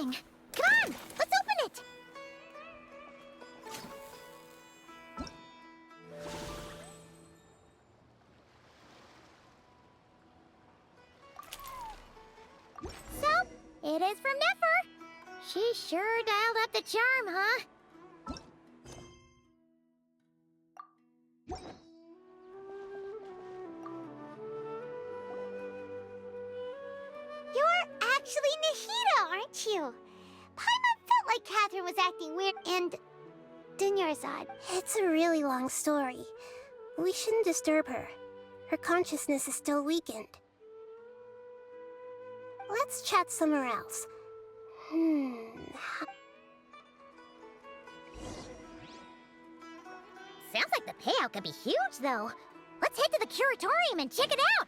interesting. Come on, let's open it! So, it is from Nefer. She sure dialed up the charm, huh? You're actually Nahida, aren't you? Paimon felt like Catherine was acting weird and... Dunyarzad. It's a really long story. We shouldn't disturb her. Her consciousness is still weakened. Let's chat somewhere else. Sounds like the payout could be huge, though. Let's head to the curatorium and check it out!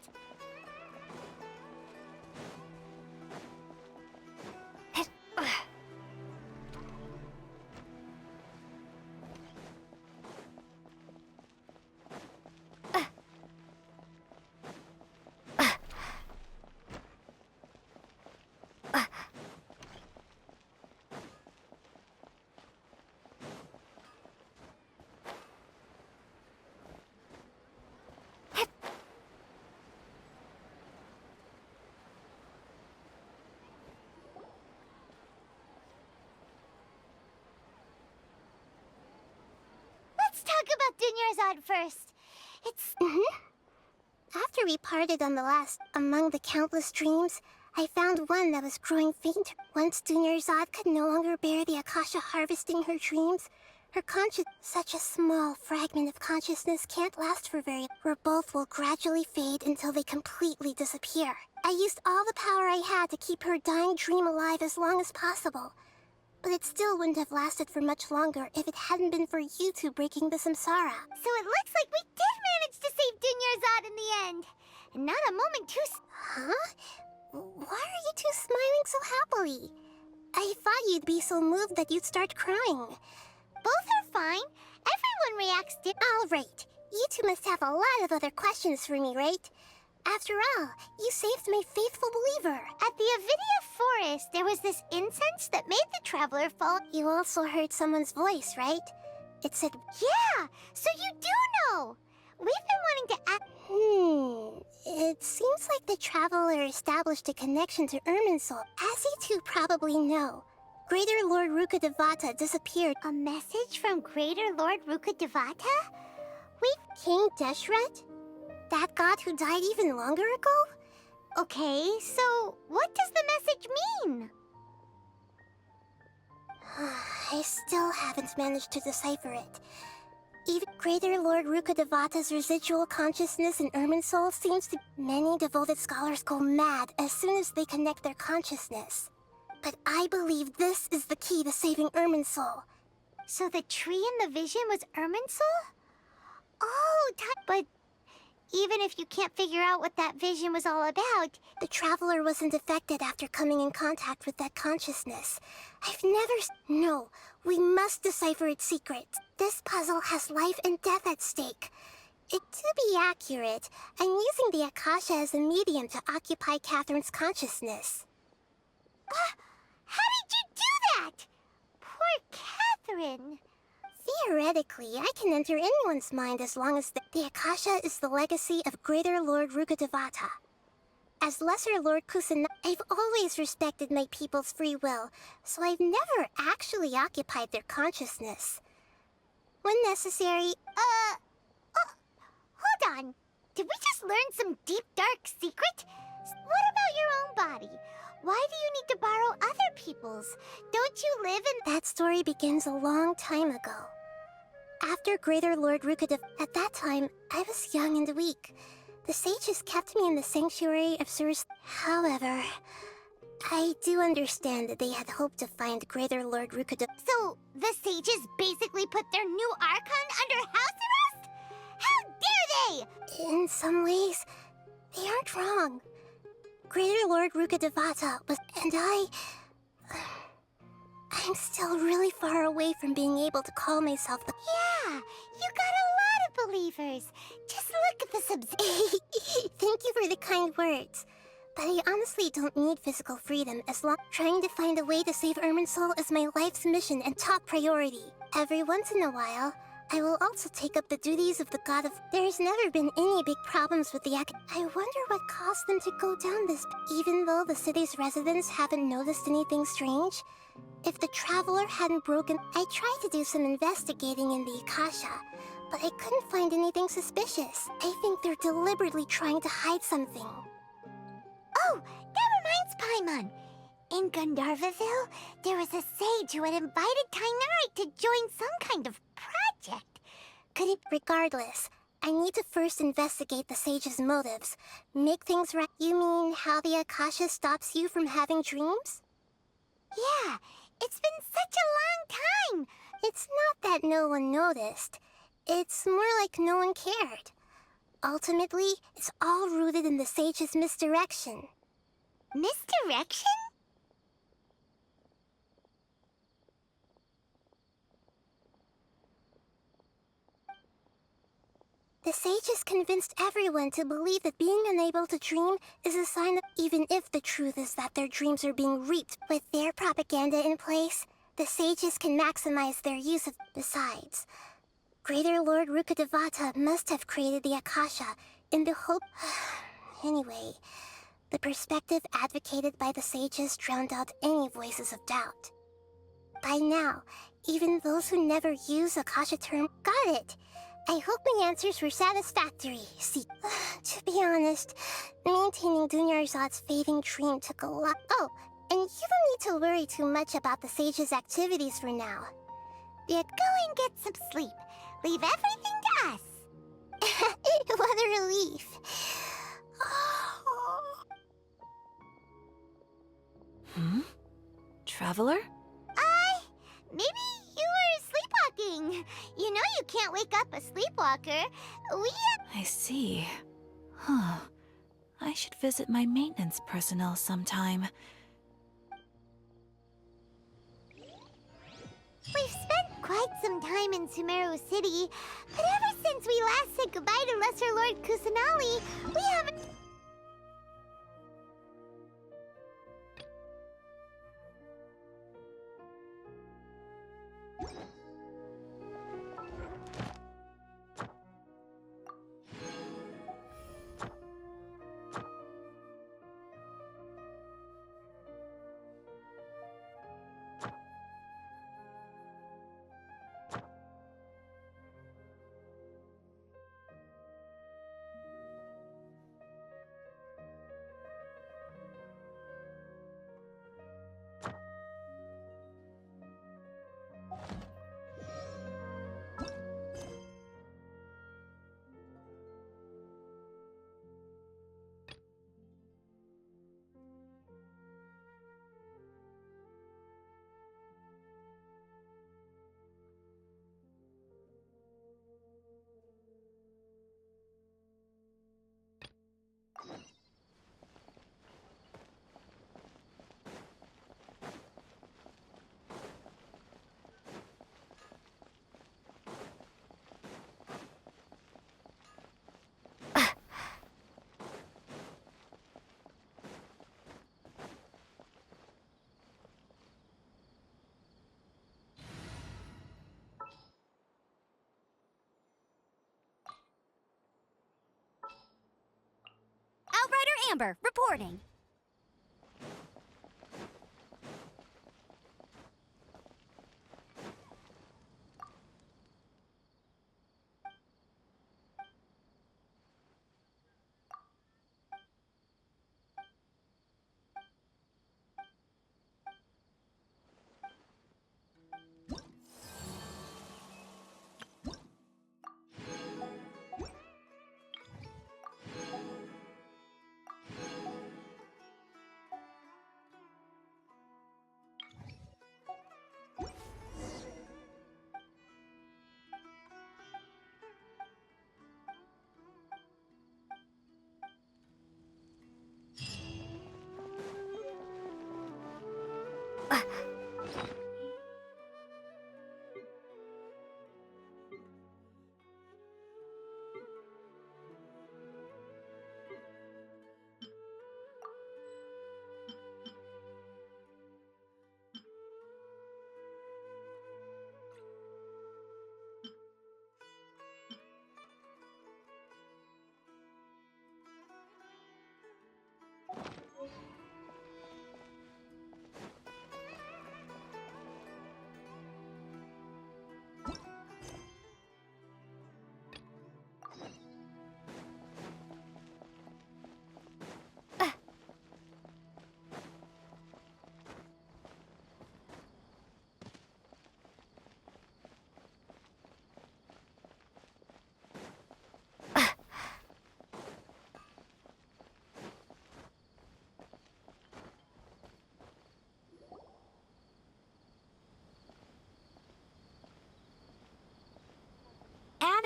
Let's talk about Dunyarzad first. It's... After we parted on the last among the countless dreams, I found one that was growing fainter. Once Dunyarzad could no longer bear the Akasha harvesting her dreams, her such a small fragment of consciousness can't last for very, where both will gradually fade until they completely disappear. I used all the power I had to keep her dying dream alive as long as possible. But it still wouldn't have lasted for much longer if it hadn't been for you two breaking the samsara. So it looks like we did manage to save Dunyarzad in the end. And not a moment too... Huh? Why are you two smiling so happily? I thought you'd be so moved that you'd start crying. Both are fine. Everyone reacts to... All right. You two must have a lot of other questions for me, right? After all, you saved my faithful believer. At the Avidia Forest, there was this incense that made the traveler fall... You also heard someone's voice, right? It said... Yeah! So you do know! We've been wanting to ask... It seems like the traveler established a connection to Irminsul. As you two probably know, Greater Lord Rukkhadevata disappeared. A message from Greater Lord Rukkhadevata? King Deshret? That god who died even longer ago? Okay, so what does the message mean? I still haven't managed to decipher it. Even Greater Lord Rukkhadevata's residual consciousness in Irminsul seems to... Many devoted scholars go mad as soon as they connect their consciousness. But I believe this is the key to saving Irminsul. So the tree in the vision was Irminsul? Oh, but even if you can't figure out what that vision was all about... The traveler wasn't affected after coming in contact with that consciousness. I've never... No, we must decipher its secret. This puzzle has life and death at stake. To be accurate, I'm using the Akasha as a medium to occupy Catherine's consciousness. How did you do that? Poor Catherine. Theoretically, I can enter anyone's mind as long as the Akasha is the legacy of Greater Lord Rukkhadevata. As Lesser Lord Kusanagi, I've always respected my people's free will, so I've never actually occupied their consciousness. When necessary... Hold on. Did we just learn some deep, dark secret? What about your own body? Why do you need to borrow other people's? Don't you live in... That story begins a long time ago. After Greater Lord Rukkhadevata, at that time, I was young and weak. The sages kept me in the sanctuary of Sur's. However, I do understand that they had hoped to find Greater Lord Rukkhadevata. So, the sages basically put their new Archon under house arrest? How dare they! In some ways, they aren't wrong. Greater Lord Rukkhadevata was... and I'm still really far away from being able to call myself the... Yeah, you got a lot of believers. Just look at the Thank you for the kind words. But I honestly don't need physical freedom as long trying to find a way to save Irminsul is my life's mission and top priority. Every once in a while, I will also take up the duties of the god of... There's never been any big problems with the I wonder what caused them to go down this... Even though the city's residents haven't noticed anything strange, if the traveler hadn't broken... I tried to do some investigating in the Akasha, but I couldn't find anything suspicious. I think they're deliberately trying to hide something. Oh, that reminds Paimon. In Gandharvaville, there was a sage who had invited Tainari to join some kind of project. Could it... Regardless, I need to first investigate the sage's motives. Make things right. You mean how the Akasha stops you from having dreams? Yeah, it's been such a long time. It's not that no one noticed. It's more like no one cared. Ultimately, it's all rooted in the sage's misdirection. Misdirection? The sage has convinced everyone to believe that being unable to dream is a sign of... Even if the truth is that their dreams are being reaped. With their propaganda in place, the sages can maximize their use of... Besides, Greater Lord Rukkhadevata must have created the Akasha in the hope... Anyway, the perspective advocated by the sages drowned out any voices of doubt. By now, even those who never use Akasha term got it. I hope my answers were satisfactory. See, to be honest, maintaining Dunyarzad's fading dream took a lot. Oh, and you don't need to worry too much about the sage's activities for now. Yeah, go and get some sleep. Leave everything to us. What a relief. Traveler? Maybe you were sleepwalking. You know you can't wake up a sleepwalker. I see. Huh. I should visit my maintenance personnel sometime. We've spent quite some time in Sumeru City, but ever since we last said goodbye to Lesser Lord Kusanali, we haven't... Outrider Amber, reporting.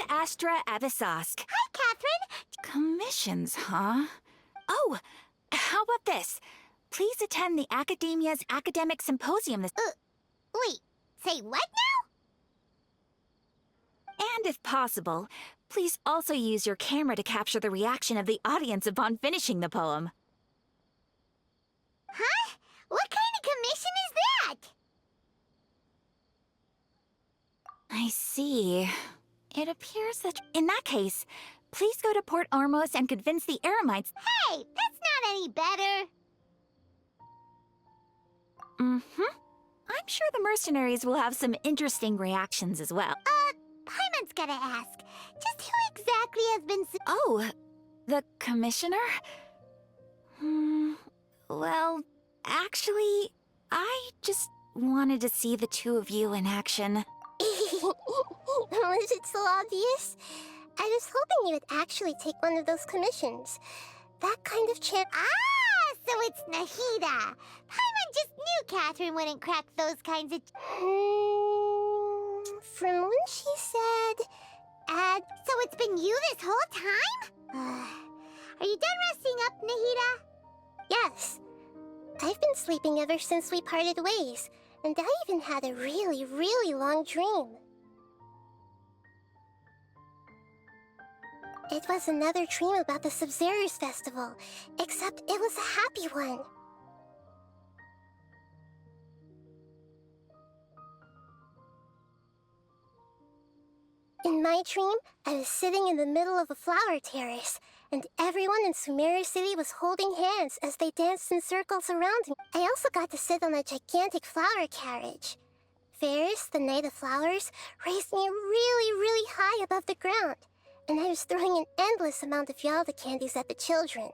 Astra Avisosk. Hi, Catherine. Commissions, huh? Oh, how about this? Please attend the Academia's Academic Symposium this... Wait, say what now? And if possible, please also use your camera to capture the reaction of the audience upon finishing the poem. Huh? What kind of commission is that? I see. It appears that... In that case, please go to Port Ormos and convince the Eremites... Hey, that's not any better. Mm-hmm. I'm sure the mercenaries will have some interesting reactions as well. Paimon's gotta ask. Just who exactly has been... Oh, the commissioner? Well, actually, I just wanted to see the two of you in action. Was it so obvious? I was hoping you would actually take one of those commissions. That kind of chance. Ah, so it's Nahida. Paimon just knew Catherine wouldn't crack those kinds of... From when she said, add... So it's been you this whole time? Are you done resting up, Nahida? Yes. I've been sleeping ever since we parted ways, and I even had a really, really long dream. It was another dream about the Sumeru's festival, except it was a happy one. In my dream, I was sitting in the middle of a flower terrace, and everyone in Sumeru City was holding hands as they danced in circles around me. I also got to sit on a gigantic flower carriage. Ferris, the Knight of Flowers, raised me really, really high above the ground, and I was throwing an endless amount of Yalda candies at the children.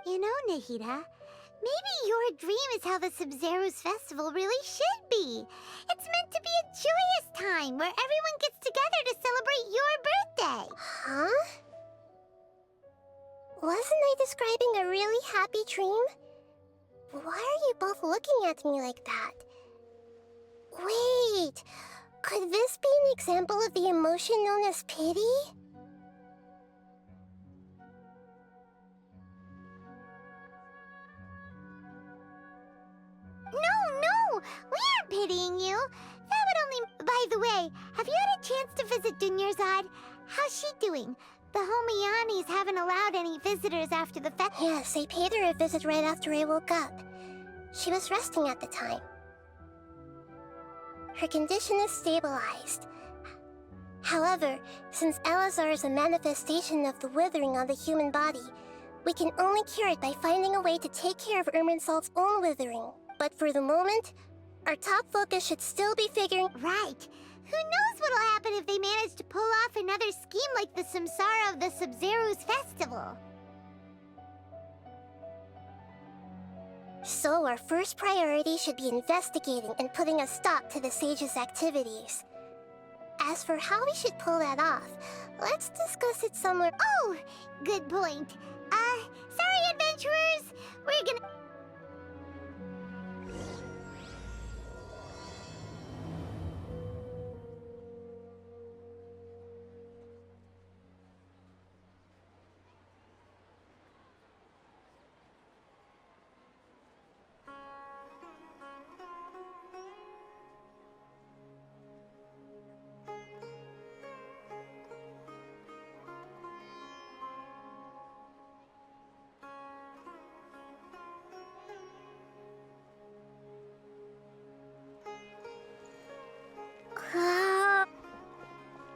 You know, Nahida, maybe your dream is how the Sumeru's festival really should be. It's meant to be a joyous time where everyone gets together to celebrate your birthday. Huh? Wasn't I describing a really happy dream? Why are you both looking at me like that? Wait, could this be an example of the emotion known as pity? No, we aren't pitying you. That would only... By the way, have you had a chance to visit Dunyarzad? How's she doing? The Homianis haven't allowed any visitors after the fest. Yes, I paid her a visit right after I woke up. She was resting at the time. Her condition is stabilized. However, since Elazar is a manifestation of the withering on the human body, we can only cure it by finding a way to take care of Irminsol's own withering. But for the moment, our top focus should still be figuring... Right. Who knows what'll happen if they manage to pull off another scheme like the Samsara of the Sumeru's festival. So our first priority should be investigating and putting a stop to the Sage's activities. As for how we should pull that off, let's discuss it somewhere... Oh, good point. Sorry, adventurers. We're gonna...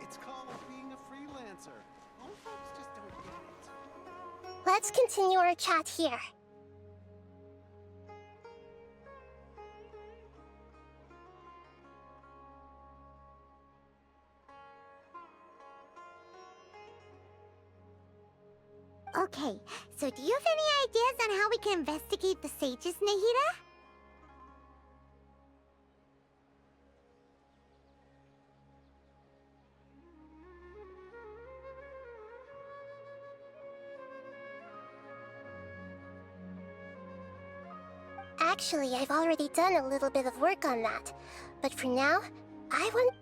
It's called being a freelancer. Most folks just don't get it. Let's continue our chat here. Okay, so do you have any ideas on how we can investigate the sages, Nahida? Actually, I've already done a little bit of work on that. But for now, I want...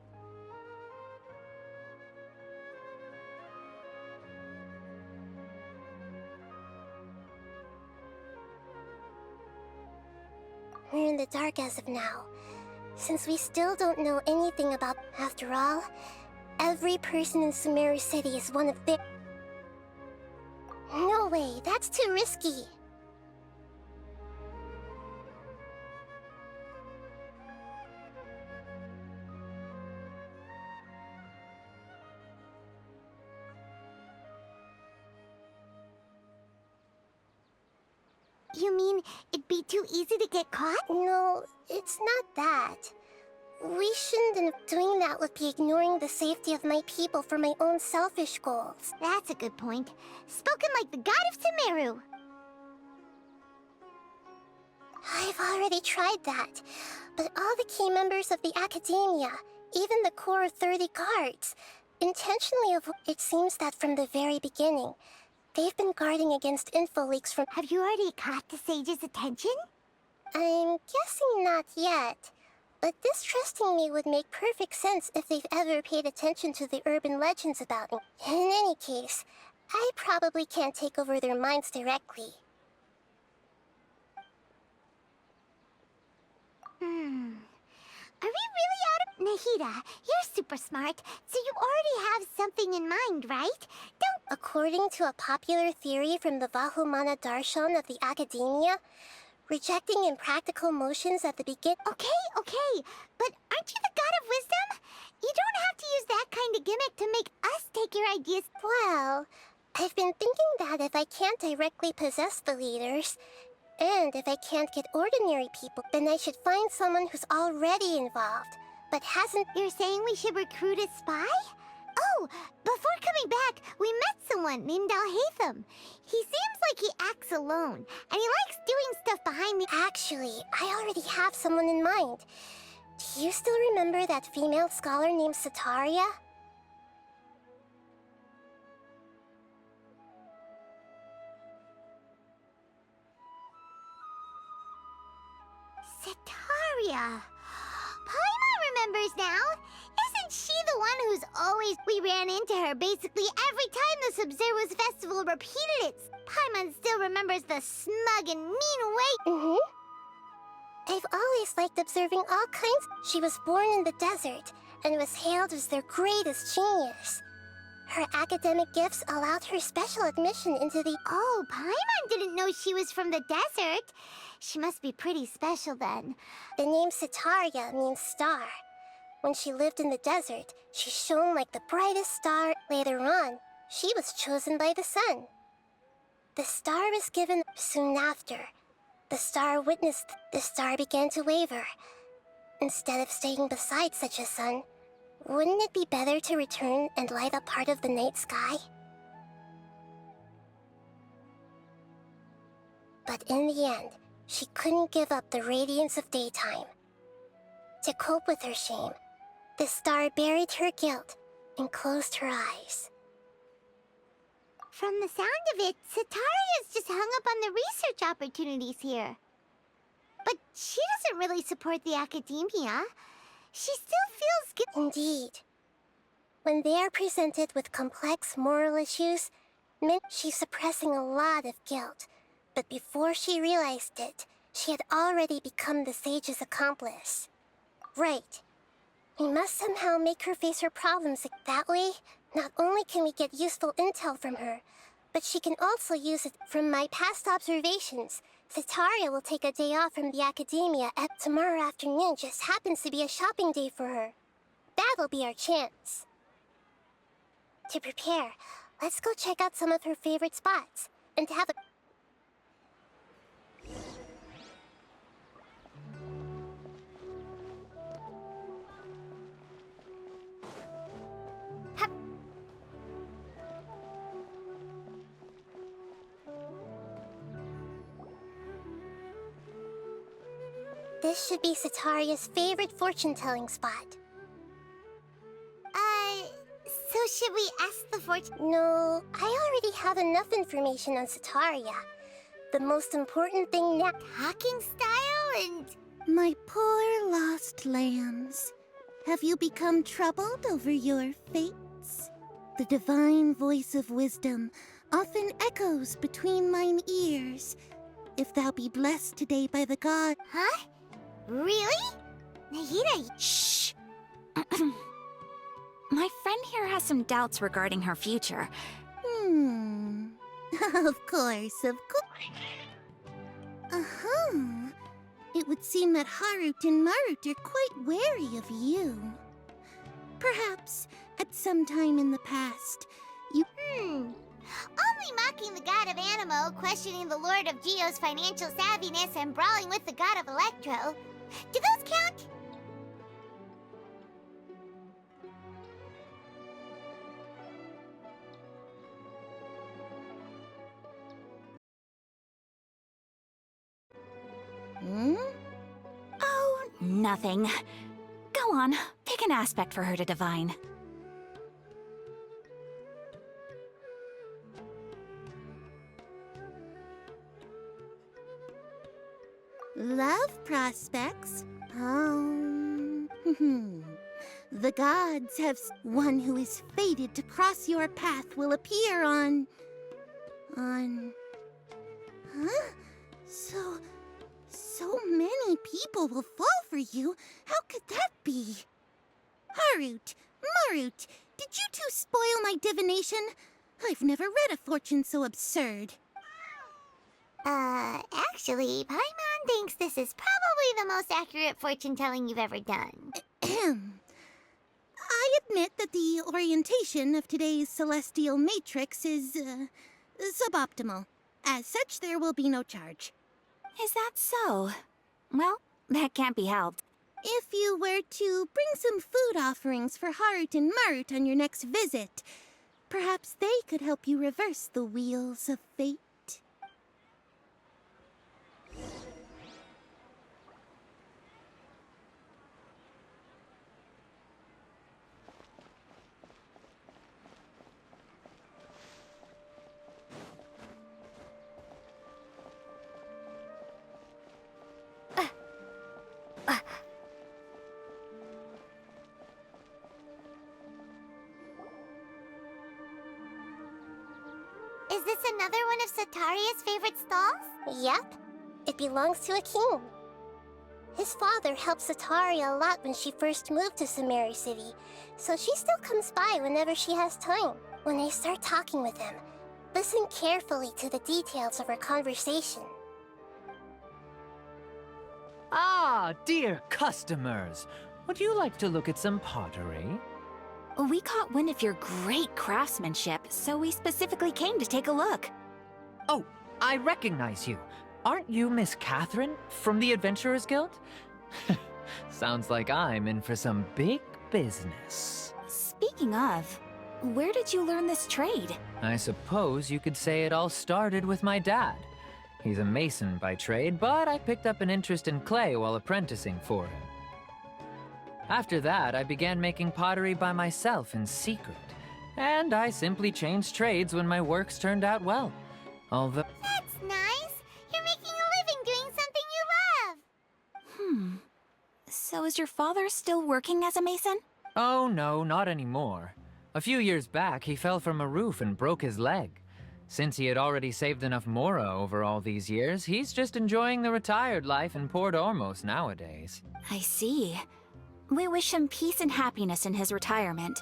We're in the dark as of now. Since we still don't know anything about... After all, every person in Sumeru City is one of their... No way, that's too risky. You mean it'd be too easy to get caught? No, it's not that. We shouldn't end up doing that would be ignoring the safety of my people for my own selfish goals. That's a good point. Spoken like the god of Sumeru. I've already tried that, but all the key members of the Academia, even the core of 30 guards, intentionally it seems that from the very beginning, they've been guarding against info leaks from... Have you already caught the sage's attention? I'm guessing not yet, but distrusting me would make perfect sense if they've ever paid attention to the urban legends about me. In any case, I probably can't take over their minds directly. Are we really out of... Nahida, you're super smart, so you already have something in mind, right? Don't... According to a popular theory from the Vahumana Darshan of the Academia, rejecting impractical motions at the begin... Okay, but aren't you the god of wisdom? You don't have to use that kind of gimmick to make us take your ideas... Well, I've been thinking that if I can't directly possess the leaders, and if I can't get ordinary people, then I should find someone who's already involved, but hasn't... You're saying we should recruit a spy? Oh, before coming back, we met someone named Alhaitham. He seems like he acts alone, and he likes doing stuff behind the... Actually, I already have someone in mind. Do you still remember that female scholar named Sataria? Sataria. Paimon remembers now. Isn't she the one who's always... We ran into her basically every time the Sub-Zero's festival repeated it. Paimon still remembers the smug and mean way... I've always liked observing all kinds. She was born in the desert and was hailed as their greatest genius. Her academic gifts allowed her special admission into the... Oh, Paimon didn't know she was from the desert. She must be pretty special then. The name Sataria means star. When she lived in the desert, she shone like the brightest star. Later on, she was chosen by the sun. The star was given soon after. The star witnessed. The star began to waver. Instead of staying beside such a sun, wouldn't it be better to return and light up part of the night sky? But in the end, she couldn't give up the radiance of daytime. To cope with her shame, the star buried her guilt and closed her eyes. From the sound of it, Sataria's just hung up on the research opportunities here. But she doesn't really support the academia. She still feels Indeed. When they are presented with complex moral issues, she's suppressing a lot of guilt. But before she realized it, she had already become the sage's accomplice. Right. We must somehow make her face her problems. That way, not only can we get useful intel from her, but she can also use it. From my past observations, Sataria will take a day off from the academia and tomorrow afternoon just happens to be a shopping day for her. That'll be our chance. To prepare, let's go check out some of her favorite spots, and to have a... This should be Sataria's favorite fortune-telling spot. So should we ask the fortune... No, I already have enough information on Sataria. The most important thing now... Talking style island. My poor lost lambs. Have you become troubled over your fates? The divine voice of wisdom often echoes between mine ears. If thou be blessed today by the god... Huh? Really? Nahida, Shh! My friend here has some doubts regarding her future. Of course, of course. Uh-huh. It would seem that Harut and Marut are quite wary of you. Perhaps, at some time in the past, you... Only mocking the god of Animo, questioning the lord of Geo's financial savviness, and brawling with the god of Electro. Do those count? Oh, nothing. Go on, pick an aspect for her to divine. Love prospects? The gods have... One who is fated to cross your path will appear on... Huh? So many people will fall for you. How could that be? Harut, Marut, did you two spoil my divination? I've never read a fortune so absurd. Actually, Paimon thinks this is probably the most accurate fortune-telling you've ever done. I admit that the orientation of today's celestial matrix is, suboptimal. As such, there will be no charge. Is that so? Well, that can't be helped. If you were to bring some food offerings for Harut and Marut on your next visit, perhaps they could help you reverse the wheels of fate. Is this another one of Sataria's favorite stalls? Yep. It belongs to a king. His father helped Sataria a lot when she first moved to Sumeru City, so she still comes by whenever she has time. When I start talking with him, listen carefully to the details of our conversation. Ah, dear customers. Would you like to look at some pottery? We caught wind of your great craftsmanship, so we specifically came to take a look. Oh, I recognize you. Aren't you Miss Catherine from the Adventurers Guild? Sounds like I'm in for some big business. Speaking of, where did you learn this trade? I suppose you could say it all started with my dad. He's a mason by trade, but I picked up an interest in clay while apprenticing for him. After that, I began making pottery by myself in secret. And I simply changed trades when my works turned out well. Although... That's nice. You're making a living doing something you love. So is your father still working as a mason? Oh no, not anymore. A few years back, he fell from a roof and broke his leg. Since he had already saved enough Mora over all these years, he's just enjoying the retired life in Port Ormos nowadays. I see. We wish him peace and happiness in his retirement.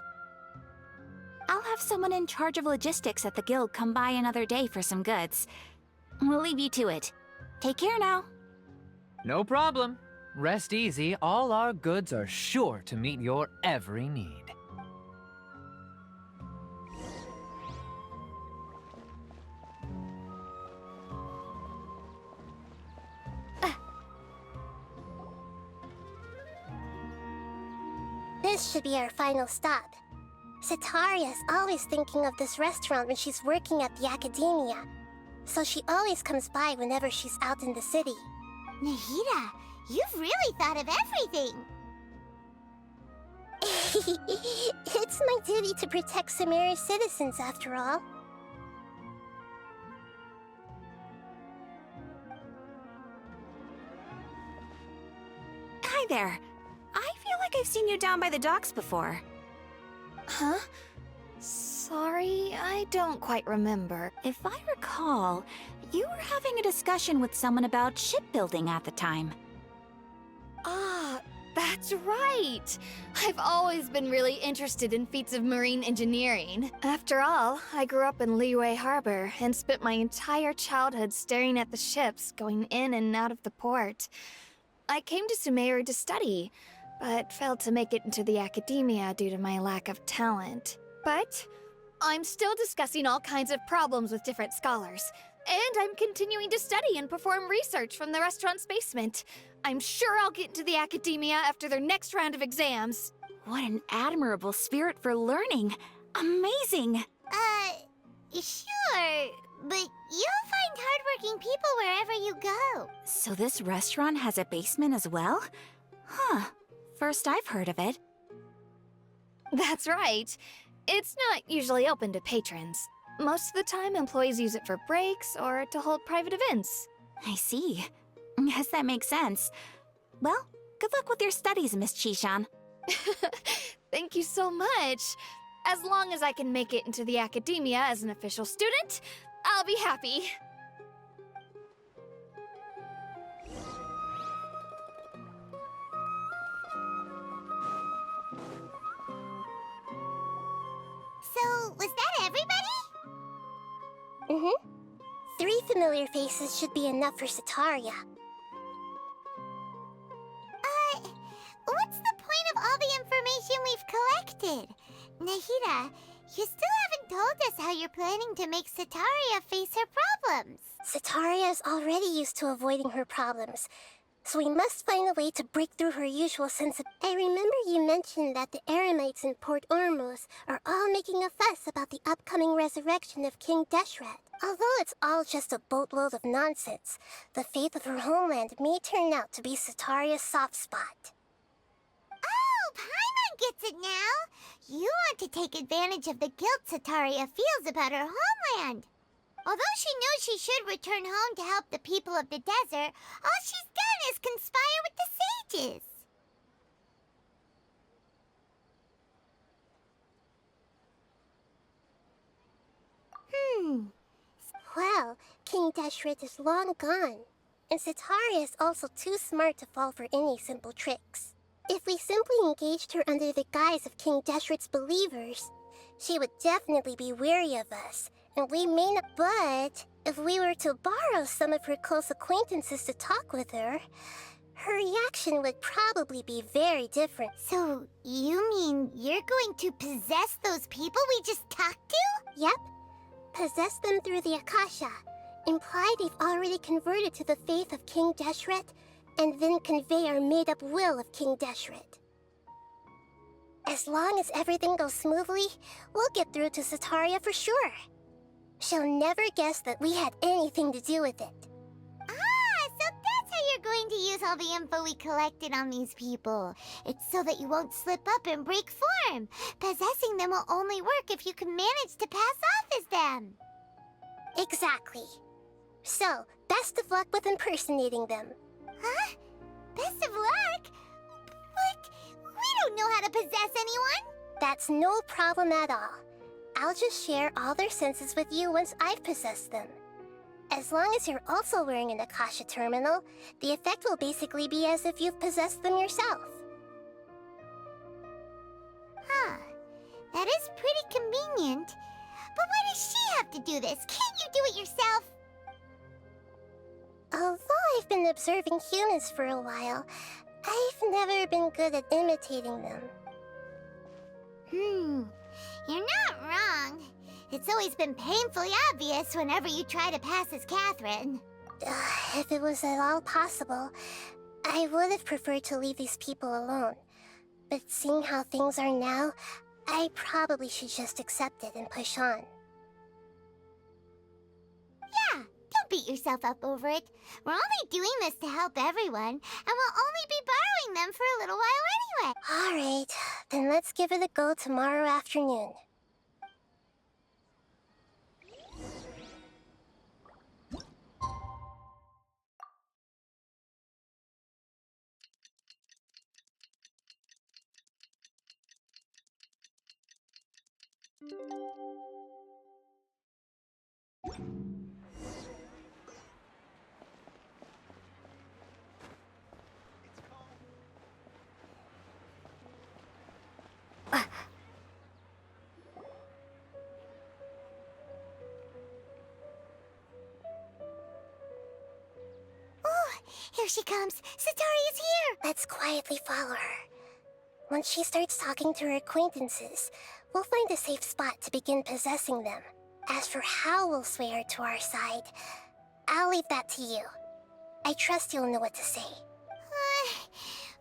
I'll have someone in charge of logistics at the guild come by another day for some goods. We'll leave you to it. Take care now. No problem. Rest easy, all our goods are sure to meet your every need. This should be our final stop. Sataria's always thinking of this restaurant when she's working at the academia, so she always comes by whenever she's out in the city. Nahida, you've really thought of everything. It's my duty to protect Sumeru's citizens, after all. Hi there. I feel like I've seen you down by the docks before. Huh? Sorry, I don't quite remember. If I recall, you were having a discussion with someone about shipbuilding at the time. Ah, that's right! I've always been really interested in feats of marine engineering. After all, I grew up in Liyue Harbor and spent my entire childhood staring at the ships going in and out of the port. I came to Sumeru to study, but failed to make it into the academia due to my lack of talent. But I'm still discussing all kinds of problems with different scholars, and I'm continuing to study and perform research from the restaurant's basement. I'm sure I'll get into the academia after their next round of exams. What an admirable spirit for learning. Amazing. Sure, but you'll find hardworking people wherever you go. So this restaurant has a basement as well? Huh. First I've heard of it. That's right. It's not usually open to patrons. Most of the time, employees use it for breaks or to hold private events. I see. Guess that makes sense. Well, good luck with your studies, Miss Chishan. Thank you so much. As long as I can make it into the academia as an official student, I'll be happy. So, was that everybody? Mm-hmm. 3 familiar faces should be enough for Sataria. What's the point of all the information we've collected? Nahida, you still haven't told us how you're planning to make Sataria face her problems. Sataria is already used to avoiding her problems, so we must find a way to break through her usual sense of... I remember you mentioned that the Eremites in Port Ormuz are all making a fuss about the upcoming resurrection of King Deshret. Although it's all just a boatload of nonsense, the fate of her homeland may turn out to be Sataria's soft spot. Oh, Paimon gets it now! You want to take advantage of the guilt Sataria feels about her homeland. Although she knows she should return home to help the people of the desert, all she's done is conspire with the sages. Well, King Deshret is long gone, and Sataria is also too smart to fall for any simple tricks. If we simply engaged her under the guise of King Deshret's believers, she would definitely be wary of us, and we may not... But if we were to borrow some of her close acquaintances to talk with her, her reaction would probably be very different. So, you mean you're going to possess those people we just talked to? Yep. Possess them through the Akasha. Imply they've already converted to the faith of King Deshret, and then convey our made-up will of King Deshret. As long as everything goes smoothly, we'll get through to Sataria for sure. She'll never guess that we had anything to do with it. Ah, so that's how you're going to use all the info we collected on these people. It's so that you won't slip up and break form. Possessing them will only work if you can manage to pass off as them. Exactly. So, best of luck with impersonating them. Huh? Best of luck? But we don't know how to possess anyone. That's no problem at all. I'll just share all their senses with you once I've possessed them. As long as you're also wearing an Akasha terminal, the effect will basically be as if you've possessed them yourself. Huh. That is pretty convenient. But why does she have to do this? Can't you do it yourself? Although I've been observing humans for a while, I've never been good at imitating them. You're not wrong. It's always been painfully obvious whenever you try to pass as Catherine. If it was at all possible, I would have preferred to leave these people alone. But seeing how things are now, I probably should just accept it and push on. Yeah, don't beat yourself up over it. We're only doing this to help everyone, and we'll only be borrowing them for a little while anyway. Alright, then let's give it a go tomorrow afternoon. Here she comes. Sataria's here! Let's quietly follow her. Once she starts talking to her acquaintances, we'll find a safe spot to begin possessing them. As for how we'll sway her to our side, I'll leave that to you. I trust you'll know what to say.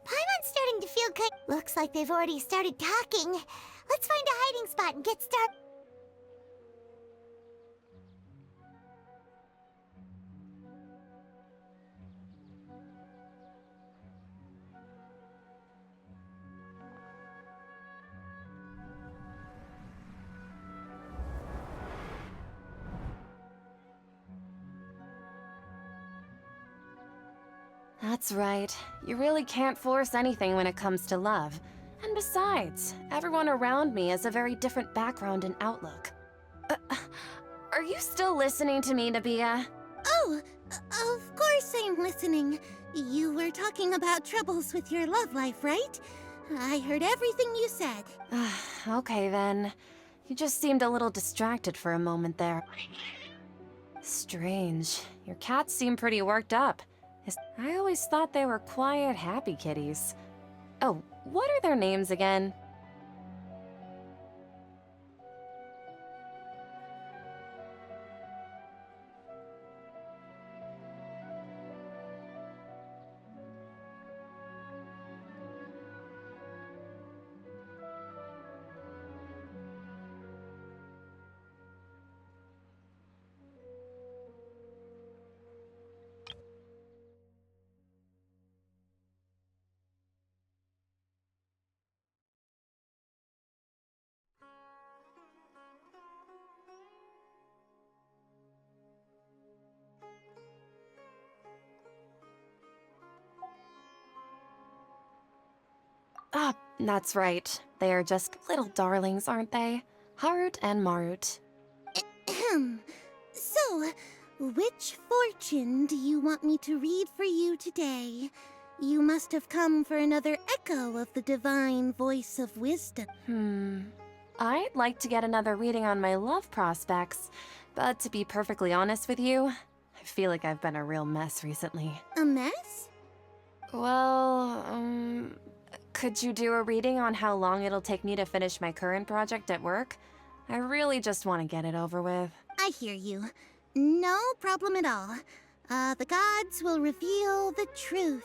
Paimon's starting to feel kind. Looks like they've already started talking. Let's find a hiding spot and get started. That's right. You really can't force anything when it comes to love. And besides, everyone around me has a very different background and outlook. Are you still listening to me, Nabia? Oh, of course I'm listening. You were talking about troubles with your love life, right? I heard everything you said. Okay then. You just seemed a little distracted for a moment there. Strange. Your cats seem pretty worked up. I always thought they were quiet, happy kitties. Oh, what are their names again? Ah, that's right. They are just little darlings, aren't they? Harut and Marut. So, which fortune do you want me to read for you today? You must have come for another echo of the divine voice of wisdom. I'd like to get another reading on my love prospects, but to be perfectly honest with you, I feel like I've been a real mess recently. A mess? Well, could you do a reading on how long it'll take me to finish my current project at work? I really just want to get it over with. I hear you. No problem at all. The gods will reveal the truth.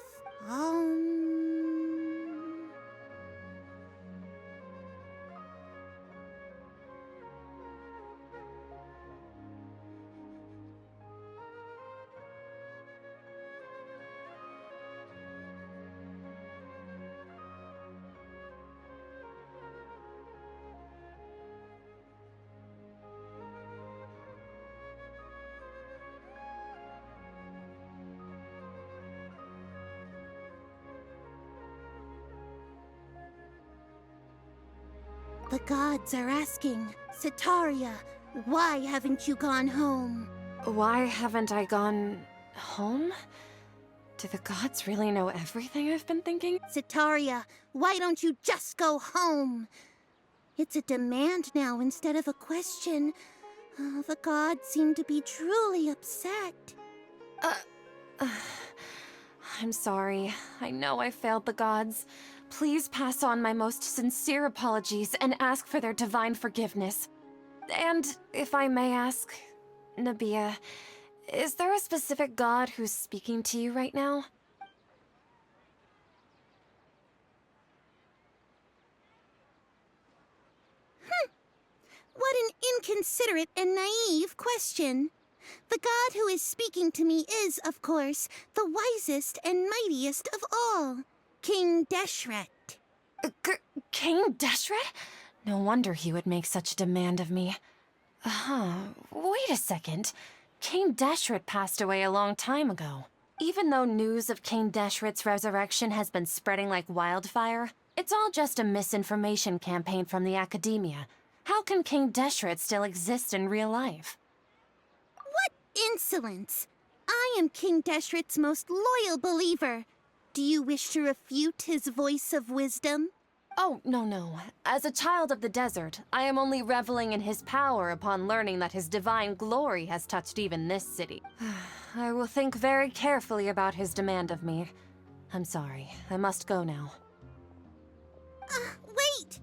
The gods are asking, Setaria, why haven't you gone home? Why haven't I gone home? Do the gods really know everything I've been thinking? Setaria, why don't you just go home? It's a demand now instead of a question. The gods seem to be truly upset. I'm sorry. I know I failed the gods. Please pass on my most sincere apologies and ask for their divine forgiveness. And if I may ask, Nabia, is there a specific god who's speaking to you right now? What an inconsiderate and naive question. The god who is speaking to me is, of course, the wisest and mightiest of all, King Deshret. King Deshret? No wonder he would make such a demand of me. Wait a second. King Deshret passed away a long time ago. Even though news of King Deshret's resurrection has been spreading like wildfire, it's all just a misinformation campaign from the academia. How can King Deshret still exist in real life? What insolence! I am King Deshret's most loyal believer. Do you wish to refute his voice of wisdom? Oh, no. As a child of the desert, I am only reveling in his power upon learning that his divine glory has touched even this city. I will think very carefully about his demand of me. I'm sorry, I must go now. Wait!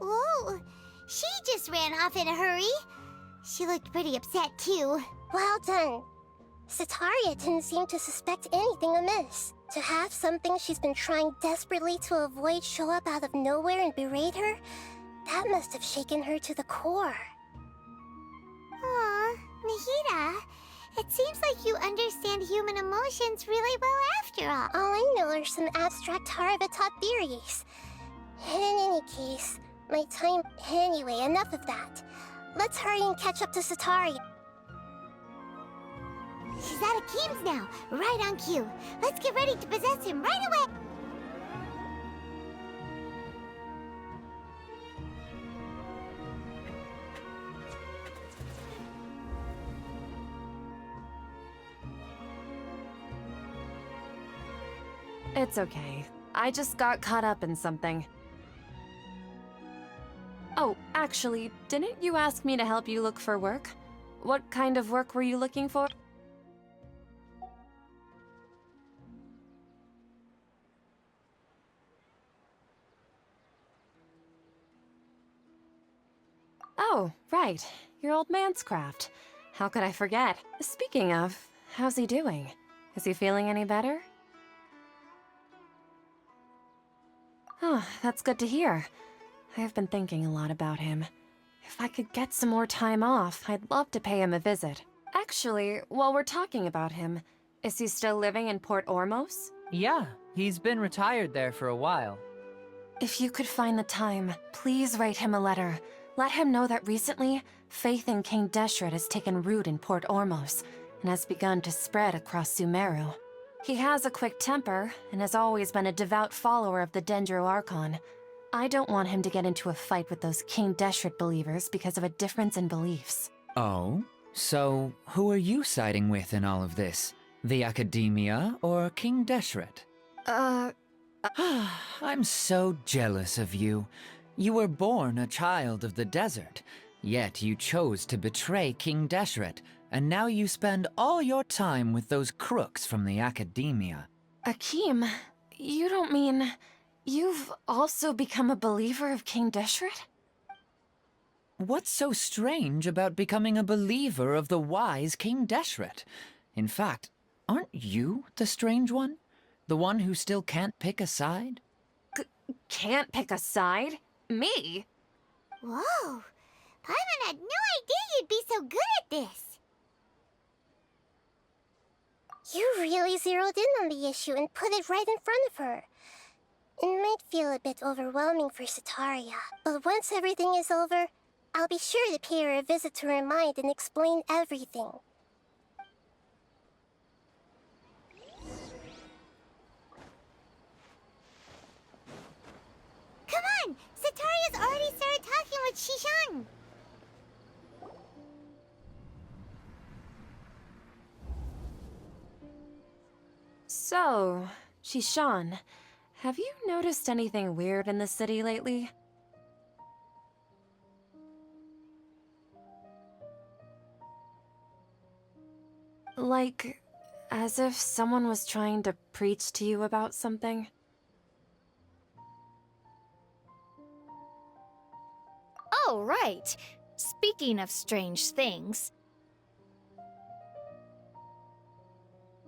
Whoa, she just ran off in a hurry. She looked pretty upset too. Well done. Sataria didn't seem to suspect anything amiss. To have something she's been trying desperately to avoid show up out of nowhere and berate her, that must have shaken her to the core. Aw, Nahida, it seems like you understand human emotions really well after all. All I know are some abstract Harvard-taught theories. In any case, my time... Anyway, enough of that. Let's hurry and catch up to Sataria. She's at Akeem's now, right on cue. Let's get ready to possess him right away. It's okay. I just got caught up in something. Oh, actually, didn't you ask me to help you look for work? What kind of work were you looking for? Oh, right. Your old man's craft. How could I forget? Speaking of, how's he doing? Is he feeling any better? Oh, that's good to hear. I have been thinking a lot about him. If I could get some more time off, I'd love to pay him a visit. Actually, while we're talking about him, is he still living in Port Ormos? Yeah, he's been retired there for a while. If you could find the time, please write him a letter. Let him know that recently, faith in King Deshret has taken root in Port Ormos and has begun to spread across Sumeru. He has a quick temper and has always been a devout follower of the Dendro Archon. I don't want him to get into a fight with those King Deshret believers because of a difference in beliefs. Oh? So, who are you siding with in all of this? The Academia or King Deshret? I'm so jealous of you. You were born a child of the desert, yet you chose to betray King Deshret, and now you spend all your time with those crooks from the Academia. Akeem, you don't mean... You've also become a believer of King Deshret? What's so strange about becoming a believer of the wise King Deshret? In fact, aren't you the strange one? The one who still can't pick a side? Can't pick a side? Me? Whoa, Paimon had no idea you'd be so good at this. You really zeroed in on the issue and put it right in front of her. It might feel a bit overwhelming for Sataria, but once everything is over, I'll be sure to pay her a visit to her mind and explain everything. Come on, Sataria's already started talking with Shishan. So, Shishan, have you noticed anything weird in the city lately? Like, as if someone was trying to preach to you about something? Oh, right. Speaking of strange things,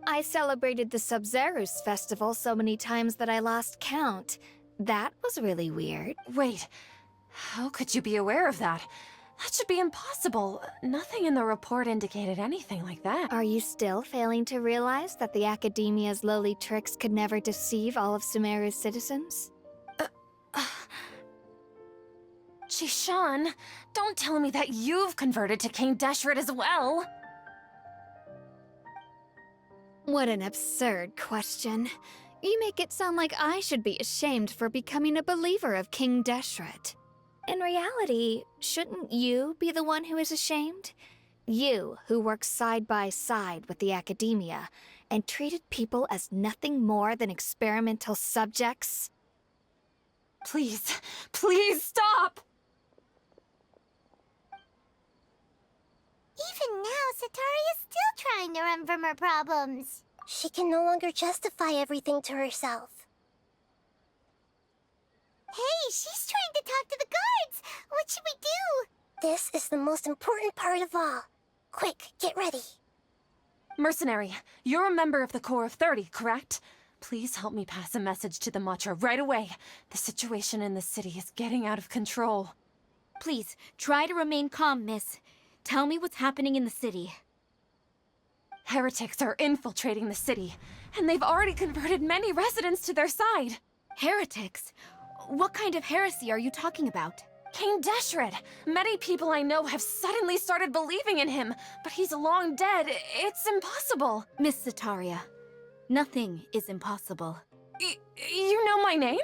I celebrated the Sub-Zerus festival so many times that I lost count. That was really weird. Wait, how could you be aware of that? That should be impossible. Nothing in the report indicated anything like that. Are you still failing to realize that the Academia's lowly tricks could never deceive all of Sumeru's citizens? Shishan, don't tell me that you've converted to King Deshret as well! What an absurd question. You make it sound like I should be ashamed for becoming a believer of King Deshret. In reality, shouldn't you be the one who is ashamed? You, who works side by side with the academia and treated people as nothing more than experimental subjects? Please, please stop! Even now, Sataria's still trying to run from her problems. She can no longer justify everything to herself. Hey, she's trying to talk to the guards! What should we do? This is the most important part of all. Quick, get ready. Mercenary, you're a member of the Corps of 30, correct? Please help me pass a message to the Matcha right away. The situation in the city is getting out of control. Please, try to remain calm, miss. Tell me what's happening in the city. Heretics are infiltrating the city, and they've already converted many residents to their side. Heretics? What kind of heresy are you talking about? King Deshret! Many people I know have suddenly started believing in him, but he's long dead. It's impossible. Miss Sataria, nothing is impossible. You know my name?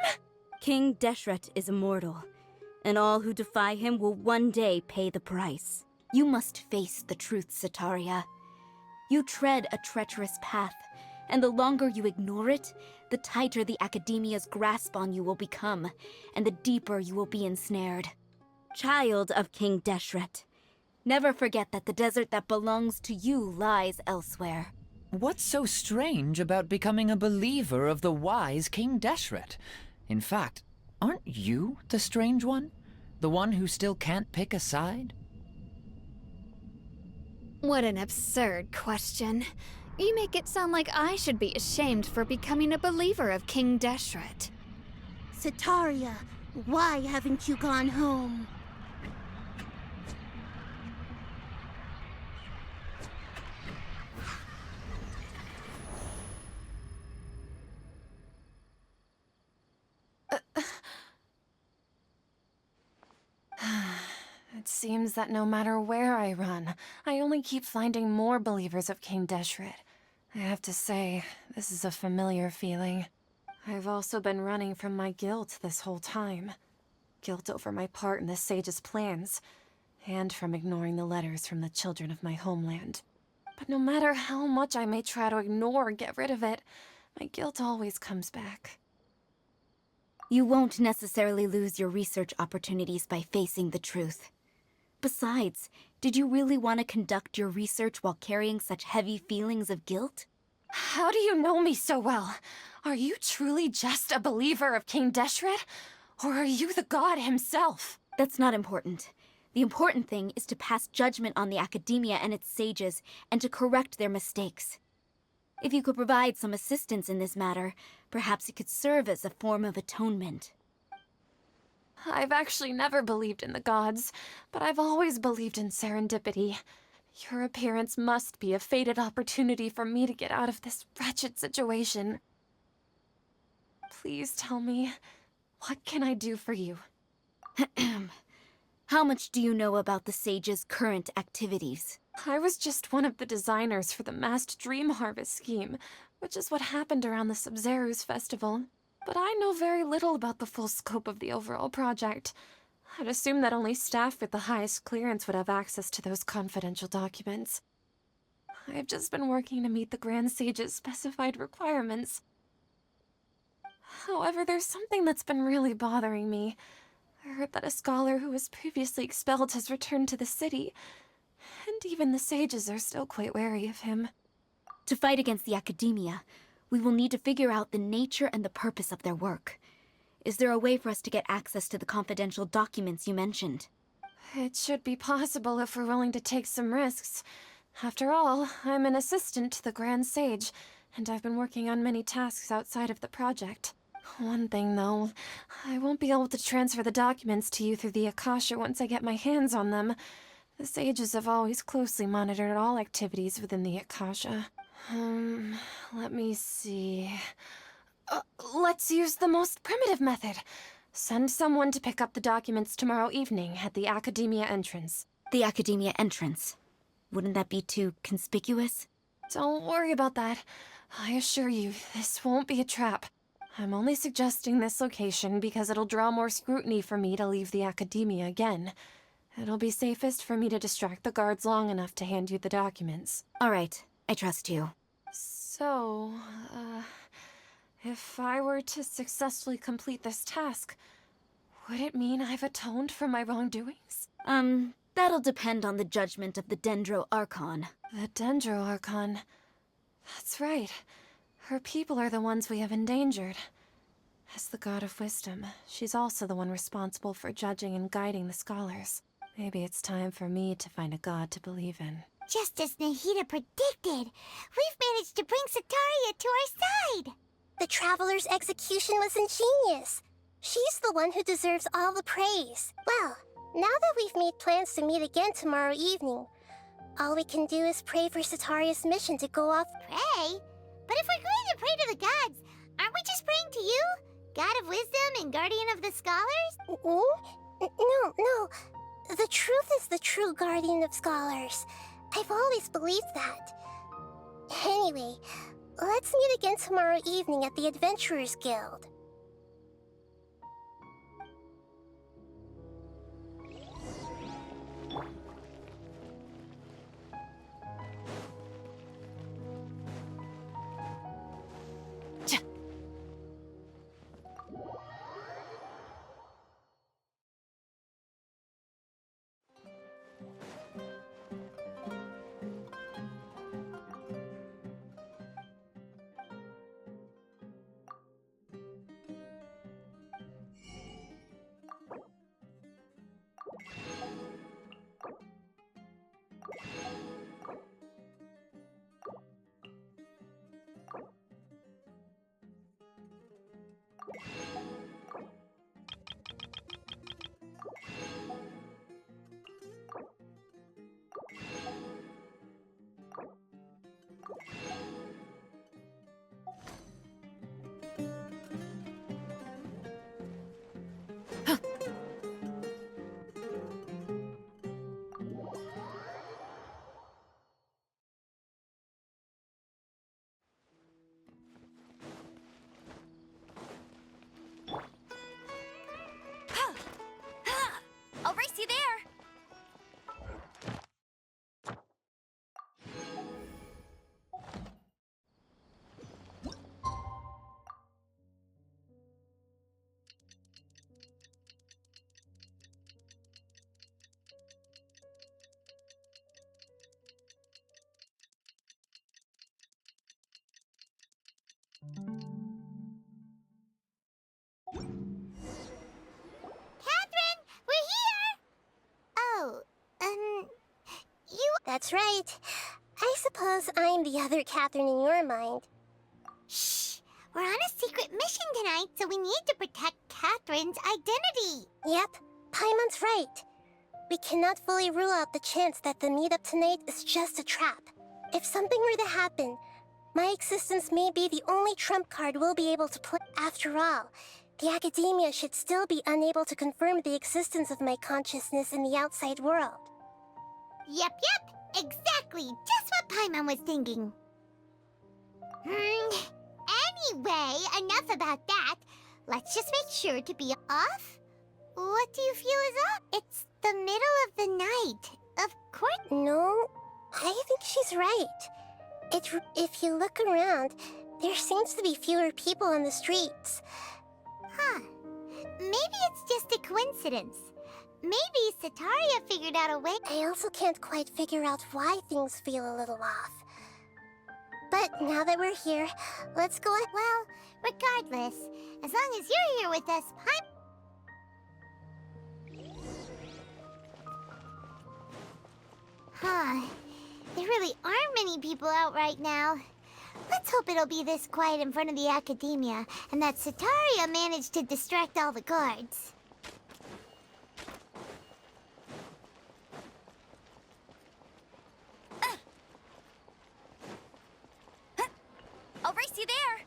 King Deshret is immortal, and all who defy him will one day pay the price. You must face the truth, Sataria. You tread a treacherous path, and the longer you ignore it, the tighter the Academia's grasp on you will become, and the deeper you will be ensnared. Child of King Deshret, Never forget that the desert that belongs to you lies elsewhere. What's so strange about becoming a believer of the wise King Deshret? In fact, aren't you the strange one? The one who still can't pick a side? What an absurd question. You make it sound like I should be ashamed for becoming a believer of King Deshret. Sataria, why haven't you gone home? It seems that no matter where I run, I only keep finding more believers of King Deshret. I have to say, this is a familiar feeling. I've also been running from my guilt this whole time. Guilt over my part in the sage's plans, and from ignoring the letters from the children of my homeland. But no matter how much I may try to ignore or get rid of it, my guilt always comes back. You won't necessarily lose your research opportunities by facing the truth. Besides, did you really want to conduct your research while carrying such heavy feelings of guilt? How do you know me so well? Are you truly just a believer of King Deshret? Or are you the god himself? That's not important. The important thing is to pass judgment on the Academia and its sages, and to correct their mistakes. If you could provide some assistance in this matter, perhaps it could serve as a form of atonement. I've actually never believed in the gods, but I've always believed in serendipity. Your appearance must be a fated opportunity for me to get out of this wretched situation. Please tell me, what can I do for you? How much do you know about the sage's current activities? I was just one of the designers for the massed dream harvest scheme, which is what happened around the Sumeru's festival. But I know very little about the full scope of the overall project. I'd assume that only staff with the highest clearance would have access to those confidential documents. I've just been working to meet the Grand Sage's specified requirements. However, there's something that's been really bothering me. I heard that a scholar who was previously expelled has returned to the city, and even the sages are still quite wary of him. To fight against the Academia, we will need to figure out the nature and the purpose of their work. Is there a way for us to get access to the confidential documents you mentioned? It should be possible if we're willing to take some risks. After all, I'm an assistant to the Grand Sage, and I've been working on many tasks outside of the project. One thing, though, I won't be able to transfer the documents to you through the Akasha once I get my hands on them. The sages have always closely monitored all activities within the Akasha. Let me see... let's use the most primitive method. Send someone to pick up the documents tomorrow evening at the Academia entrance. The Academia entrance. Wouldn't that be too conspicuous? Don't worry about that. I assure you, this won't be a trap. I'm only suggesting this location because it'll draw more scrutiny for me to leave the academia again. It'll be safest for me to distract the guards long enough to hand you the documents. All right, I trust you. So, if I were to successfully complete this task, would it mean I've atoned for my wrongdoings? That'll depend on the judgment of the Dendro Archon. The Dendro Archon. That's right. Her people are the ones we have endangered. As the God of Wisdom, she's also the one responsible for judging and guiding the scholars. Maybe it's time for me to find a god to believe in. Just as Nahida predicted, we've managed to bring Sataria to our side. The Traveler's execution was ingenious. She's the one who deserves all the praise. Well, now that we've made plans to meet again tomorrow evening, all we can do is pray for Sataria's mission to go off. Pray? But if we're going to pray to the gods, aren't we just praying to you? God of Wisdom and Guardian of the Scholars? No. The truth is the true Guardian of Scholars. I've always believed that. Anyway, let's meet again tomorrow evening at the Adventurers Guild. I'll race you there! Catherine, we're here! Oh, That's right. I suppose I'm the other Catherine in your mind. Shh! We're on a secret mission tonight, so we need to protect Catherine's identity. Yep, Paimon's right. We cannot fully rule out the chance that the meetup tonight is just a trap. If something were to happen, my existence may be the only trump card we'll be able to play. After all, the academia should still be unable to confirm the existence of my consciousness in the outside world. Yep, exactly. Just what Paimon was thinking. Anyway, enough about that. Let's just make sure to be off. What do you feel is up? It's the middle of the night. Of course. No, I think she's right. If you look around, there seems to be fewer people on the streets. Huh. Maybe it's just a coincidence. Maybe Sataria figured out a way. I also can't quite figure out why things feel a little off. But now that we're here, let's go. Well, regardless, as long as you're here with us, there really aren't many people out right now. Let's hope it'll be this quiet in front of the academia, and that Sataria managed to distract all the guards. I'll race you there!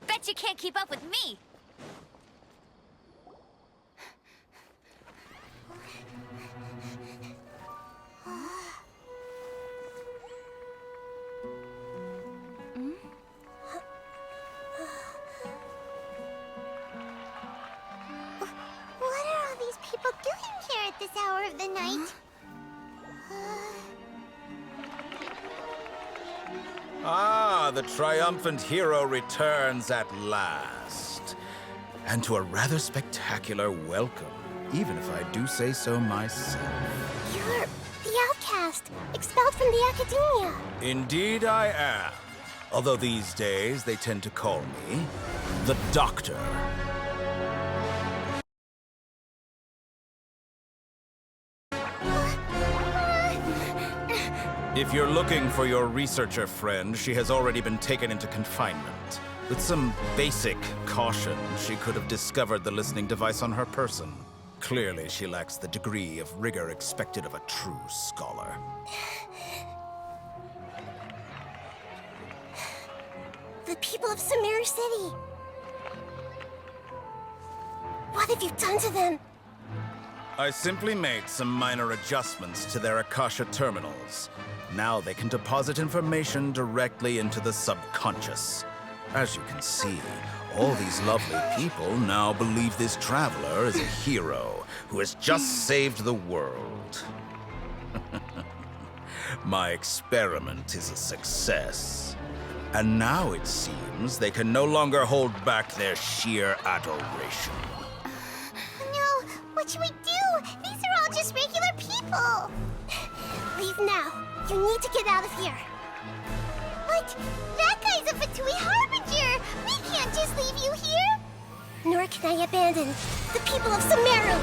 Bet you can't keep up with me! this hour of the night. Ah, the triumphant hero returns at last. And to a rather spectacular welcome, even if I do say so myself. You're the outcast, expelled from the academia. Indeed I am. Although these days they tend to call me the Doctor. If you're looking for your researcher friend, she has already been taken into confinement. With some basic caution, she could have discovered the listening device on her person. Clearly, she lacks the degree of rigor expected of a true scholar. The people of Sumeru City. What have you done to them? I simply made some minor adjustments to their Akasha terminals. Now they can deposit information directly into the subconscious. As you can see, all these lovely people now believe this traveler is a hero who has just saved the world. My experiment is a success. And now it seems they can no longer hold back their sheer adoration. No, what should we do? These are all just regular people. Leave now. You need to get out of here. But that guy's a Fatui Harbinger. We can't just leave you here. Nor can I abandon the people of Sumeru.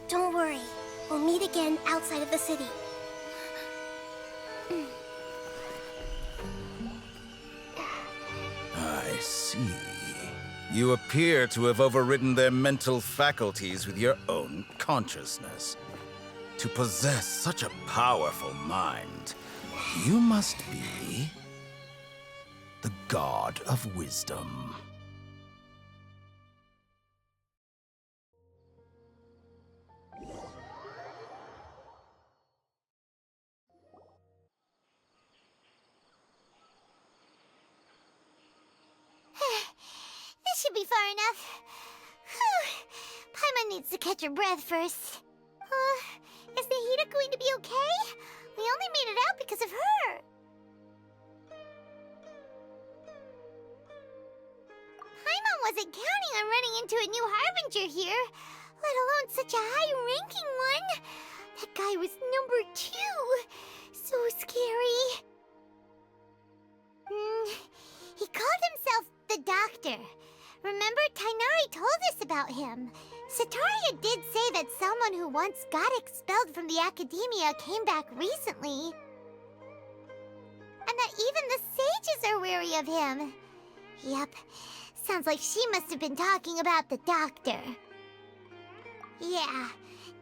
Don't worry. We'll meet again outside of the city. I see. You appear to have overridden their mental faculties with your own consciousness. To possess such a powerful mind, you must be the god of wisdom. This should be far enough. Whew. Paimon needs to catch her breath first. Is Nahida going to be okay? We only made it out because of her. Paimon wasn't counting on running into a new Harbinger here, let alone such a high-ranking one. That guy was #2. So scary. He called himself the Doctor. Remember, Tainari told us about him. Sataria did say that someone who once got expelled from the academia came back recently. And that even the sages are wary of him. Yep, sounds like she must have been talking about the Doctor. Yeah,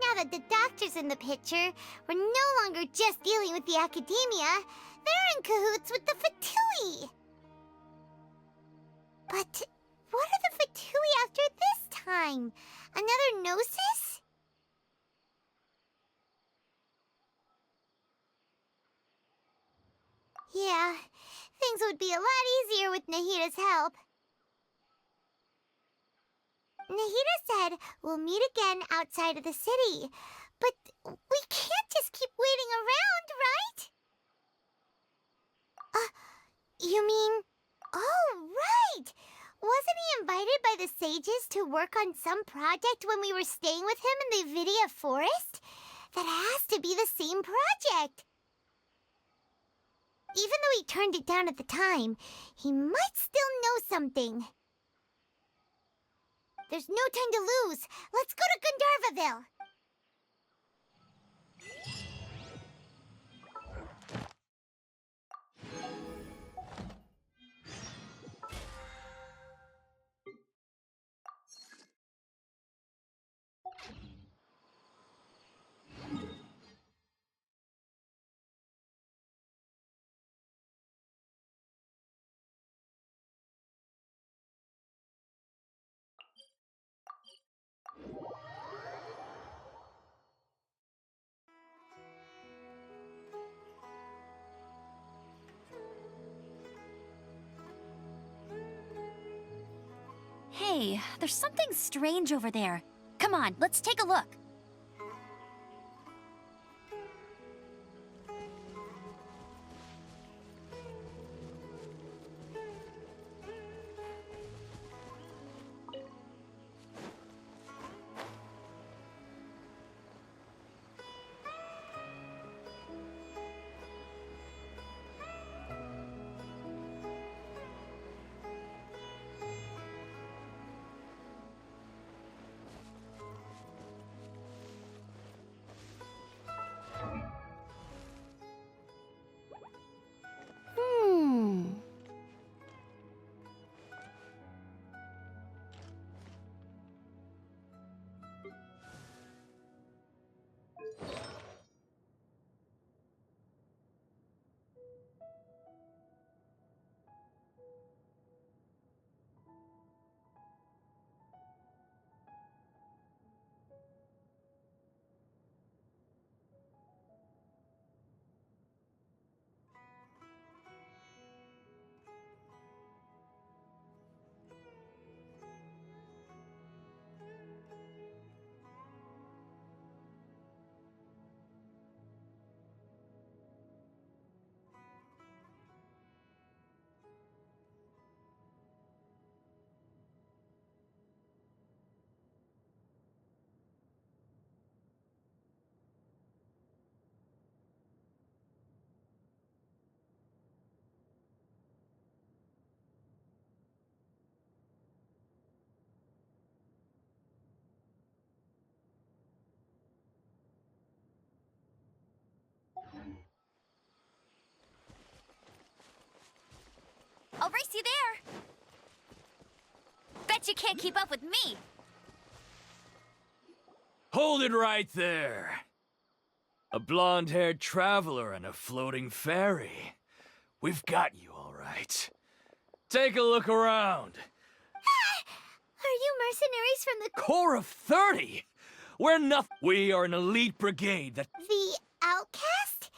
now that the Doctor's in the picture, we're no longer just dealing with the academia. They're in cahoots with the Fatui. But what are the Fatui after this time? Another Gnosis? Yeah, things would be a lot easier with Nahida's help. Nahida said we'll meet again outside of the city. But we can't just keep waiting around, right? You mean... Oh, right! Wasn't he invited by the sages to work on some project when we were staying with him in the Vidia Forest? That has to be the same project! Even though he turned it down at the time, he might still know something. There's no time to lose. Let's go to Gandharvaville. Hey, there's something strange over there. Come on, let's take a look. I'll race you there. Bet you can't keep up with me. Hold it right there. A blonde-haired traveler and a floating fairy. We've got you all right. Take a look around. Are you mercenaries from the Corps of 30? We're nothing. We are an elite brigade that... The outcast?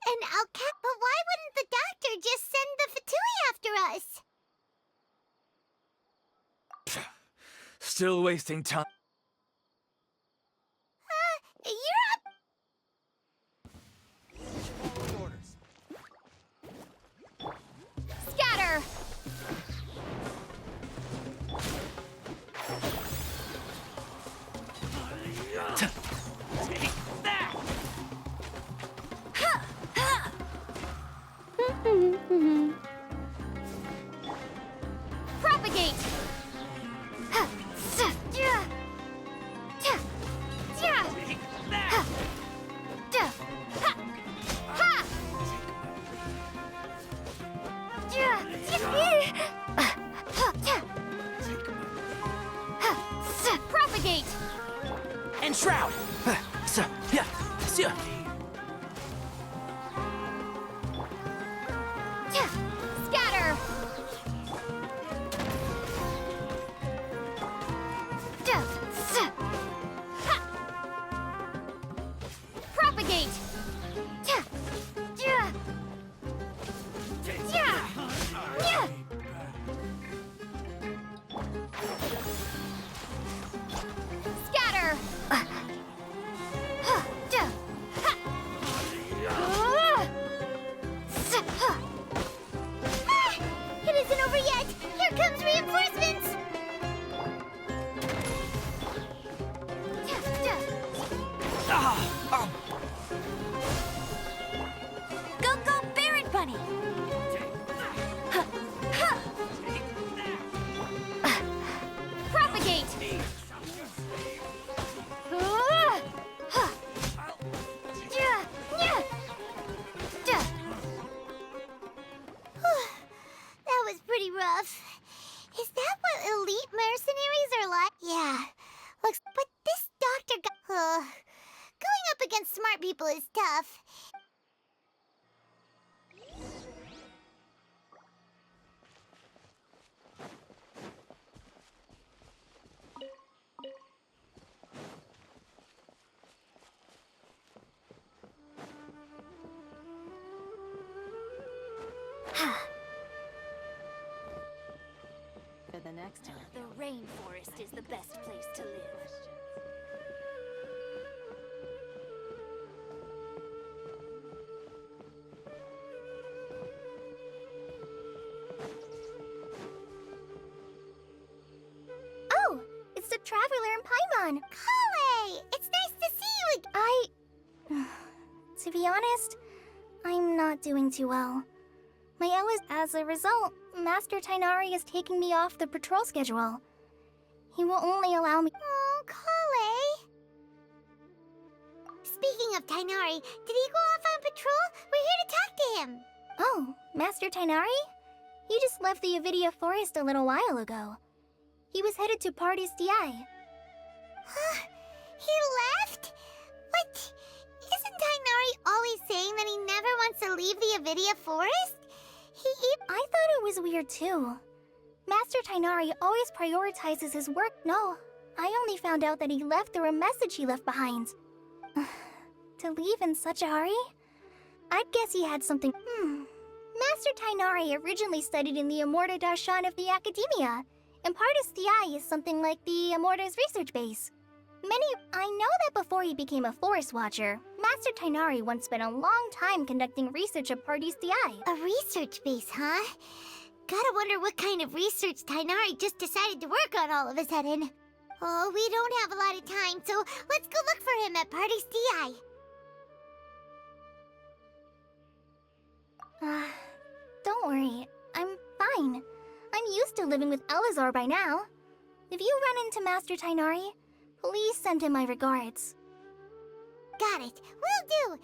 An outcast? But why wouldn't the doctor just send the Fatui after us? Still wasting time. You're Orders. up! Scatter! Propagate! Propagate! And shroud! Yeah. Scatter! Propagate! Scatter! It isn't over yet! Here comes reinforcements! Go, go, Baron Bunny! Propagate! That was pretty rough. Is that what elite mercenaries are like? Yeah. Looks, but this doctor got... going up against smart people is tough. For the next time. The rainforest. is the best place to live. Oh, it's the Traveler and Paimon. Kale! It's nice to see you again. To be honest, I'm not doing too well. My Ella's as a result, Master Tainari is taking me off the patrol schedule. He will only allow me. Oh, Kale! Speaking of Tainari, did he go off on patrol? We're here to talk to him. Oh, Master Tainari? He just left the Avidia Forest a little while ago. He was headed to Party's DI. Huh? He left? What? Isn't Tainari always saying that he never wants to leave the Avidia Forest? I thought it was weird too. Master Tainari always prioritizes his work. No, I only found out that he left through a message he left behind. To leave in such a hurry? I'd guess he had something. Master Tainari originally studied in the Amorta Darshan of the Academia, and Partis DI is something like the Amorta's research base. I know that before he became a Forest Watcher, Master Tainari once spent a long time conducting research at Partis DI. A research base, huh? Gotta wonder what kind of research Tainari just decided to work on all of a sudden. Oh, we don't have a lot of time, so let's go look for him at Partis DI. Don't worry, I'm fine. I'm used to living with Elazar by now. If you run into Master Tainari, please send him my regards. Got it. Will do.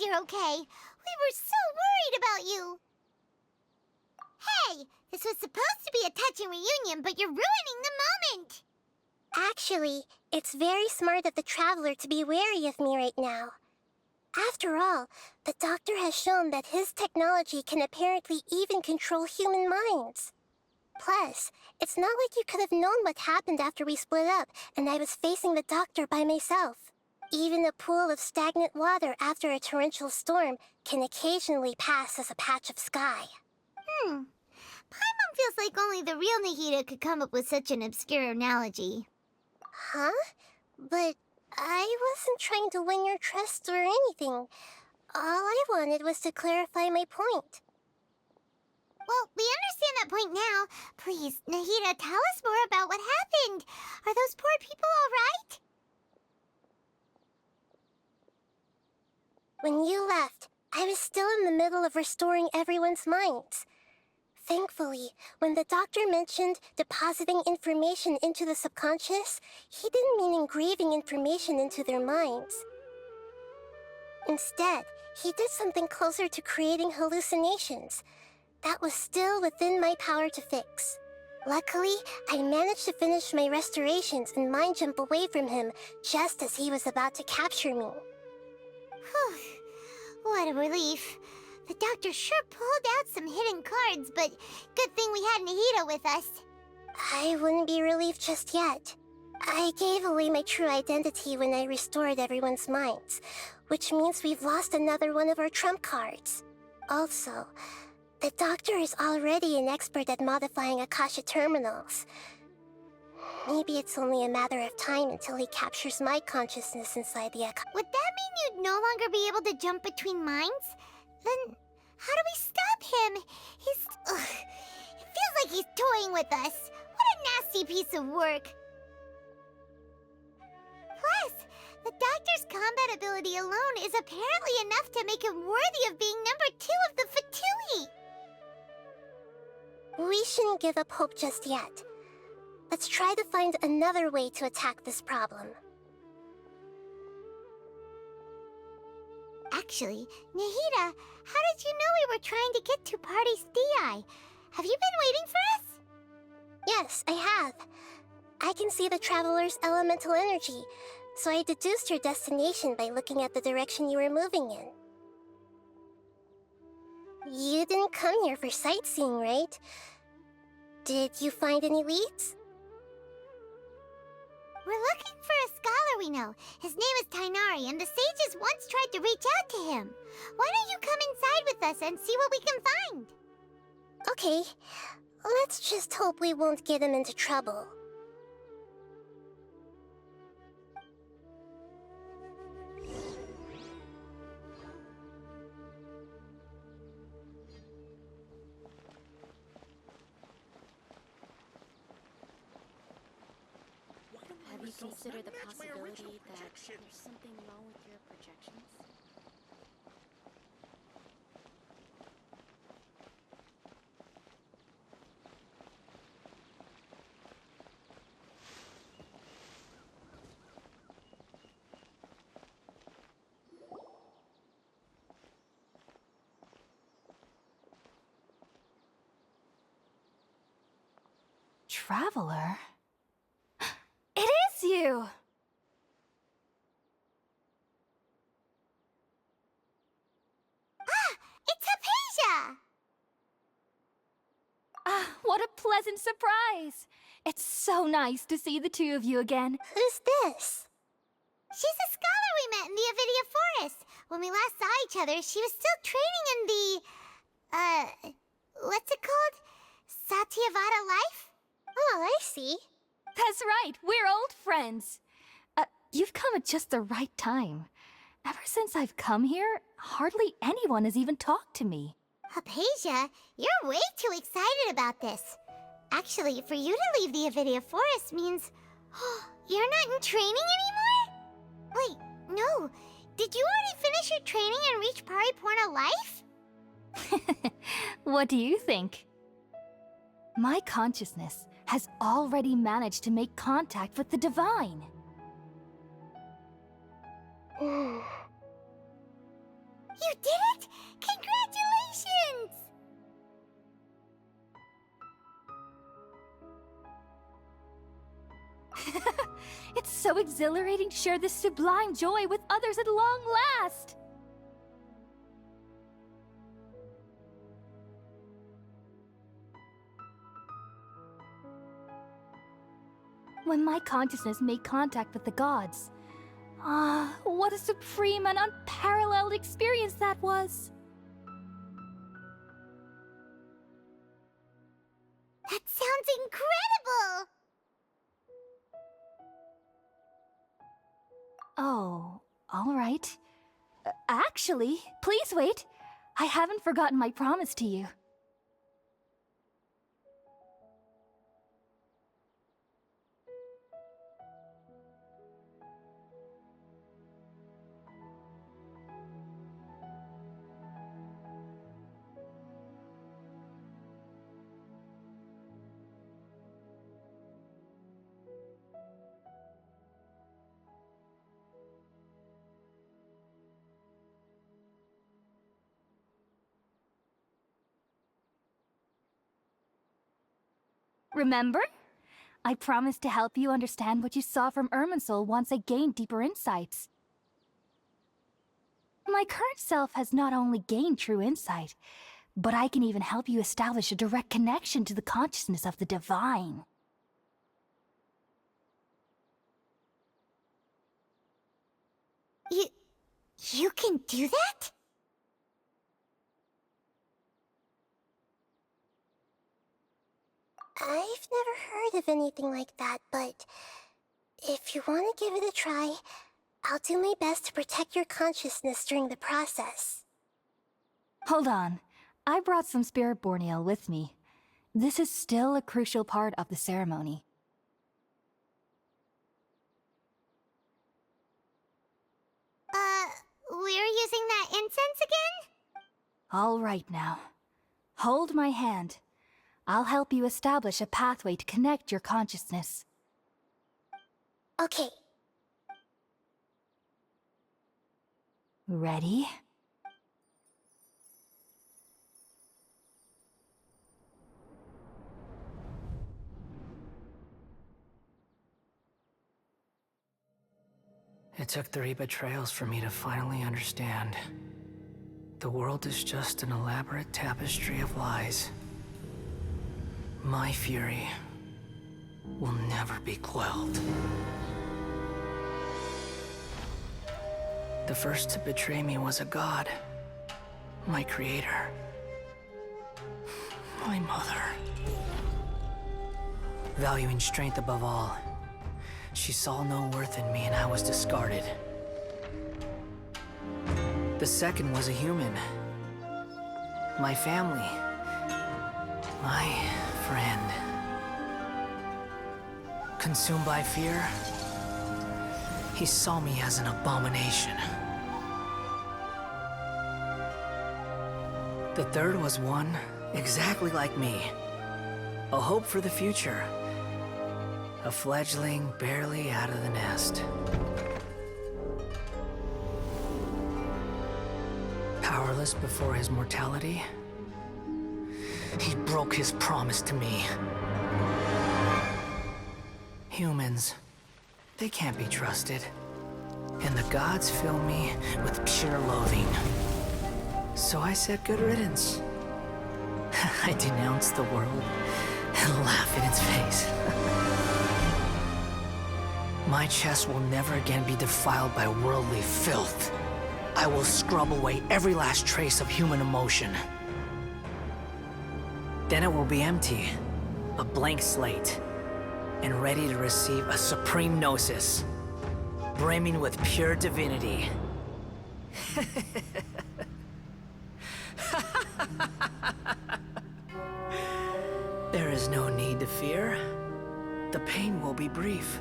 you're okay. We were so worried about you. Hey, this was supposed to be a touching reunion, but you're ruining the moment. Actually, it's very smart of the Traveler to be wary of me right now. After all, the Doctor has shown that his technology can apparently even control human minds. Plus, it's not like you could have known what happened after we split up and I was facing the Doctor by myself. Even a pool of stagnant water after a torrential storm can occasionally pass as a patch of sky. Paimon feels like only the real Nahida could come up with such an obscure analogy. Huh? But I wasn't trying to win your trust or anything. All I wanted was to clarify my point. Well, we understand that point now. Please, Nahida, tell us more about what happened. Are those poor people all right? When you left, I was still in the middle of restoring everyone's minds. Thankfully, when the Doctor mentioned depositing information into the subconscious, he didn't mean engraving information into their minds. Instead, he did something closer to creating hallucinations. That was still within my power to fix. Luckily, I managed to finish my restorations and mind jump away from him just as he was about to capture me. Whew. What a relief. The Doctor sure pulled out some hidden cards, but good thing we had Nahida with us. I wouldn't be relieved just yet. I gave away my true identity when I restored everyone's minds, which means we've lost another one of our trump cards. Also, the Doctor is already an expert at modifying Akasha terminals. Maybe it's only a matter of time until he captures my consciousness inside the Akasha. Would that mean you'd no longer be able to jump between minds? Then, how do we stop him? It feels like he's toying with us. What a nasty piece of work. Plus, the Doctor's combat ability alone is apparently enough to make him worthy of being number 2 of the Fatui. We shouldn't give up hope just yet. Let's try to find another way to attack this problem. Actually, Nahida, how did you know we were trying to get to Party's DI? Have you been waiting for us? Yes, I have. I can see the Traveler's elemental energy, so I deduced your destination by looking at the direction you were moving in. You didn't come here for sightseeing, right? Did you find any leads? We're looking for a scholar we know. His name is Tainari, and the sages once tried to reach out to him. Why don't you come inside with us and see what we can find? Okay, let's just hope we won't get him into trouble. Have you considered the possibility that there's something wrong with your projections? Traveler? It is you! It's Hypatia! Ah, what a pleasant surprise! It's so nice to see the two of you again. Who's this? She's a scholar we met in the Avidia Forest. When we last saw each other, she was still training in the... what's it called? Satyavada life? Oh, I see. That's right, we're old friends. You've come at just the right time. Ever since I've come here, hardly anyone has even talked to me. Hypatia, you're way too excited about this. Actually, for you to leave the Avidia Forest means... you're not in training anymore? Wait, no. Did you already finish your training and reach Paripurna life? What do you think? My consciousness has already managed to make contact with the divine. You did it! Congratulations! It's so exhilarating to share this sublime joy with others at long last! When my consciousness made contact with the gods. Ah, what a supreme and unparalleled experience that was! That sounds incredible! Oh, all right. Actually, please wait. I haven't forgotten my promise to you. Remember? I promised to help you understand what you saw from Irminsul once I gained deeper insights. My current self has not only gained true insight, but I can even help you establish a direct connection to the consciousness of the divine. You can do that? I've never heard of anything like that, but if you want to give it a try, I'll do my best to protect your consciousness during the process. Hold on. I brought some spirit-born ale with me. This is still a crucial part of the ceremony. We're using that incense again? All right now. Hold my hand. I'll help you establish a pathway to connect your consciousness. Okay. Ready? It took 3 betrayals for me to finally understand. The world is just an elaborate tapestry of lies. My fury will never be quelled. The first to betray me was a god. My creator. My mother. Valuing strength above all, she saw no worth in me and I was discarded. The second was a human. My family. My friend. Consumed by fear, he saw me as an abomination. The third was one exactly like me. A hope for the future. A fledgling barely out of the nest. Powerless before his mortality, he broke his promise to me. Humans, they can't be trusted. And the gods fill me with pure loathing. So I said good riddance. I denounce the world and laugh in its face. My chest will never again be defiled by worldly filth. I will scrub away every last trace of human emotion. Then it will be empty, a blank slate, and ready to receive a supreme gnosis, brimming with pure divinity. There is no need to fear. The pain will be brief.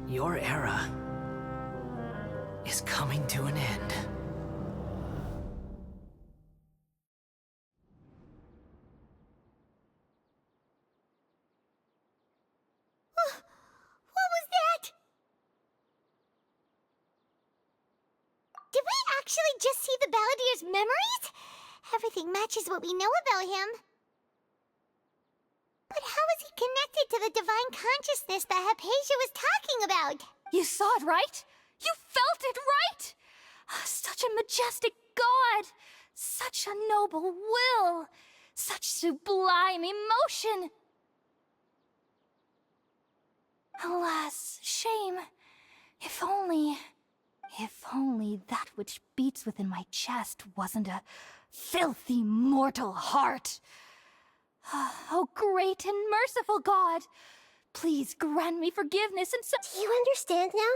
Your era is coming to an end. What was that? Did we actually just see the Balladier's memories? Everything matches what we know about him. But how is he connected to the divine consciousness that Hypatia was talking about? You saw it, right? You felt it, right? Such a majestic god! Such a noble will! Such sublime emotion! Alas, shame. If only that which beats within my chest wasn't a filthy mortal heart. Oh, great and merciful God! Please grant me forgiveness and Do you understand now?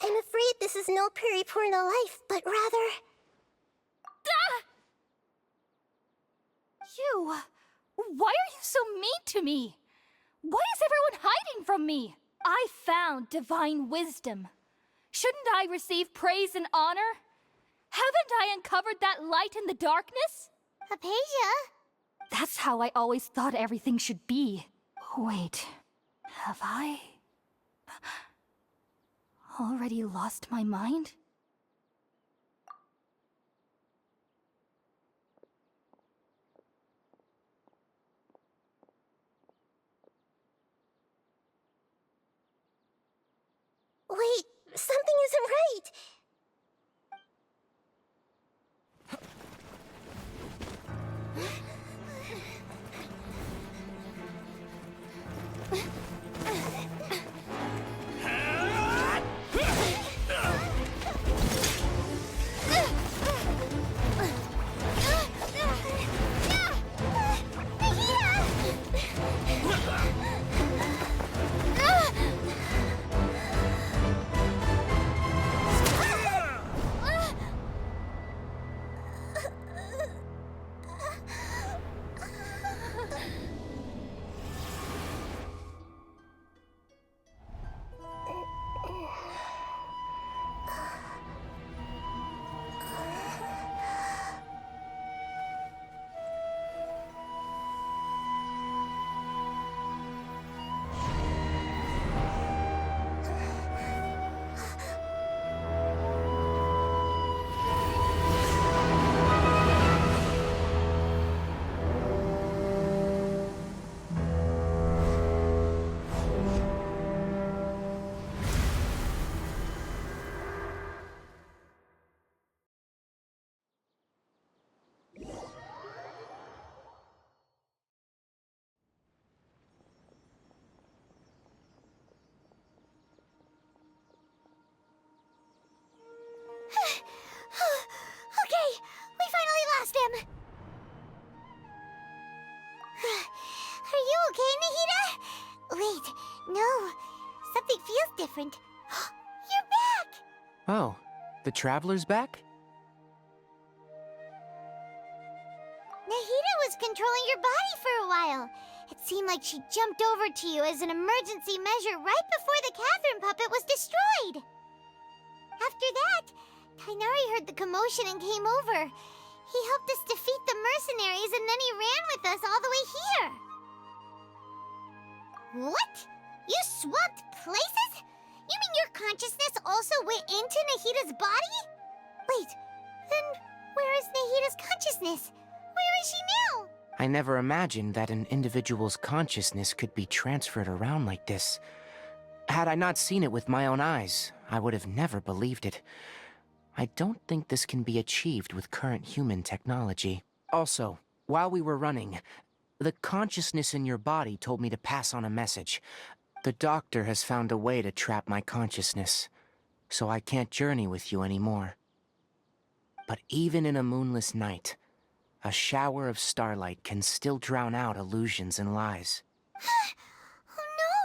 I'm afraid this is no periporno life, but rather... You! Why are you so mean to me? Why is everyone hiding from me? I found divine wisdom. Shouldn't I receive praise and honor? Haven't I uncovered that light in the darkness? Hypatia? That's how I always thought everything should be. Wait, have I already lost my mind? Wait, something isn't right. Okay, we finally lost him. Are you okay, Nahida? Wait, no. Something feels different. You're back! Oh, the Traveler's back? Nahida was controlling your body for a while. It seemed like she jumped over to you as an emergency measure right before the Catherine puppet was destroyed. After that, Kainari heard the commotion and came over. He helped us defeat the mercenaries and then he ran with us all the way here. What? You swapped places? You mean your consciousness also went into Nahida's body? Wait, then where is Nahida's consciousness? Where is she now? I never imagined that an individual's consciousness could be transferred around like this. Had I not seen it with my own eyes, I would have never believed it. I don't think this can be achieved with current human technology. Also, while we were running, the consciousness in your body told me to pass on a message. The doctor has found a way to trap my consciousness, so I can't journey with you anymore. But even in a moonless night, a shower of starlight can still drown out illusions and lies. Oh no!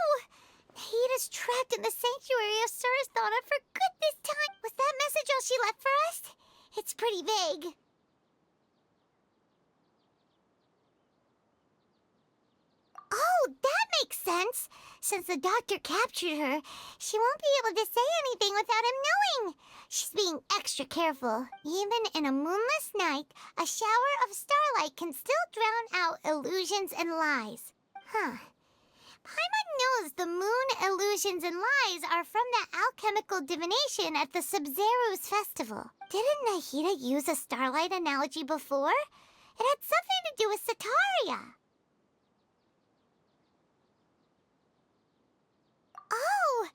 Nahida's trapped in the sanctuary of Surasthana for good this time. Was that message all she left for us? It's pretty vague. Oh, that makes sense. Since the doctor captured her, she won't be able to say anything without him knowing. She's being extra careful. Even in a moonless night, a shower of starlight can still drown out illusions and lies. Huh. Paimon knows the moon illusions and lies are from the alchemical divination at the Sub-Zero's festival. Didn't Nahida use a starlight analogy before? It had something to do with Sataria. Oh,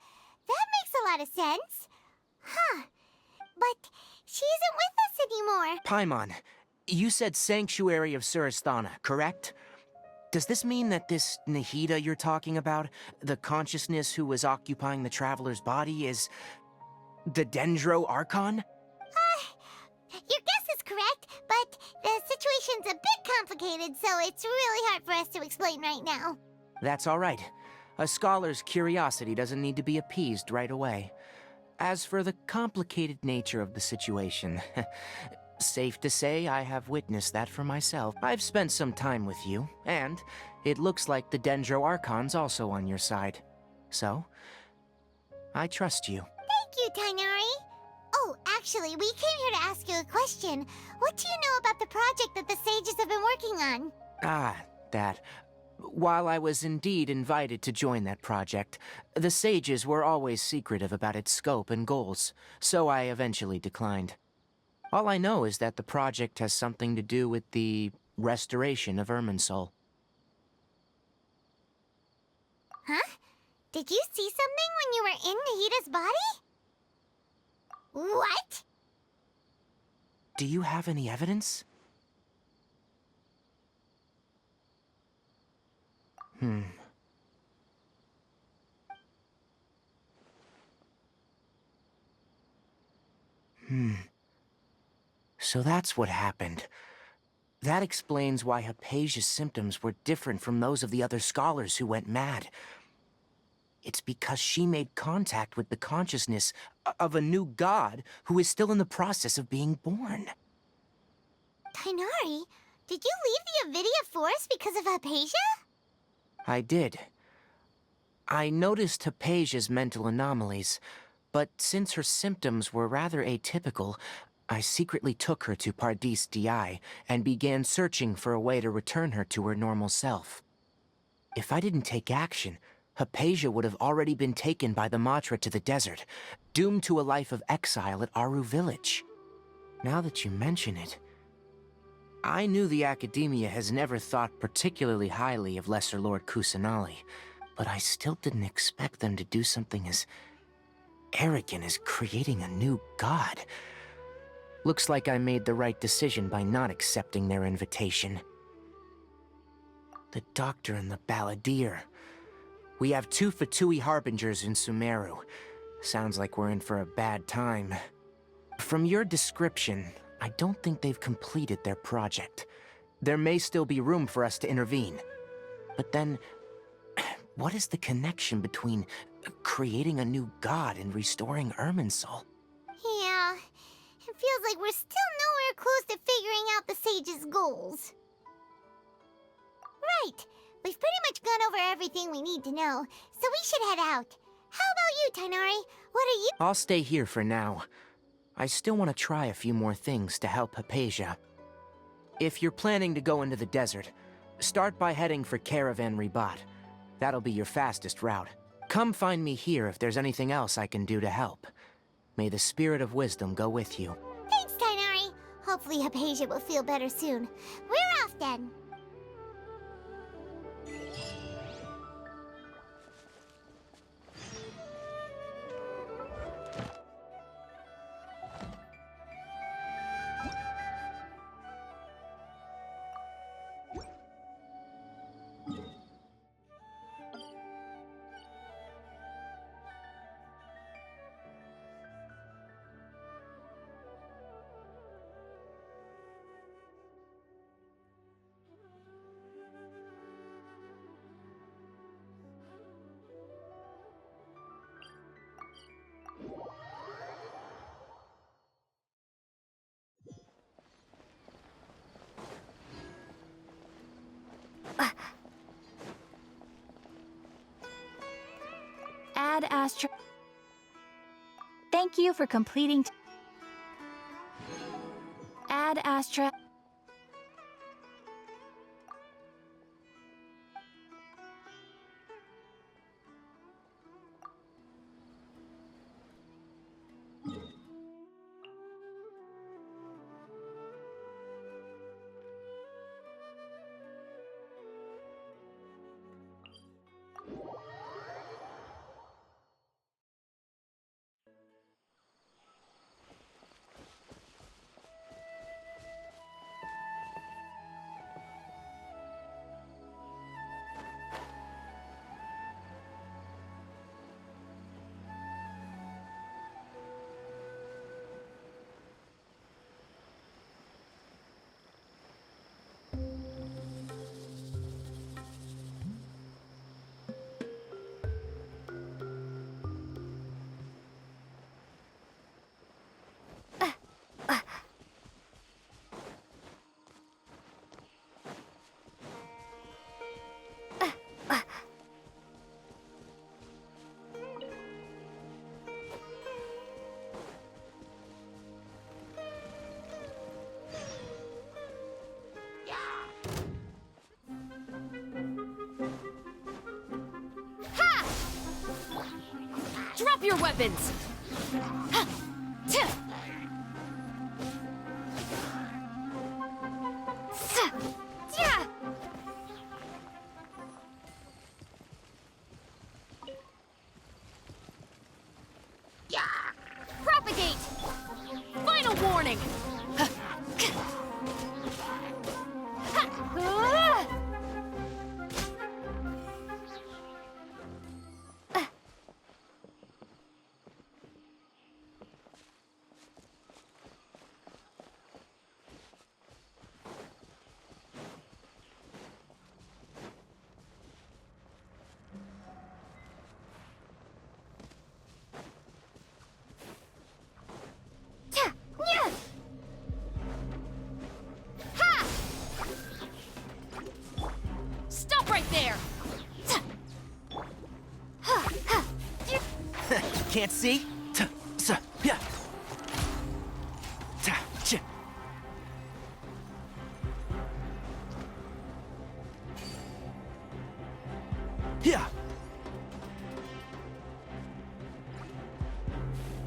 that makes a lot of sense. Huh. But she isn't with us anymore. Paimon, you said Sanctuary of Surasthana, correct? Does this mean that this Nahida you're talking about, the consciousness who was occupying the traveler's body, is the Dendro Archon? Your guess is correct, but the situation's a bit complicated, so it's really hard for us to explain right now. That's all right. A scholar's curiosity doesn't need to be appeased right away. As for the complicated nature of the situation, safe to say I have witnessed that for myself. I've spent some time with you, and it looks like the Dendro Archon's also on your side. So, I trust you. Thank you, Tainari. Oh, actually, we came here to ask you a question. What do you know about the project that the sages have been working on? Ah, that. While I was indeed invited to join that project, the sages were always secretive about its scope and goals, so I eventually declined. All I know is that the project has something to do with the restoration of Irminsul. Huh? Did you see something when you were in Nahida's body? What? Do you have any evidence? So that's what happened. That explains why Hypatia's symptoms were different from those of the other scholars who went mad. It's because she made contact with the consciousness of a new god who is still in the process of being born. Tainari, did you leave the Avidia Forest because of Hypatia? I did. I noticed Hypatia's mental anomalies, but since her symptoms were rather atypical, I secretly took her to Pardis Di and began searching for a way to return her to her normal self. If I didn't take action, Hypatia would have already been taken by the Matra to the desert, doomed to a life of exile at Aru Village. Now that you mention it, I knew the Academia has never thought particularly highly of Lesser Lord Kusanali, but I still didn't expect them to do something as arrogant as creating a new god. Looks like I made the right decision by not accepting their invitation. The Doctor and the Balladeer. We have 2 Fatui Harbingers in Sumeru. Sounds like we're in for a bad time. From your description, I don't think they've completed their project. There may still be room for us to intervene. But then, what is the connection between creating a new god and restoring Irminsul? Yeah, it feels like we're still nowhere close to figuring out the sage's goals. Right, we've pretty much gone over everything we need to know, so we should head out. How about you, Tainari? What are you— I'll stay here for now. I still want to try a few more things to help Hypatia. If you're planning to go into the desert, start by heading for Caravan Ribat. That'll be your fastest route. Come find me here if there's anything else I can do to help. May the spirit of wisdom go with you. Thanks, Tainari. Hopefully Hypatia will feel better soon. We're off then. Ad Astra. Thank you for completing. Ad Astra. Drop your weapons! Propagate! Final warning! Stop right there! Can't see? Yeah. Yeah.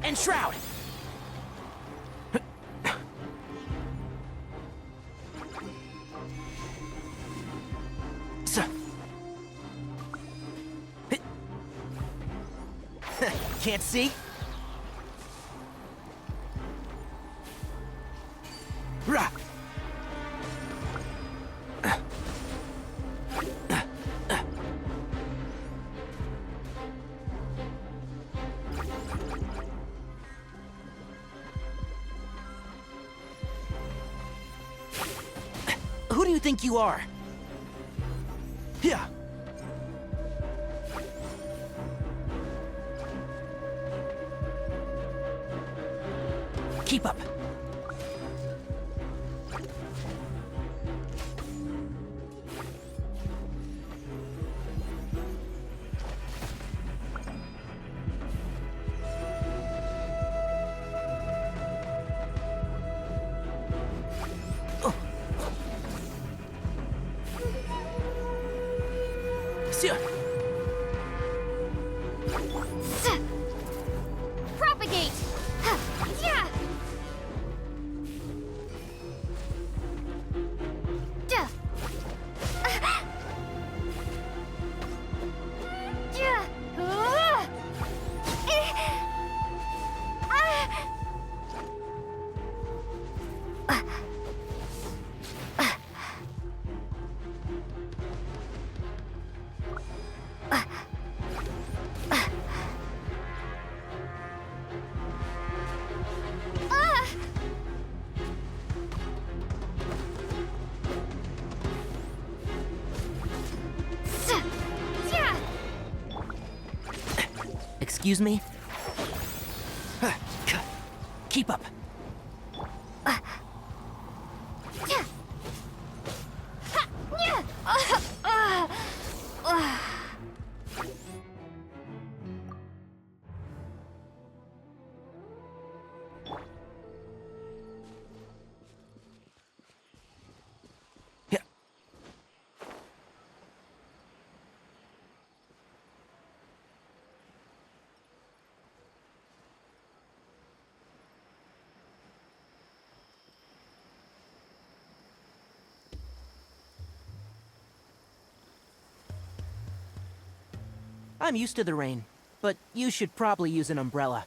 And shroud. Can't see? Rah! Who do you think you are? Yeah. Keep up. Oh. Propagate! Yeah! Excuse me? Keep up. I'm used to the rain, but you should probably use an umbrella.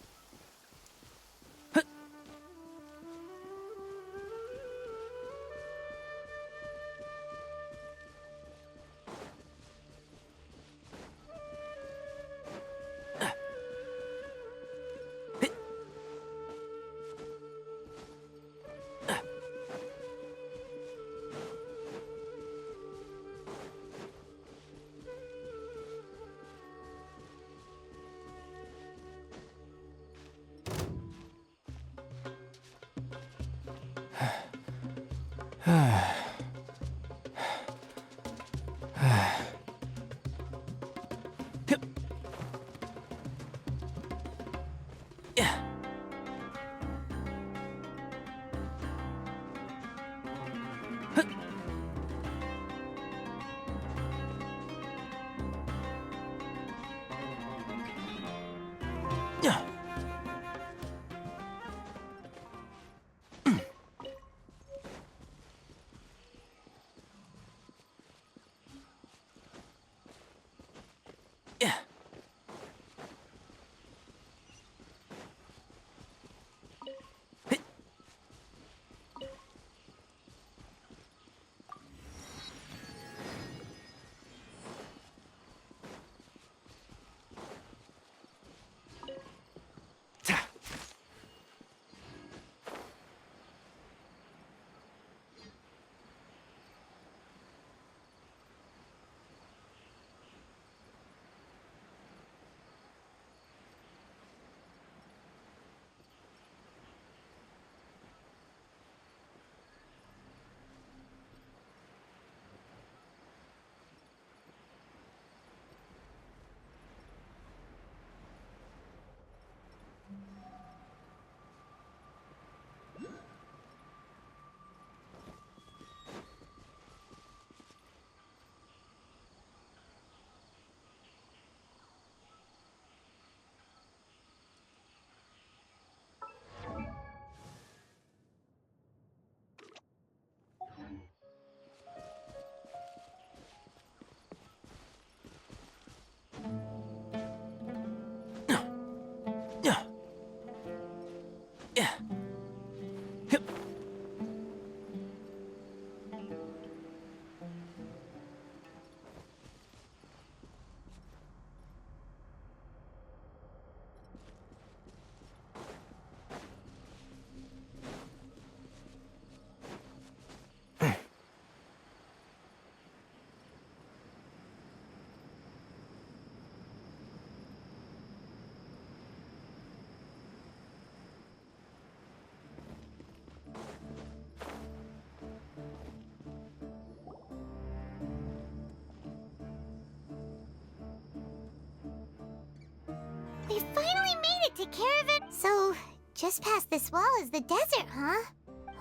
We finally made it to Caravan. So, just past this wall is the desert, huh?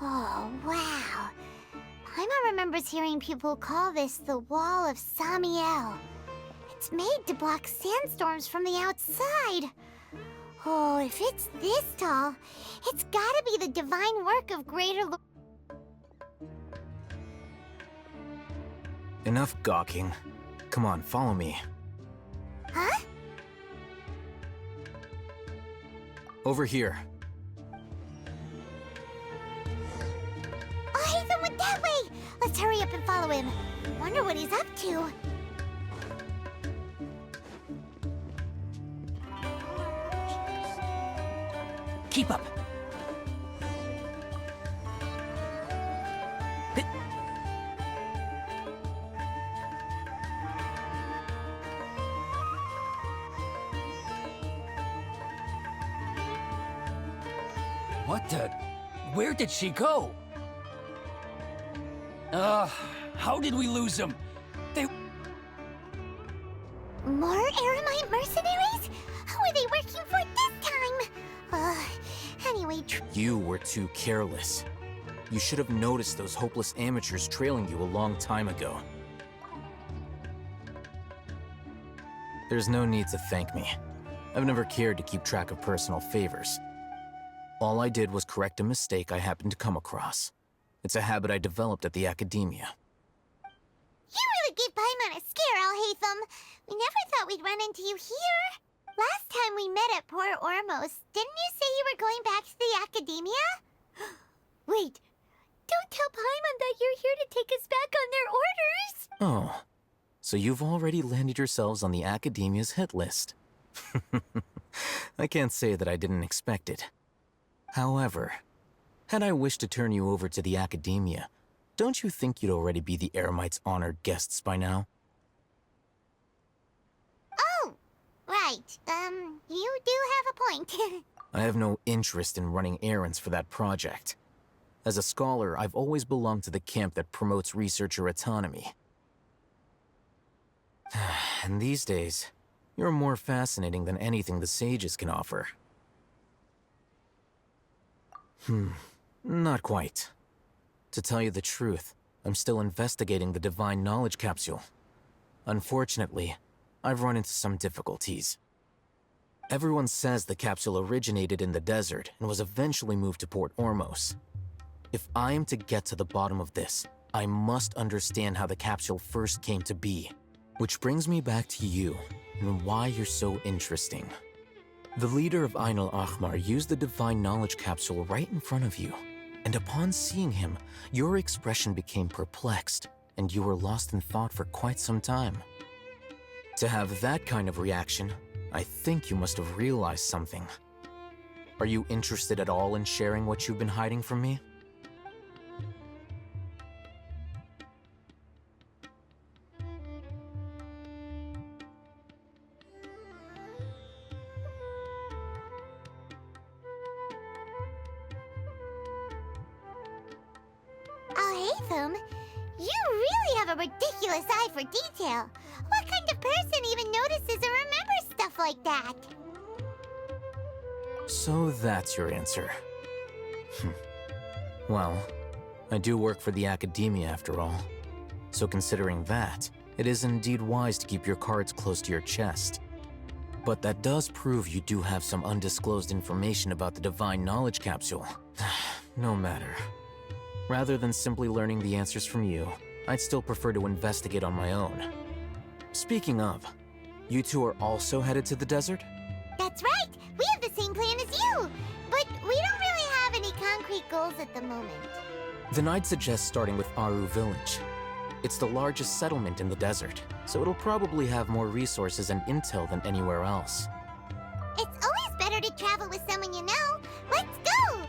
Oh, wow. Paimon remembers hearing people call this the Wall of Samiel. It's made to block sandstorms from the outside. Oh, if it's this tall, it's gotta be the divine work of Greater Lord. Enough gawking. Come on, follow me. Huh? Over here. Oh, Haytham went that way! Let's hurry up and follow him. Wonder what he's up to. Keep up. What the? Where did she go? How did we lose them? They... More Aramite mercenaries? Who are they working for this time? Anyway, You were too careless. You should have noticed those hopeless amateurs trailing you a long time ago. There's no need to thank me. I've never cared to keep track of personal favors. All I did was correct a mistake I happened to come across. It's a habit I developed at the academia. You really gave Paimon a scare, Alhaitham. We never thought we'd run into you here. Last time we met at Port Ormos, didn't you say you were going back to the academia? Wait, don't tell Paimon that you're here to take us back on their orders. Oh, so you've already landed yourselves on the academia's hit list. I can't say that I didn't expect it. However, had I wished to turn you over to the academia, don't you think you'd already be the Eremites' honored guests by now? Oh, right. You do have a point. I have no interest in running errands for that project. As a scholar, I've always belonged to the camp that promotes researcher autonomy. And these days, you're more fascinating than anything the sages can offer. Not quite. To tell you the truth, I'm still investigating the Divine Knowledge Capsule. Unfortunately, I've run into some difficulties. Everyone says the capsule originated in the desert and was eventually moved to Port Ormos. If I am to get to the bottom of this, I must understand how the capsule first came to be. Which brings me back to you, and why you're so interesting. The leader of Ain al-Ahmar used the Divine Knowledge Capsule right in front of you, and upon seeing him, your expression became perplexed, and you were lost in thought for quite some time. To have that kind of reaction, I think you must have realized something. Are you interested at all in sharing what you've been hiding from me? Alhaitham, you really have a ridiculous eye for detail. What kind of person even notices and remembers stuff like that? So that's your answer. Well, I do work for the academia after all. So considering that, it is indeed wise to keep your cards close to your chest. But that does prove you do have some undisclosed information about the Divine Knowledge Capsule. No matter. Rather than simply learning the answers from you, I'd still prefer to investigate on my own. Speaking of, you two are also headed to the desert? That's right! We have the same plan as you! But we don't really have any concrete goals at the moment. Then I'd suggest starting with Aru Village. It's the largest settlement in the desert, so it'll probably have more resources and intel than anywhere else. It's always better to travel with someone you know. Let's go!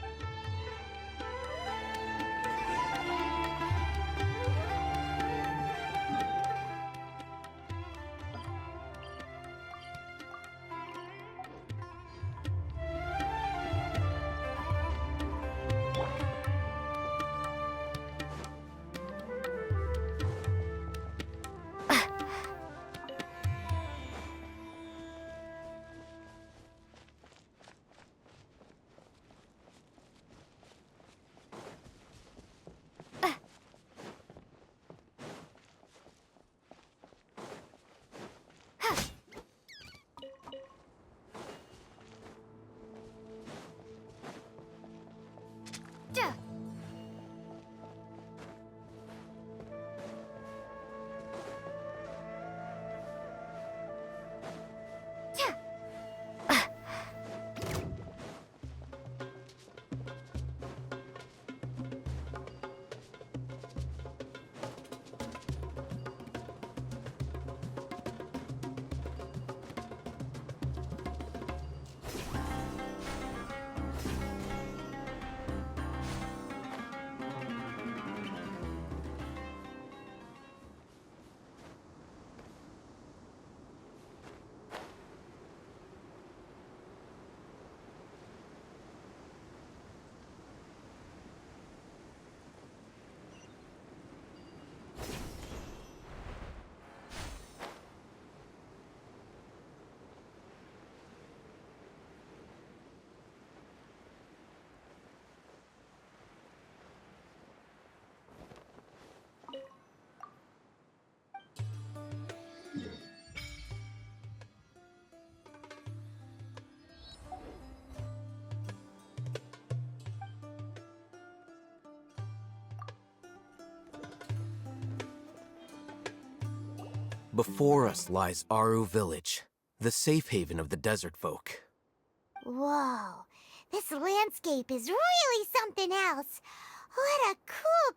Before us lies Aru Village, the safe haven of the desert folk. Whoa, this landscape is really something else. What a cool...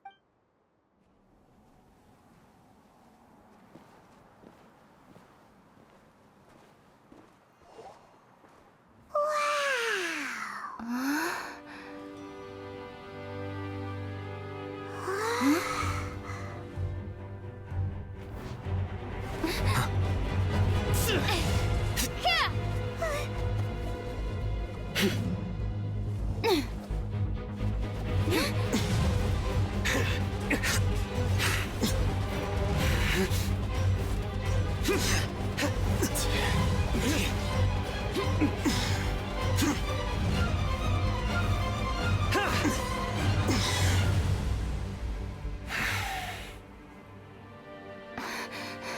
Wow!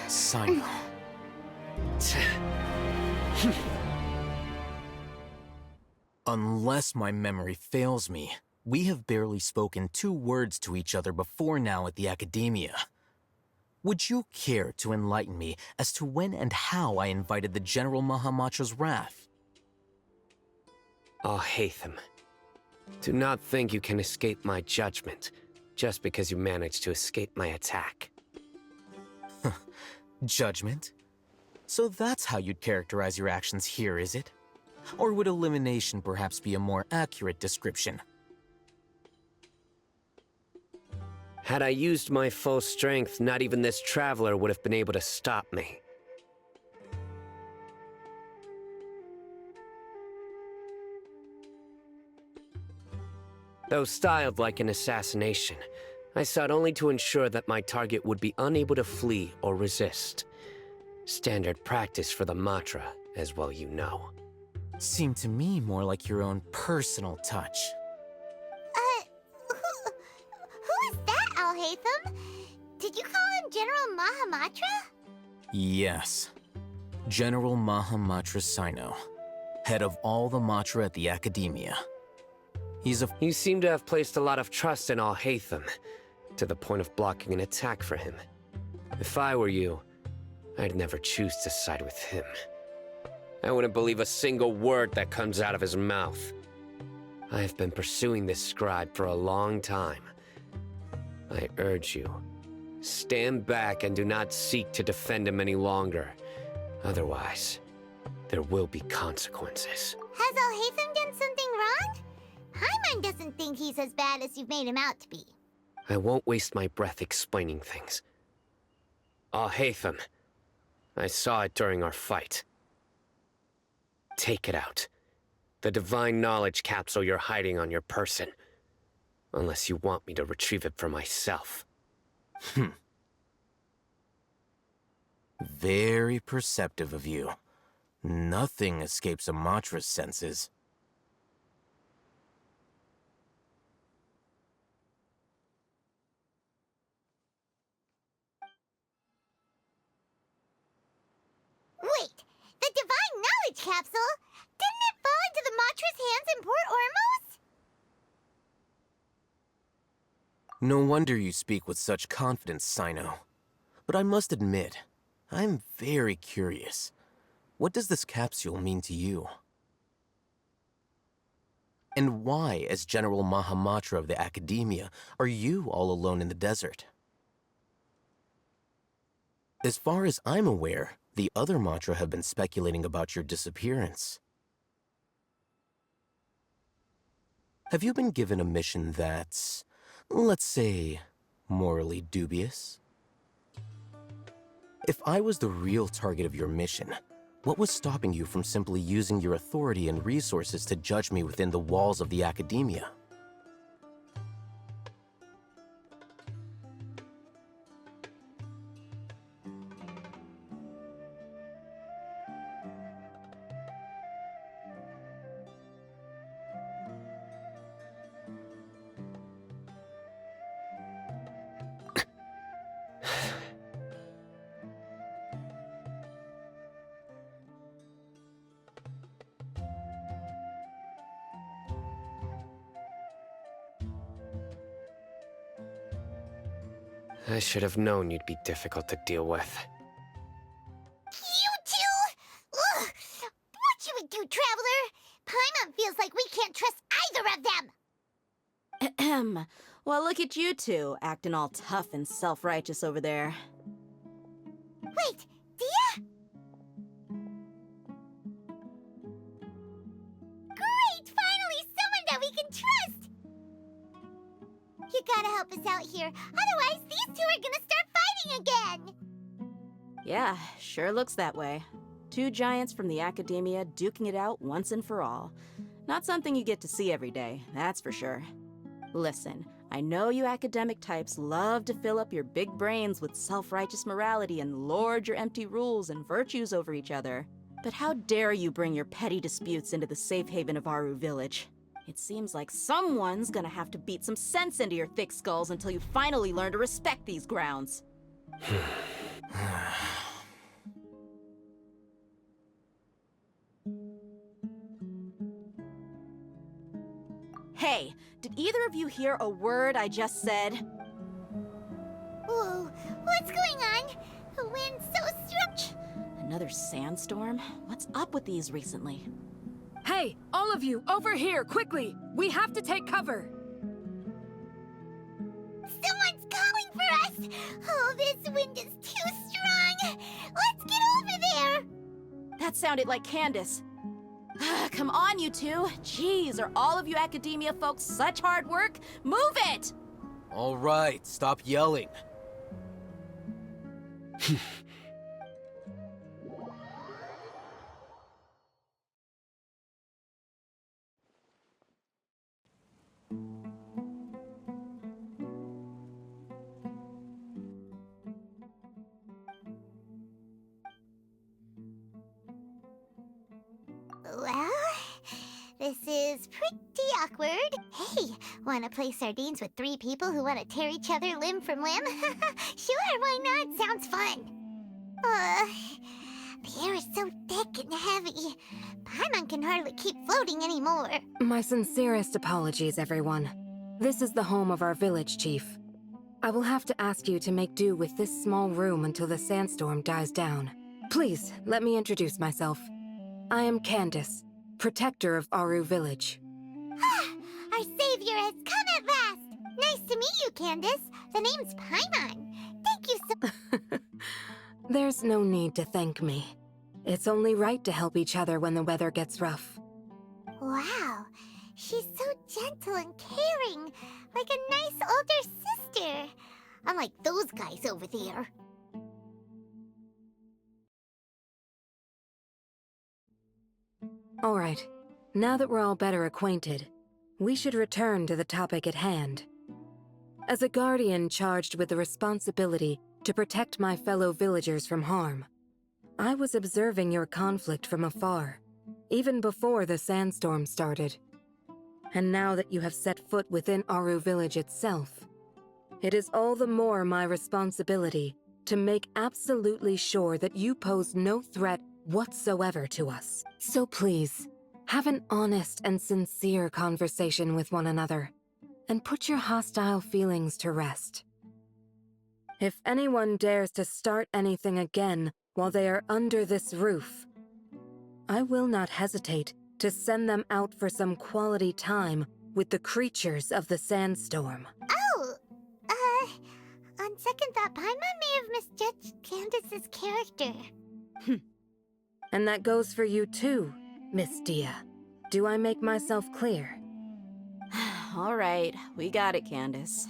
Sino. Unless my memory fails me, we have barely spoken 2 words to each other before now at the Academia. Would you care to enlighten me as to when and how I invited the General Mahamatra's wrath? Hatham, do not think you can escape my judgment just because you managed to escape my attack. Judgment? So that's how you'd characterize your actions here, is it? Or would elimination perhaps be a more accurate description? Had I used my full strength, not even this traveler would have been able to stop me. Though styled like an assassination, I sought only to ensure that my target would be unable to flee or resist. Standard practice for the Matra, as well you know. Seemed to me more like your own personal touch. Who is that, Alhaitham? Did you call him General Mahamatra? Yes. General Mahamatra Sino, head of all the Matra at the Academia. You seem to have placed a lot of trust in Alhaitham, to the point of blocking an attack for him. If I were you, I'd never choose to side with him. I wouldn't believe a single word that comes out of his mouth. I have been pursuing this scribe for a long time. I urge you, stand back and do not seek to defend him any longer. Otherwise, there will be consequences. Has Alhaitham done something wrong? Paimon doesn't think he's as bad as you've made him out to be. I won't waste my breath explaining things. Alhaitham, I saw it during our fight. Take it out. The divine knowledge capsule you're hiding on your person. Unless you want me to retrieve it for myself. Very perceptive of you. Nothing escapes a Matra's senses. Wait, the divine knowledge capsule? Didn't it fall into the Matra's hands in Port Ormos? No wonder you speak with such confidence, Sino. But I must admit, I'm very curious. What does this capsule mean to you? And why, as General Mahamatra of the Academia, are you all alone in the desert? As far as I'm aware, the other Matra have been speculating about your disappearance. Have you been given a mission that's, let's say, morally dubious? If I was the real target of your mission, what was stopping you from simply using your authority and resources to judge me within the walls of the Academia? I should have known you'd be difficult to deal with. You two! Ugh! What should we do, Traveler? Paimon feels like we can't trust either of them! Ahem. Well, look at you two, acting all tough and self-righteous over there. Wait, Dia? Great! Finally, someone that we can trust! You gotta help us out here, otherwise these two are gonna start fighting again! Yeah, sure looks that way. Two giants from the academia duking it out once and for all. Not something you get to see every day, that's for sure. Listen, I know you academic types love to fill up your big brains with self-righteous morality and lord your empty rules and virtues over each other. But how dare you bring your petty disputes into the safe haven of Aru Village? It seems like someone's gonna have to beat some sense into your thick skulls until you finally learn to respect these grounds. Hey, did either of you hear a word I just said? Whoa, what's going on? The wind's so strong. Another sandstorm? What's up with these recently? Hey, all of you, over here, quickly! We have to take cover! Someone's calling for us! Oh, this wind is too strong! Let's get over there! That sounded like Candace. Come on, you two. Jeez, are all of you academia folks such hard work? Move it! All right, stop yelling. Well, this is pretty awkward. Hey, wanna play sardines with three people who wanna tear each other limb from limb? Sure, why not? Sounds fun. The air is so thick and heavy. Paimon can hardly keep floating anymore. My sincerest apologies, everyone. This is the home of our village chief. I will have to ask you to make do with this small room until the sandstorm dies down. Please, let me introduce myself. I am Candace, protector of Aru Village. Our savior has come at last! Nice to meet you, Candace. The name's Paimon. Thank you so... There's no need to thank me. It's only right to help each other when the weather gets rough. Wow, she's so gentle and caring, like a nice older sister. Unlike those guys over there. All right, now that we're all better acquainted, we should return to the topic at hand. As a guardian charged with the responsibility to protect my fellow villagers from harm, I was observing your conflict from afar, even before the sandstorm started. And now that you have set foot within Aru Village itself, it is all the more my responsibility to make absolutely sure that you pose no threat whatsoever to us. So please, have an honest and sincere conversation with one another, and put your hostile feelings to rest. If anyone dares to start anything again while they are under this roof, I will not hesitate to send them out for some quality time with the creatures of the sandstorm. Oh, on second thought, Paimon may have misjudged Candace's character. And that goes for you too, Miss Dia. Do I make myself clear? All right, we got it, Candace.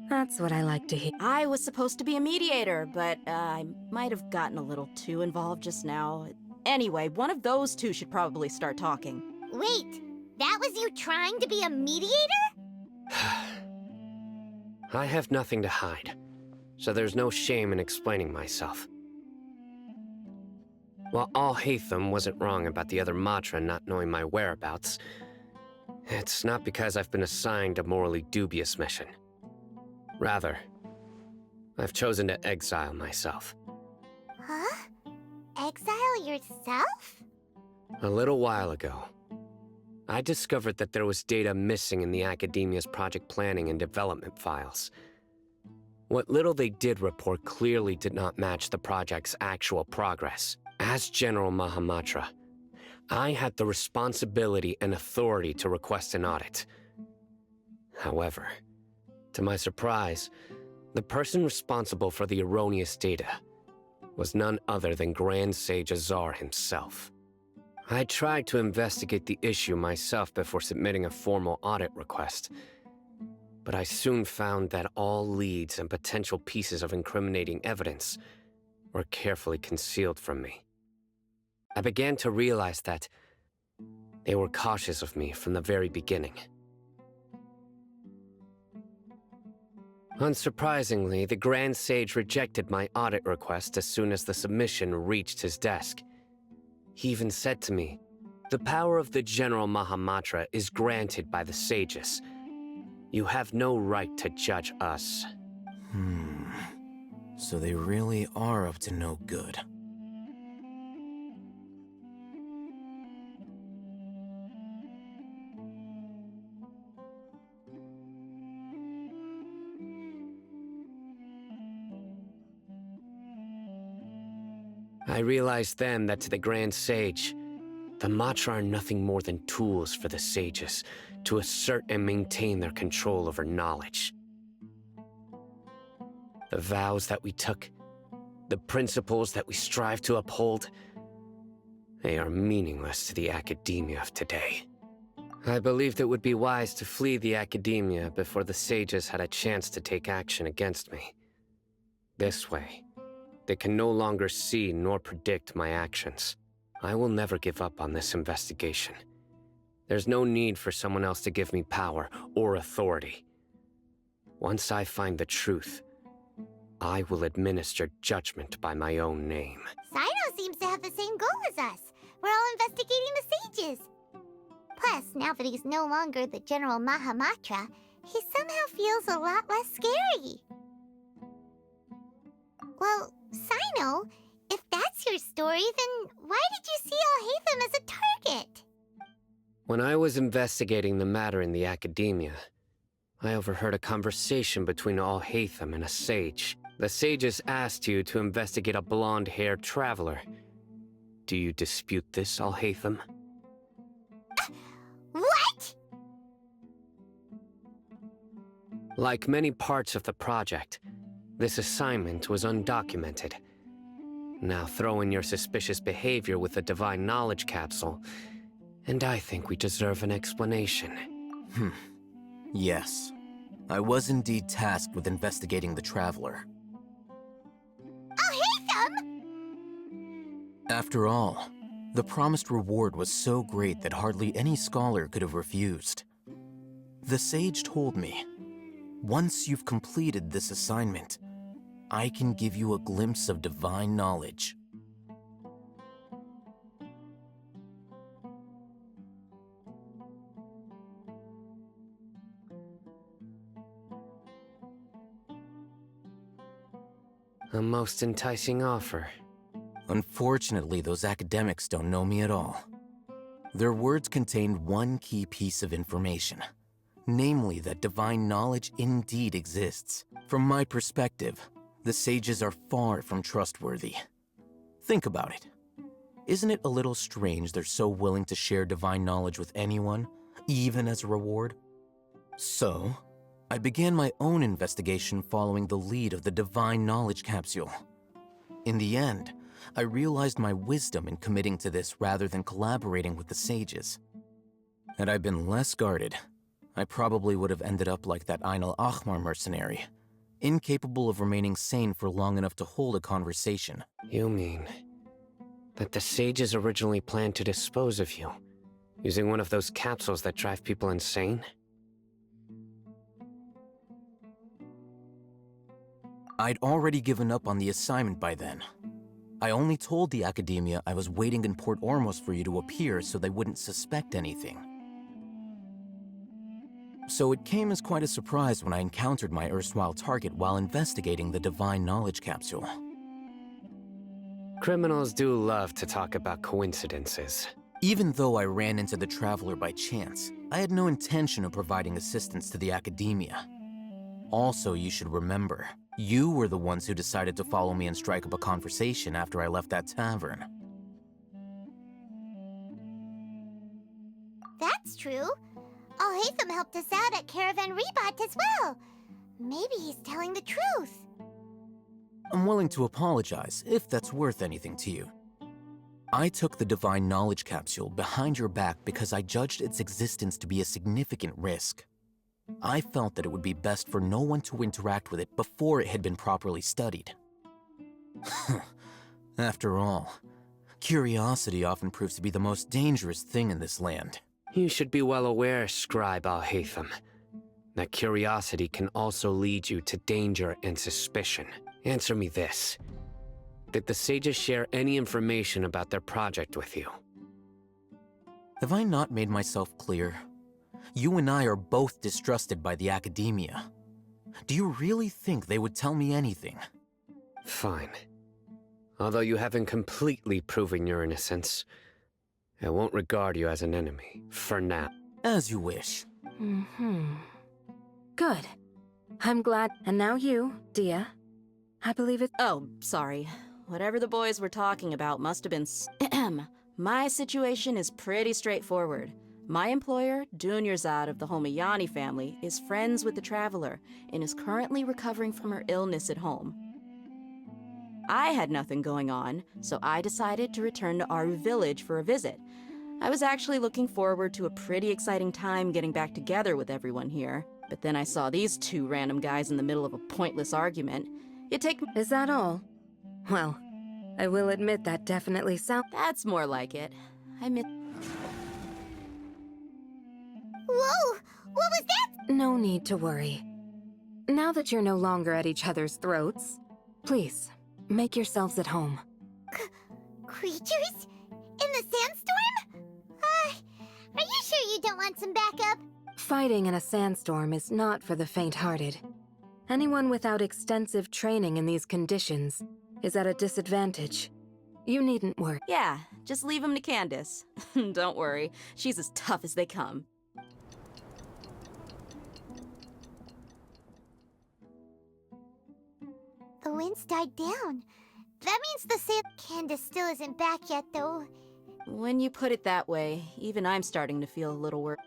That's what I like to hear. I was supposed to be a mediator, but I might have gotten a little too involved just now. Anyway, one of those two should probably start talking. Wait, that was you trying to be a mediator? I have nothing to hide, so there's no shame in explaining myself. While Alhaitham wasn't wrong about the other Matra not knowing my whereabouts, it's not because I've been assigned a morally dubious mission. Rather, I've chosen to exile myself. Huh? Exile yourself? A little while ago, I discovered that there was data missing in the Academia's project planning and development files. What little they did report clearly did not match the project's actual progress. As General Mahamatra, I had the responsibility and authority to request an audit. However, to my surprise, the person responsible for the erroneous data was none other than Grand Sage Azar himself. I tried to investigate the issue myself before submitting a formal audit request, but I soon found that all leads and potential pieces of incriminating evidence were carefully concealed from me. I began to realize that they were cautious of me from the very beginning. Unsurprisingly, the Grand Sage rejected my audit request as soon as the submission reached his desk. He even said to me, "The power of the General Mahamatra is granted by the sages. You have no right to judge us." So they really are up to no good. I realized then that to the Grand Sage, the Matra are nothing more than tools for the sages to assert and maintain their control over knowledge. The vows that we took, the principles that we strive to uphold, they are meaningless to the academia of today. I believed it would be wise to flee the academia before the sages had a chance to take action against me. This way, they can no longer see nor predict my actions. I will never give up on this investigation. There's no need for someone else to give me power or authority. Once I find the truth, I will administer judgment by my own name. Sino seems to have the same goal as us. We're all investigating the sages. Plus, now that he's no longer the General Mahamatra, he somehow feels a lot less scary. Well, Sino, if that's your story, then why did you see Alhaitham as a target? When I was investigating the matter in the academia, I overheard a conversation between Alhaitham and a sage. The sages asked you to investigate a blonde-haired traveler. Do you dispute this, Alhaitham? What? Like many parts of the project, this assignment was undocumented. Now throw in your suspicious behavior with the Divine Knowledge Capsule, and I think we deserve an explanation. Yes. I was indeed tasked with investigating the Traveler. Alhaitham! After all, the promised reward was so great that hardly any scholar could have refused. The sage told me, once you've completed this assignment, I can give you a glimpse of divine knowledge. A most enticing offer. Unfortunately, those academics don't know me at all. Their words contained one key piece of information, namely that divine knowledge indeed exists. From my perspective, the sages are far from trustworthy. Think about it. Isn't it a little strange they're so willing to share divine knowledge with anyone, even as a reward? So, I began my own investigation following the lead of the Divine Knowledge Capsule. In the end, I realized my wisdom in committing to this rather than collaborating with the sages. Had I been less guarded, I probably would have ended up like that Ain al-Ahmar mercenary, incapable of remaining sane for long enough to hold a conversation. You mean that the sages originally planned to dispose of you, using one of those capsules that drive people insane? I'd already given up on the assignment by then. I only told the academia I was waiting in Port Ormos for you to appear so they wouldn't suspect anything. So it came as quite a surprise when I encountered my erstwhile target while investigating the Divine Knowledge Capsule. Criminals do love to talk about coincidences. Even though I ran into the Traveler by chance, I had no intention of providing assistance to the academia. Also, you should remember, You were the ones who decided to follow me and strike up a conversation after I left that tavern. That's true. Alhaitham helped us out at Caravan Rebot as well. Maybe he's telling the truth. I'm willing to apologize, if that's worth anything to you. I took the Divine Knowledge Capsule behind your back because I judged its existence to be a significant risk. I felt that it would be best for no one to interact with it before it had been properly studied. After all, curiosity often proves to be the most dangerous thing in this land. You should be well aware, Scribe Alhaitham, that curiosity can also lead you to danger and suspicion. Answer me this. Did the sages share any information about their project with you? Have I not made myself clear? You and I are both distrusted by the Academia. Do you really think they would tell me anything? Fine. Although you haven't completely proven your innocence, I won't regard you as an enemy, for now. As you wish. Good. I'm glad. And now you, Dia. I believe it. Oh, sorry. Whatever the boys were talking about must have been My situation is pretty straightforward. My employer, Dunyarzad of the Homayani family, is friends with the Traveler and is currently recovering from her illness at home. I had nothing going on, so I decided to return to Aru Village for a visit. I was actually looking forward to a pretty exciting time getting back together with everyone here, but then I saw these two random guys in the middle of a pointless argument. Is that all? Well, I will admit that definitely sounds... That's more like it. Whoa! What was that? No need to worry. Now that you're no longer at each other's throats, please, make yourselves at home. Creatures? In the sandstorm? Are you sure you don't want some backup? Fighting in a sandstorm is not for the faint-hearted. Anyone without extensive training in these conditions is at a disadvantage. You needn't worry. Yeah, just leave him to Candace. Don't worry, she's as tough as they come. The winds died down. That means the sand... Candace still isn't back yet, though. When you put it that way, even I'm starting to feel a little worried.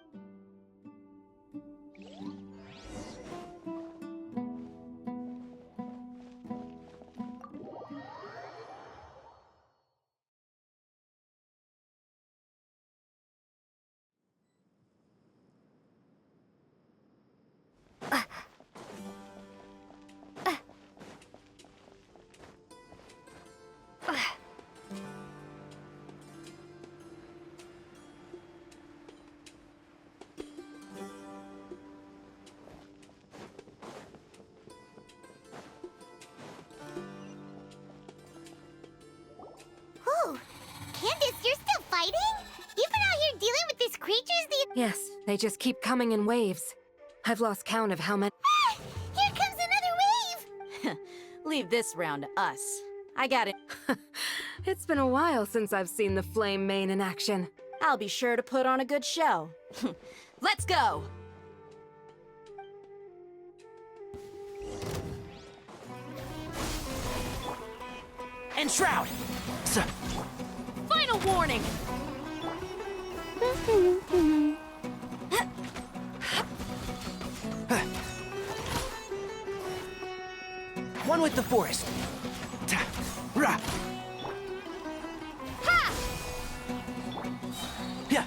Whoa! Candace, you're still fighting? You've been out here dealing with these creatures Yes, they just keep coming in waves. I've lost count of how many... Ah! Here comes another wave! Leave this round to us. I got it. It's been a while since I've seen the Flame Mane in action. I'll be sure to put on a good show. Let's go! Enshroud! Final warning! One with the forest. Ta, ra. Ha! Yeah.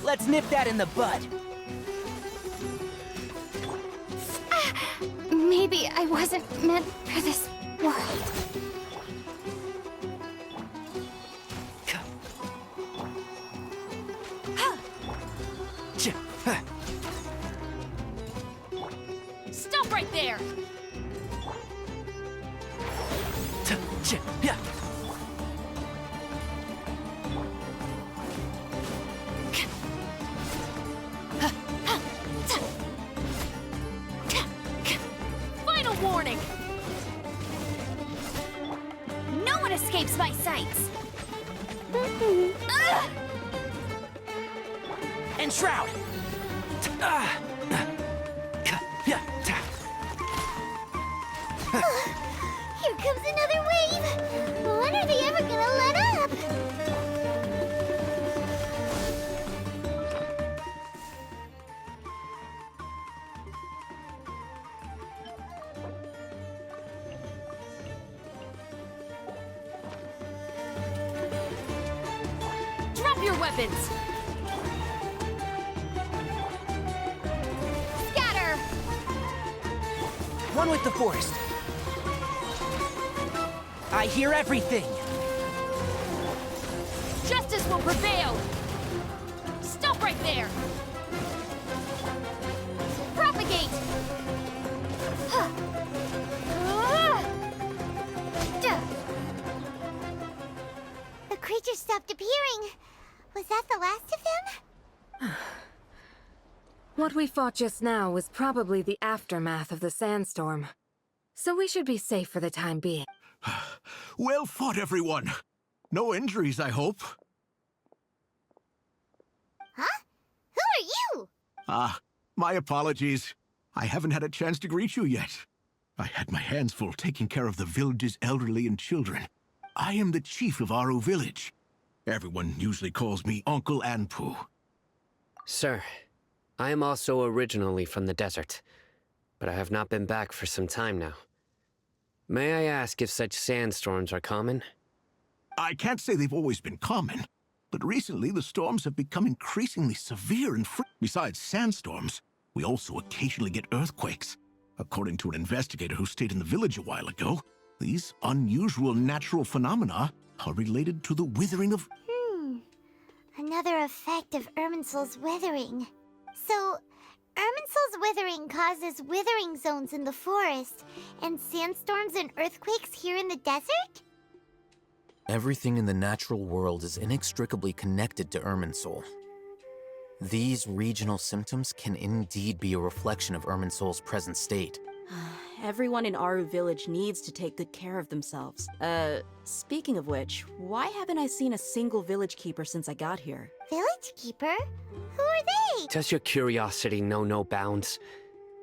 Let's nip that in the bud. Maybe I wasn't meant for this world. Stop right there! Yeah. Final warning! No one escapes my sights! Enshroud! Yeah. comes another wave! When are they ever gonna let up? Drop your weapons! Scatter! One with the forest. I hear everything. Justice will prevail! Stop right there! Propagate! The creature stopped appearing. Was that the last of them? What we fought just now was probably the aftermath of the sandstorm. So we should be safe for the time being. Well fought, everyone. No injuries, I hope. Huh? Who are you? My apologies. I haven't had a chance to greet you yet. I had my hands full taking care of the village's elderly and children. I am the chief of Aru Village. Everyone usually calls me Uncle Anpu. Sir, I am also originally from the desert, but I have not been back for some time now. May I ask if such sandstorms are common? I can't say they've always been common, but recently the storms have become increasingly severe and besides sandstorms, we also occasionally get earthquakes. According to an investigator who stayed in the village a while ago, these unusual natural phenomena are related to the withering of... Another effect of Irminsul's withering. So, Irminsul's withering causes withering zones in the forest, and sandstorms and earthquakes here in the desert? Everything in the natural world is inextricably connected to Irminsul. These regional symptoms can indeed be a reflection of Irminsul's present state. Everyone in Aru Village needs to take good care of themselves. Speaking of which, why haven't I seen a single village keeper since I got here? Village keeper? Who are they? Does your curiosity know no bounds?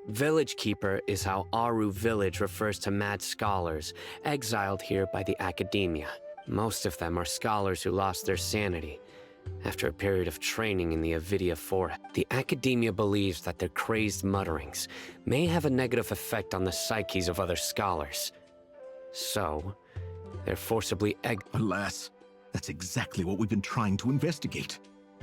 Village Keeper is how Aru Village refers to mad scholars, exiled here by the Academia. Most of them are scholars who lost their sanity after a period of training in the Avidia Forest. The Academia believes that their crazed mutterings may have a negative effect on the psyches of other scholars. So, they're forcibly Alas, that's exactly what we've been trying to investigate.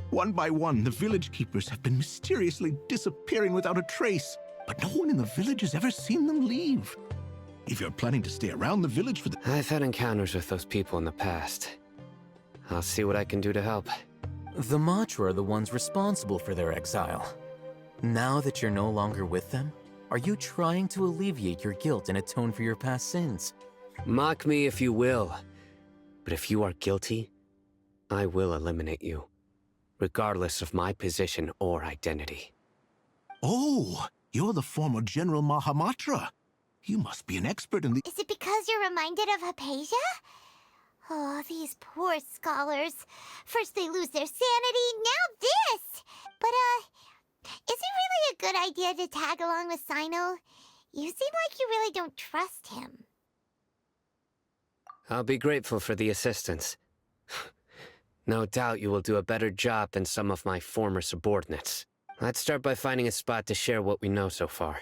One by one, the village keepers have been mysteriously disappearing without a trace, but no one in the village has ever seen them leave. If you're planning to stay around the village for the... I've had encounters with those people in the past. I'll see what I can do to help. The Matra are the ones responsible for their exile. Now that you're no longer with them, are you trying to alleviate your guilt and atone for your past sins? Mock me if you will, but if you are guilty, I will eliminate you, regardless of my position or identity. Oh, you're the former General Mahamatra. You must be an expert in the... Is it because you're reminded of Hypatia? Oh, these poor scholars. First they lose their sanity, now this! But, is it really a good idea to tag along with Sino? You seem like you really don't trust him. I'll be grateful for the assistance. No doubt you will do a better job than some of my former subordinates. Let's start by finding a spot to share what we know so far.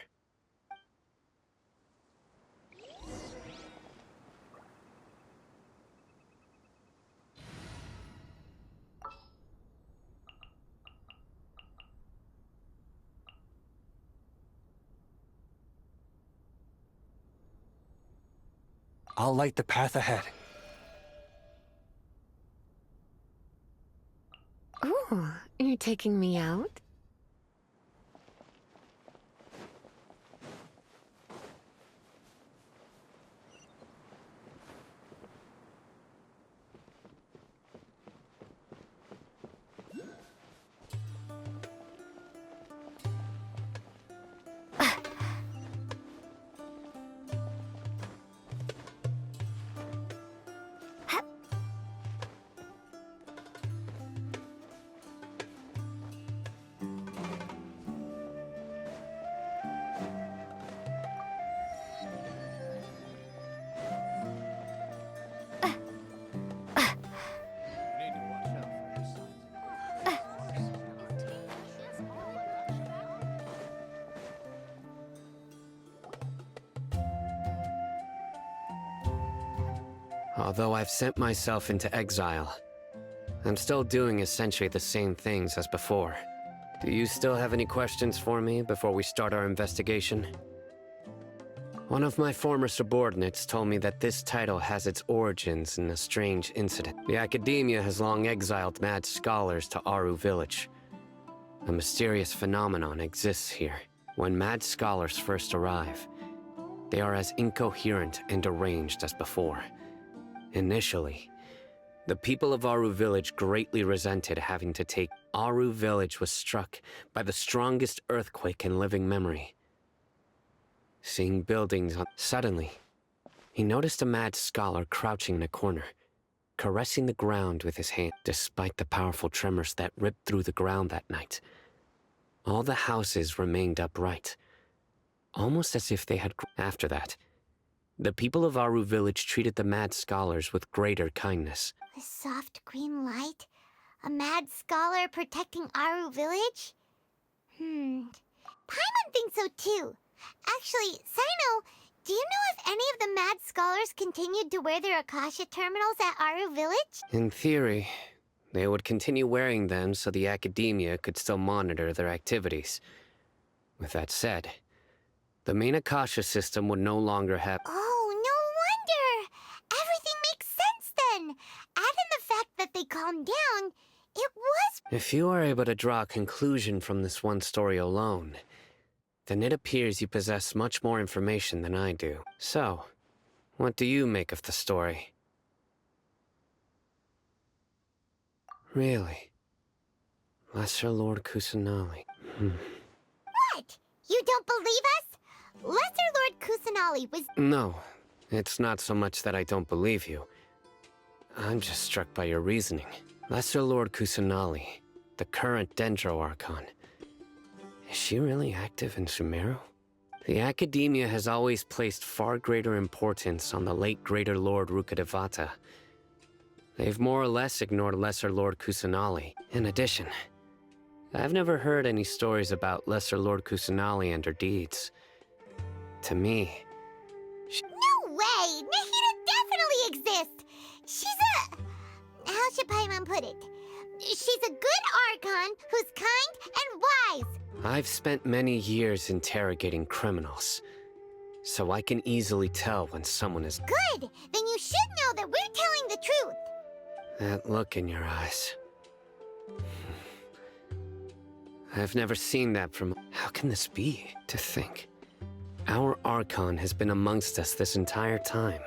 I'll light the path ahead. Ooh, you're taking me out? Although I've sent myself into exile, I'm still doing essentially the same things as before. Do you still have any questions for me before we start our investigation? One of my former subordinates told me that this title has its origins in a strange incident. The Academia has long exiled mad scholars to Aru Village. A mysterious phenomenon exists here. When mad scholars first arrive, they are as incoherent and deranged as before. Initially, the people of Aru Village greatly resented having to take. Aru Village was struck by the strongest earthquake in living memory. Seeing buildings on. Suddenly, he noticed a mad scholar crouching in a corner, caressing the ground with his hand. Despite the powerful tremors that ripped through the ground that night, all the houses remained upright, almost as if they had. After that, the people of Aru Village treated the mad scholars with greater kindness. A soft green light? A mad scholar protecting Aru Village? Paimon thinks so too. Actually, Sino, do you know if any of the mad scholars continued to wear their Akasha terminals at Aru Village? In theory, they would continue wearing them so the Academia could still monitor their activities. With that said, the main Akasha system would no longer have. Oh, no wonder! Everything makes sense then! Add in the fact that they calmed down, it was. If you are able to draw a conclusion from this one story alone, then it appears you possess much more information than I do. So, what do you make of the story? Really? Lesser Lord Kusanali. What? You don't believe us? Lesser Lord Kusanali was. No, it's not so much that I don't believe you. I'm just struck by your reasoning. Lesser Lord Kusanali, the current Dendro Archon. Is she really active in Sumeru? The Academia has always placed far greater importance on the late Greater Lord Rukkhadevata. They've more or less ignored Lesser Lord Kusanali. In addition, I've never heard any stories about Lesser Lord Kusanali and her deeds. To me, No way! Nahida definitely exists! She's a. How should Paimon put it? She's a good Archon who's kind and wise. I've spent many years interrogating criminals, so I can easily tell when someone is. Good! Then you should know that we're telling the truth. That look in your eyes. I've never seen that from. How can this be? To think, our Archon has been amongst us this entire time.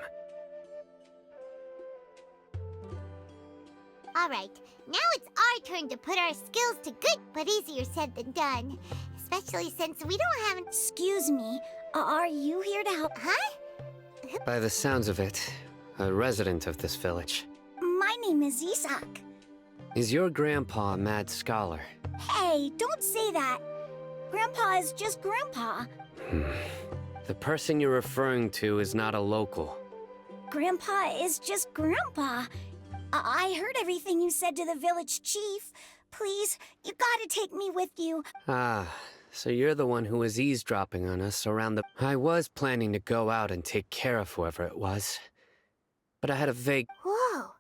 Alright, now it's our turn to put our skills to good, but easier said than done. Especially since we don't have. Excuse me, are you here to help? Huh? By the sounds of it, a resident of this village. My name is Isak. Is your grandpa a mad scholar? Hey, don't say that. Grandpa is just Grandpa. The person you're referring to is not a local. Grandpa is just Grandpa. I heard everything you said to the village chief. Please, you gotta take me with you. Ah, so you're the one who was eavesdropping on us around the. I was planning to go out and take care of whoever it was, but I had a vague. Whoa.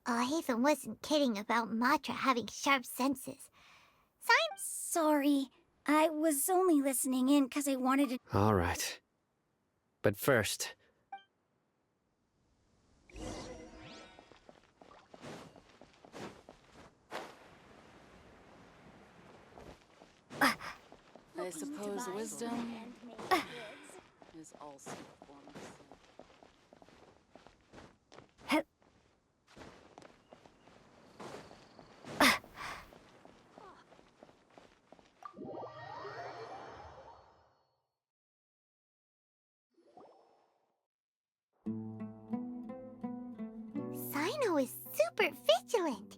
Hatham wasn't kidding about Matra having sharp senses. Sorry. I was only listening in because I wanted to. All right. But first. I suppose wisdom is also a form of sin. Sino is super vigilant.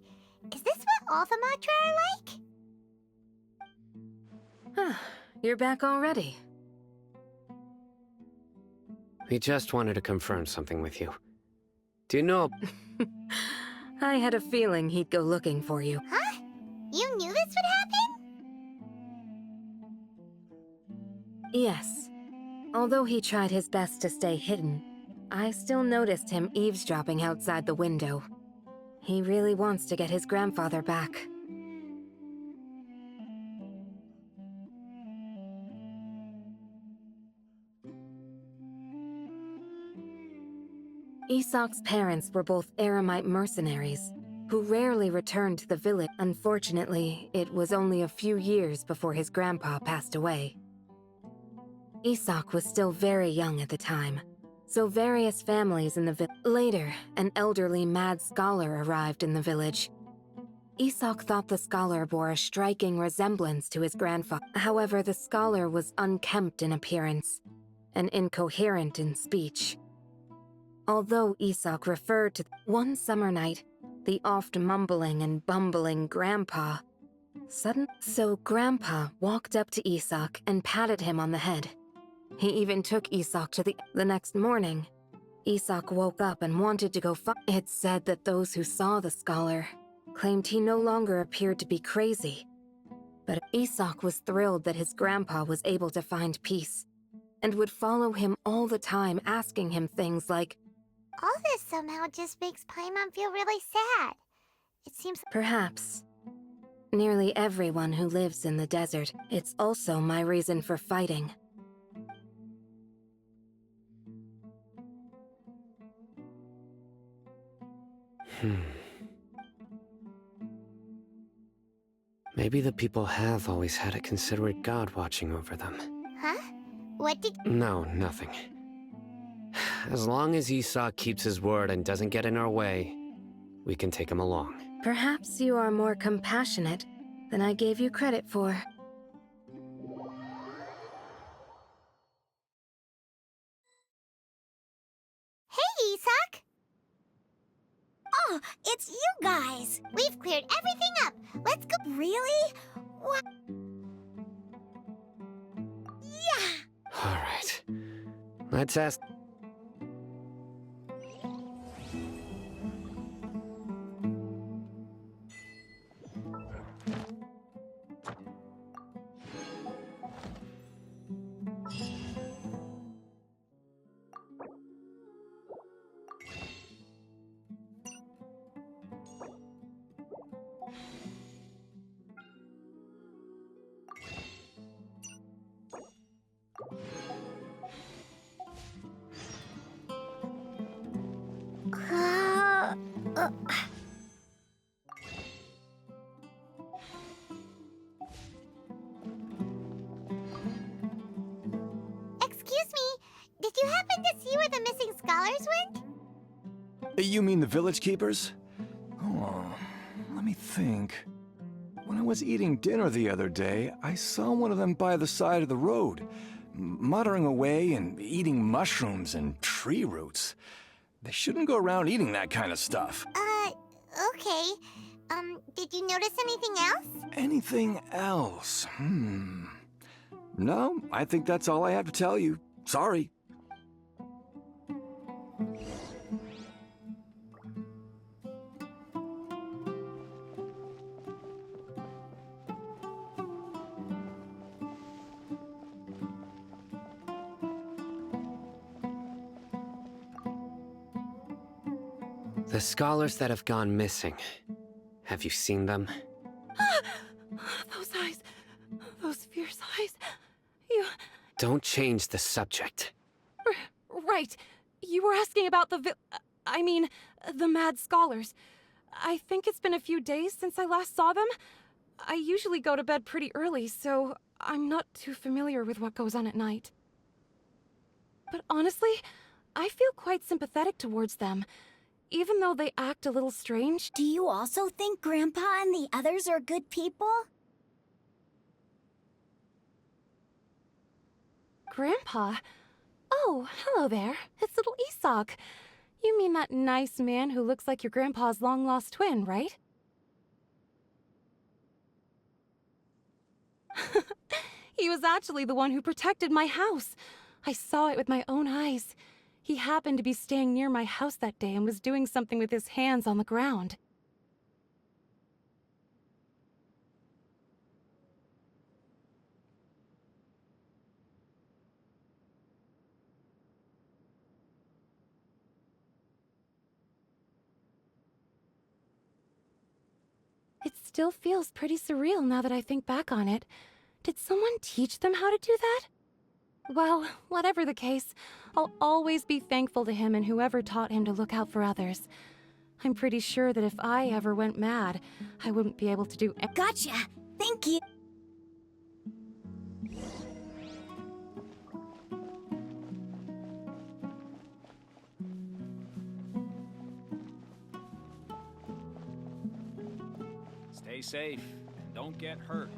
Is this what all the Matra are like? You're back already. We just wanted to confirm something with you. Do you know? I had a feeling he'd go looking for you. Huh? You knew this would happen? Yes. Although he tried his best to stay hidden, I still noticed him eavesdropping outside the window. He really wants to get his grandfather back. Isak's parents were both Eremite mercenaries, who rarely returned to the village. Unfortunately, it was only a few years before his grandpa passed away. Isak was still very young at the time, so various families in the village. Later, an elderly mad scholar arrived in the village. Isak thought the scholar bore a striking resemblance to his grandfather. However, the scholar was unkempt in appearance and incoherent in speech. Although Isak referred to one summer night, the oft mumbling and bumbling grandpa. So Grandpa walked up to Isak and patted him on the head. He even took Isak to the next morning. Isak woke up and wanted to go It's said that those who saw the scholar claimed he no longer appeared to be crazy. But Isak was thrilled that his grandpa was able to find peace and would follow him all the time, asking him things like, All this somehow just makes Paimon feel really sad. It seems... Perhaps. Nearly everyone who lives in the desert. It's also my reason for fighting. Maybe the people have always had a considerate god watching over them. Huh? What did... No, nothing. As long as Isak keeps his word and doesn't get in our way, we can take him along. Perhaps you are more compassionate than I gave you credit for. Hey, Isak! Oh, it's you guys! We've cleared everything up! Let's go... Really? What? Yeah! Alright. Let's ask... Excuse me, did you happen to see where the missing scholars went? You mean the village keepers? Oh, let me think. When I was eating dinner the other day, I saw one of them by the side of the road, muttering away and eating mushrooms and tree roots. They shouldn't go around eating that kind of stuff. Okay. Did you notice anything else? Anything else? No, I think that's all I have to tell you. Sorry. The scholars that have gone missing. Have you seen them? Those eyes. Those fierce eyes. You... Don't change the subject. Right. You were asking about the mad scholars. I think it's been a few days since I last saw them. I usually go to bed pretty early, so I'm not too familiar with what goes on at night. But honestly, I feel quite sympathetic towards them, even though they act a little strange. Do you also think Grandpa and the others are good people? Grandpa? Oh, hello there. It's little Isak. You mean that nice man who looks like your grandpa's long-lost twin, right? He was actually the one who protected my house. I saw it with my own eyes. He happened to be staying near my house that day and was doing something with his hands on the ground. still feels pretty surreal now that I think back on it. Did someone teach them how to do that? Well, whatever the case, I'll always be thankful to him and whoever taught him to look out for others. I'm pretty sure that if I ever went mad, I wouldn't be able to do Gotcha! Thank you! Stay safe and don't get hurt.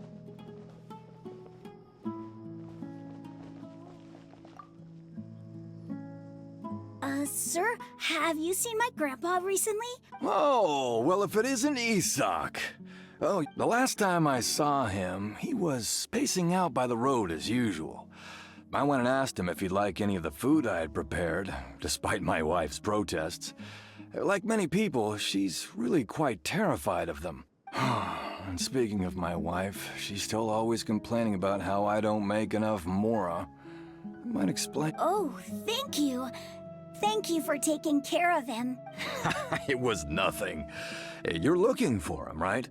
Sir, have you seen my grandpa recently? Oh, well, if it isn't Isak. Oh, the last time I saw him, he was pacing out by the road as usual. I went and asked him if he'd like any of the food I had prepared, despite my wife's protests. Like many people, she's really quite terrified of them. And speaking of my wife, she's still always complaining about how I don't make enough mora. I might explain. Oh, thank you. Thank you for taking care of him. It was nothing. You're looking for him, right?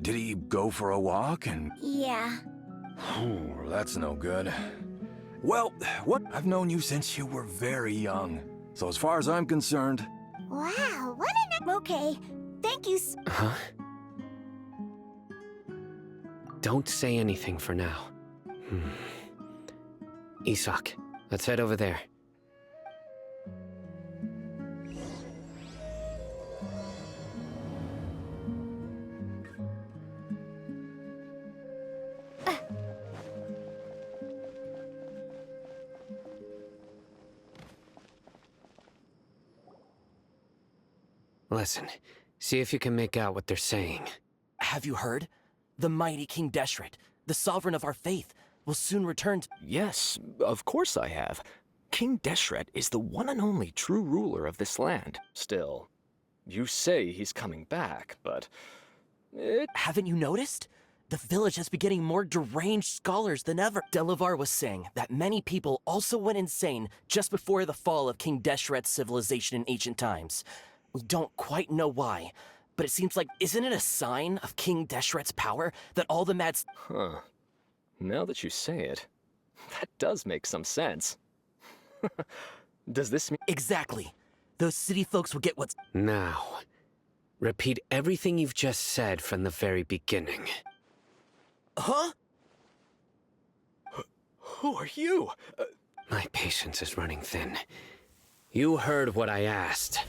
Did he go for a walk and... Yeah. That's no good. Well, I've known you since you were very young. So as far as I'm concerned... Wow, what an... Okay, thank you Huh? Don't say anything for now. Isak, let's head over there. Listen, see if you can make out what they're saying. Have you heard? The mighty King Deshret, the sovereign of our faith, will soon return to— Yes, of course I have. King Deshret is the one and only true ruler of this land. Still, you say he's coming back, but... Haven't you noticed? The village has been getting more deranged scholars than ever. Delavar was saying that many people also went insane just before the fall of King Deshret's civilization in ancient times. We don't quite know why, but it seems like, isn't it a sign of King Deshret's power that all the mad... Huh. Now that you say it, that does make some sense. Does this mean... Exactly. Those city folks will get what's... Now, repeat everything you've just said from the very beginning. Huh? Who are you? My patience is running thin. You heard what I asked.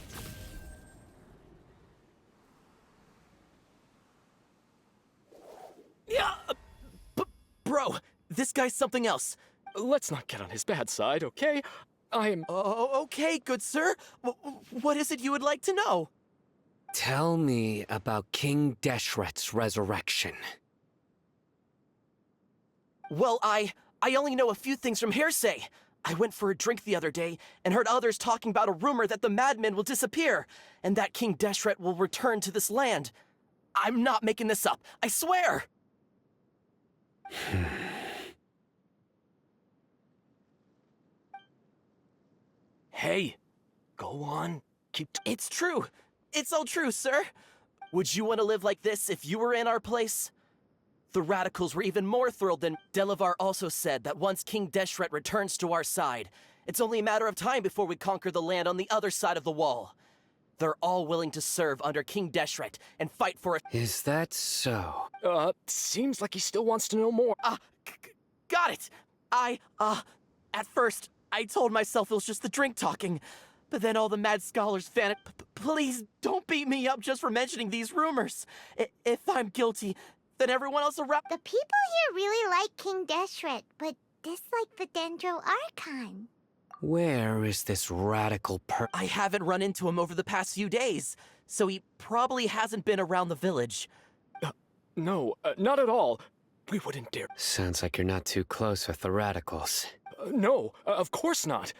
Yeah, bro, this guy's something else. Let's not get on his bad side, okay? Okay, good sir. What is it you would like to know? Tell me about King Deshret's resurrection. Well, I only know a few things from hearsay. I went for a drink the other day and heard others talking about a rumor that the madmen will disappear and that King Deshret will return to this land. I'm not making this up, I swear! Hey, go on. It's true. It's all true, sir. Would you want to live like this if you were in our place? The radicals were even more thrilled than... Delavar also said that once King Deshret returns to our side, it's only a matter of time before we conquer the land on the other side of the wall. They're all willing to serve under King Deshret and fight for it. Is that so? Seems like he still wants to know more. Got it! At first, I told myself it was just the drink talking, but then all the mad scholars vanished. Please don't beat me up just for mentioning these rumors. If I'm guilty, then everyone else around— The people here really like King Deshret, but dislike the Dendro Archon. Where is this radical I haven't run into him over the past few days, so he probably hasn't been around the village. No, not at all. We wouldn't dare— Sounds like you're not too close with the radicals. No, of course not.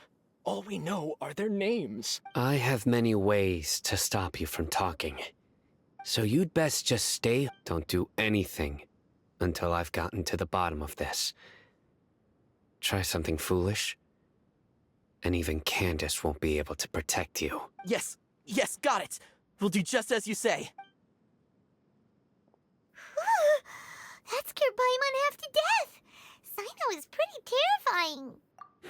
All we know are their names. I have many ways to stop you from talking. So you'd best just stay. Don't do anything until I've gotten to the bottom of this. Try something foolish, and even Candace won't be able to protect you. Yes, got it. We'll do just as you say. That scared Paimon half to death. Sino is pretty terrifying.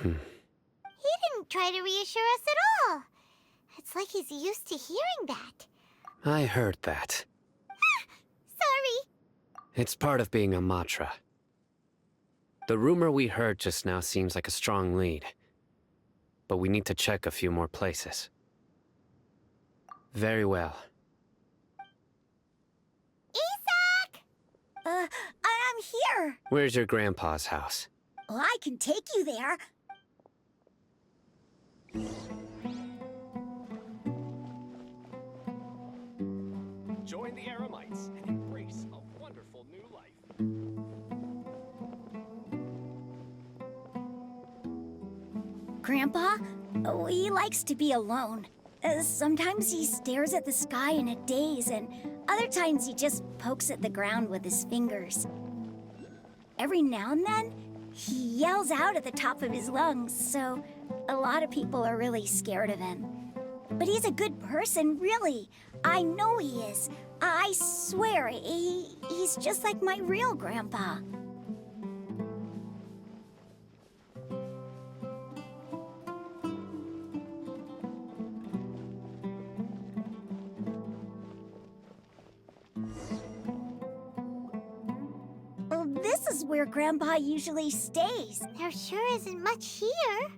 He didn't try to reassure us at all. It's like he's used to hearing that. I heard that. Sorry. It's part of being a Matra. The rumor we heard just now seems like a strong lead. But we need to check a few more places. Very well. Isak! I'm here. Where's your grandpa's house? Well, I can take you there. Join the Eremites and embrace a wonderful new life. Grandpa, he likes to be alone. Sometimes he stares at the sky in a daze, and other times he just pokes at the ground with his fingers. Every now and then, he yells out at the top of his lungs, so a lot of people are really scared of him. But he's a good person, really. I know he is. I swear, he's just like my real grandpa. Well, this is where Grandpa usually stays. There sure isn't much here.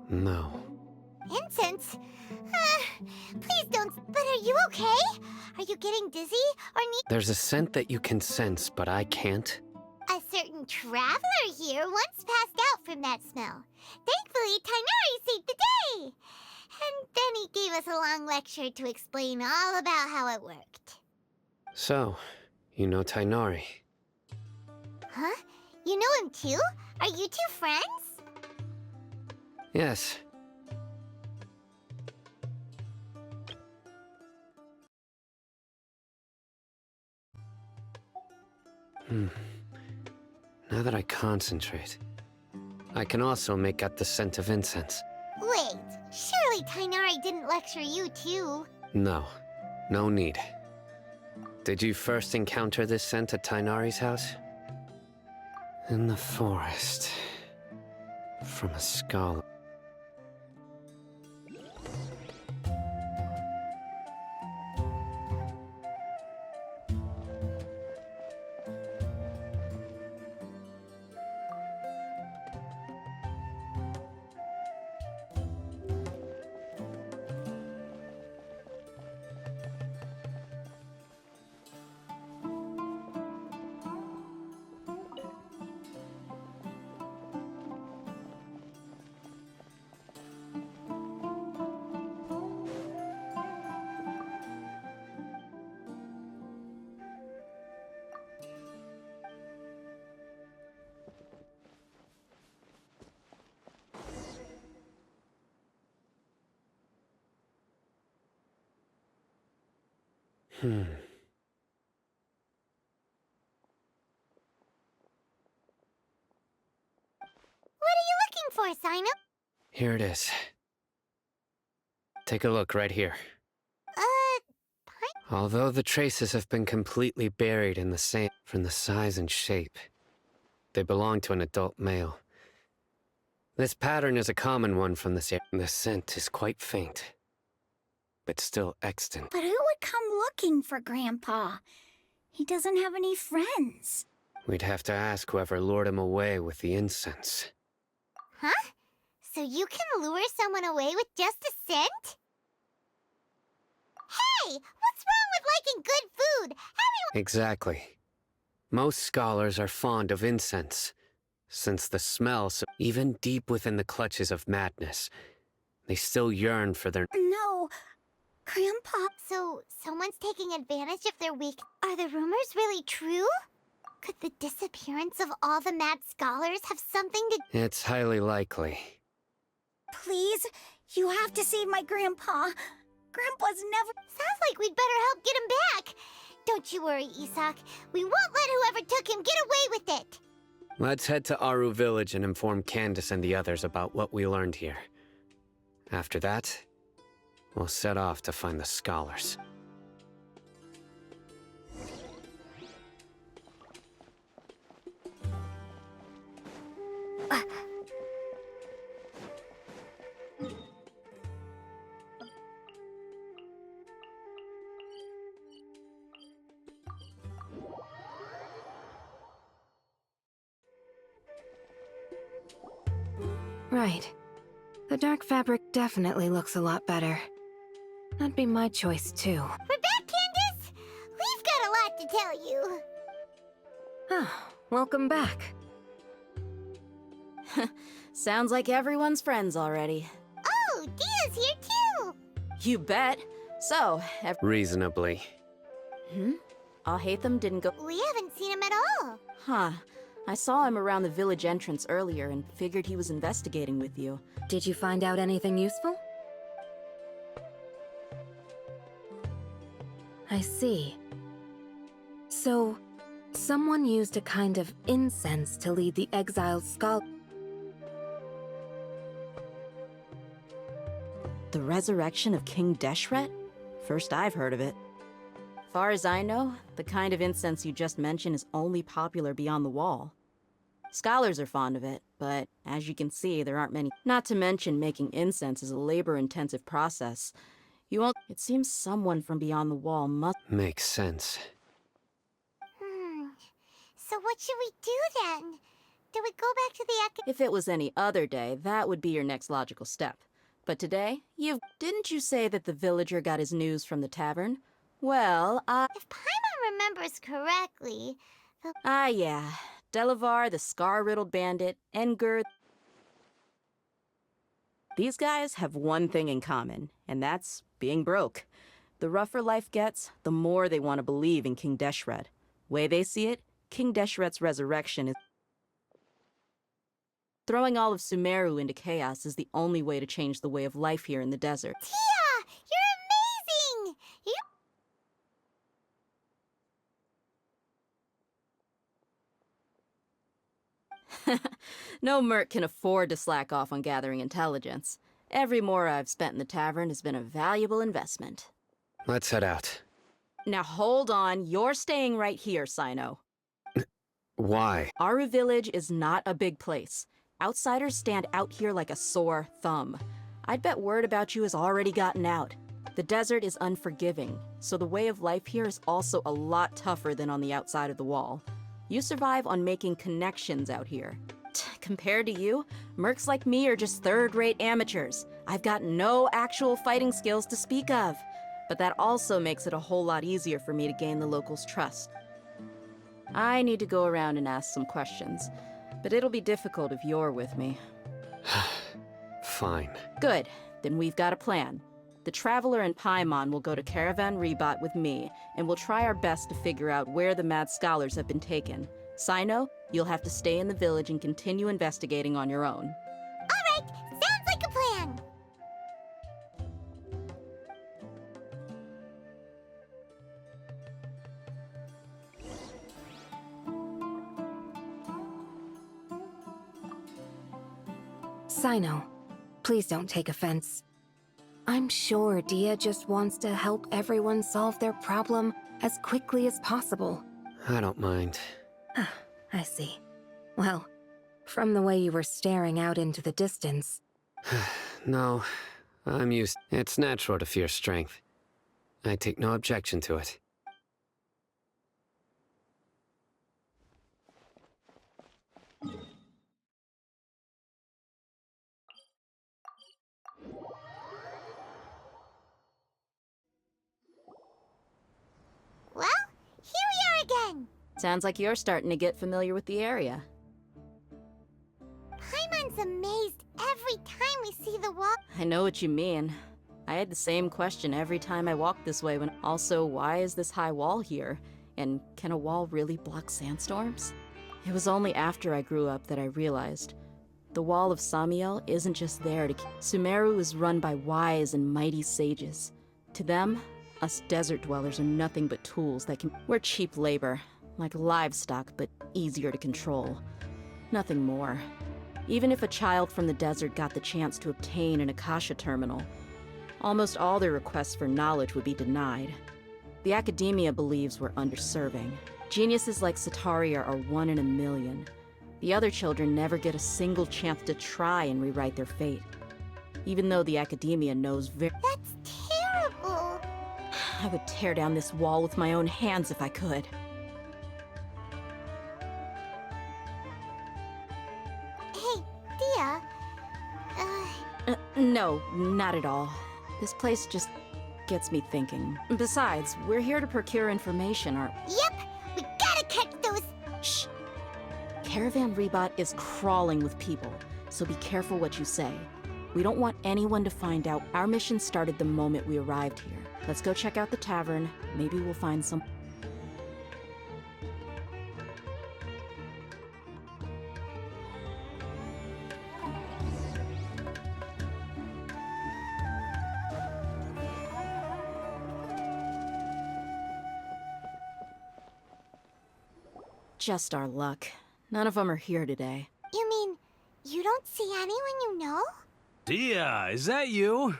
No. Incense? Please don't. But are you okay? Are you getting dizzy or need There's a scent that you can sense, but I can't. a certain traveler here once passed out from that smell. Thankfully, Tainari saved the day. And then he gave us a long lecture to explain all about how it worked. So, you know Tainari. Huh? You know him too? Are you two friends? Yes. Now that I concentrate, I can also make out the scent of incense. Wait, surely Tainari didn't lecture you too. No, no need. Did you first encounter this scent at Tainari's house? In the forest. From a scholar. What are you looking for, Sino? Here it is. Take a look right here. Although the traces have been completely buried in the sand from the size and shape, they belong to an adult male. This pattern is a common one from this area. The scent is quite faint, but still extant. But who would come looking for Grandpa? He doesn't have any friends. We'd have to ask whoever lured him away with the incense. Huh? So you can lure someone away with just a scent? Hey! What's wrong with liking good food? Everyone— Exactly. Most scholars are fond of incense, since the smell, even deep within the clutches of madness, they still yearn for their— No, Grandpa. So, someone's taking advantage of their weak— Are the rumors really true? Could the disappearance of all the mad scholars have something to— It's highly likely. Please, you have to save my Grandpa. Grandpa's never— Sounds like we'd better help get him back. Don't you worry, Isak. We won't let whoever took him get away with it. Let's head to Aru Village and inform Candace and the others about what we learned here. After that, we'll set off to find the scholars. Right. The dark fabric definitely looks a lot better. That'd be my choice, too. We're back, Candace! We've got a lot to tell you. Ah, welcome back. Sounds like everyone's friends already. Oh, Dia's here too! You bet. So, Reasonably. Alhaitham didn't go. We haven't seen him at all. Huh. I saw him around the village entrance earlier and figured he was investigating with you. Did you find out anything useful? I see. So, someone used a kind of incense to lead the exiled scholar. The resurrection of King Deshret? First I've heard of it. Far as I know, the kind of incense you just mentioned is only popular beyond the wall. Scholars are fond of it, but as you can see, there aren't many. Not to mention making incense is a labor-intensive process. You won't. It seems someone from beyond the wall must. Makes sense. So what should we do then? Do we go back to the If it was any other day, that would be your next logical step. But today, didn't you say that the villager got his news from the tavern? Well, If Paimon remembers correctly, yeah. Delavar, the scar-riddled bandit, Engur... These guys have one thing in common, and that's being broke. The rougher life gets, the more they want to believe in King Deshret. Way they see it, King Deshret's resurrection is... Throwing all of Sumeru into chaos is the only way to change the way of life here in the desert. Tia! You're amazing! No merc can afford to slack off on gathering intelligence. Every mora I've spent in the tavern has been a valuable investment. Let's head out. Now hold on, you're staying right here, Sino. Why? Aru Village is not a big place. Outsiders stand out here like a sore thumb. I'd bet word about you has already gotten out. The desert is unforgiving, so the way of life here is also a lot tougher than on the outside of the wall. You survive on making connections out here. Compared to you, mercs like me are just third-rate amateurs. I've got no actual fighting skills to speak of. But that also makes it a whole lot easier for me to gain the locals' trust. I need to go around and ask some questions, but it'll be difficult if you're with me. Fine. Good, then we've got a plan. The Traveler and Paimon will go to Caravan Rebot with me, and we'll try our best to figure out where the mad scholars have been taken. Sino, you'll have to stay in the village and continue investigating on your own. Alright, sounds like a plan! Sino, please don't take offense. I'm sure Dia just wants to help everyone solve their problem as quickly as possible. I don't mind. I see. Well, from the way you were staring out into the distance... No, I'm used. It's natural to fear strength. I take no objection to it. Well, here we are again! Sounds like you're starting to get familiar with the area. Paimon's amazed every time we see the wall. I know what you mean. I had the same question every time I walked this way when... Also, why is this high wall here? And can a wall really block sandstorms? It was only after I grew up that I realized. The Wall of Samiel isn't just there to... Sumeru is run by wise and mighty sages. To them, us desert dwellers are nothing but tools that can... We're cheap labor, like livestock, but easier to control. Nothing more. Even if a child from the desert got the chance to obtain an Akasha terminal, almost all their requests for knowledge would be denied. The academia believes we're underserving. Geniuses like Sataria are 1 in a million. The other children never get a single chance to try and rewrite their fate. Even though the academia knows That's terrible! I would tear down this wall with my own hands if I could. Hey, Dia, No, not at all. This place just gets me thinking. Besides, we're here to procure information, aren't we? Yep, we gotta catch those. Shh! Caravan Rebot is crawling with people, so be careful what you say. We don't want anyone to find out. Our mission started the moment we arrived here. Let's go check out the tavern. Maybe we'll find some... Just our luck. None of them are here today. You mean, you don't see anyone you know? Dia, is that you?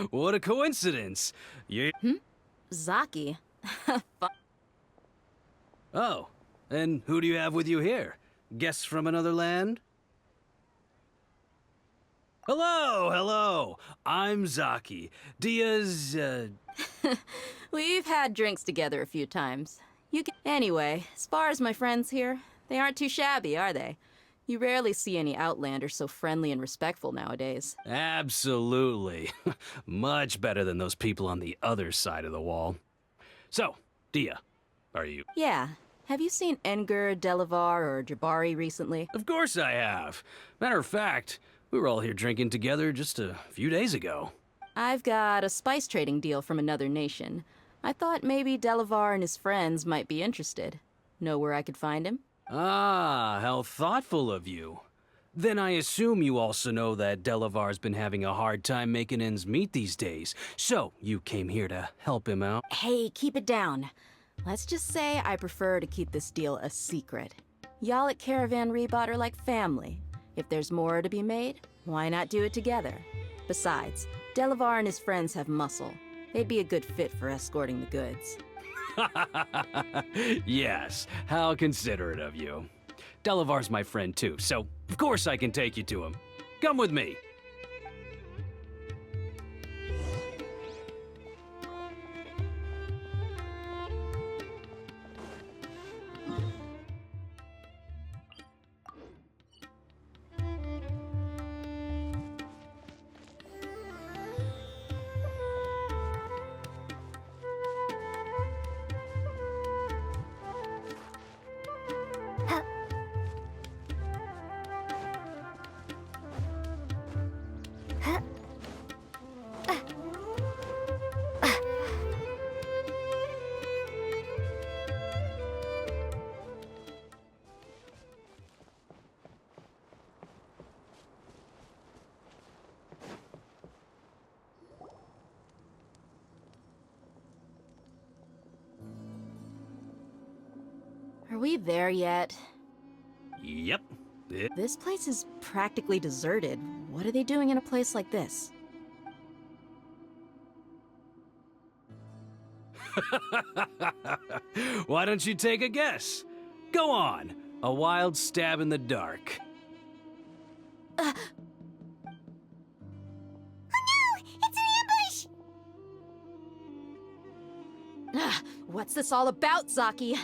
What a coincidence. You... Zaki? Oh, and who do you have with you here? Guests from another land? Hello, hello. I'm Zaki. Dia's, We've had drinks together a few times. Anyway, as far as my friends here, they aren't too shabby, are they? You rarely see any Outlanders so friendly and respectful nowadays. Absolutely. Much better than those people on the other side of the wall. So, Dia, are you... Yeah. Have you seen Engur, Delavar, or Jabari recently? Of course I have. Matter of fact, we were all here drinking together just a few days ago. I've got a spice trading deal from another nation. I thought maybe Delavar and his friends might be interested. Know where I could find him? Ah, how thoughtful of you. Then I assume you also know that Delavar's been having a hard time making ends meet these days, so you came here to help him out? Hey, keep it down. Let's just say I prefer to keep this deal a secret. Y'all at Caravan Rebot are like family. If there's more to be made, why not do it together? Besides, Delavar and his friends have muscle. They'd be a good fit for escorting the goods. Yes, how considerate of you. Delavar's my friend too, so of course I can take you to him. Come with me. Are we there yet? Yep. This place is practically deserted. What are they doing in a place like this? Why don't you take a guess? Go on. A wild stab in the dark. Oh no! It's an ambush! What's this all about, Zaki?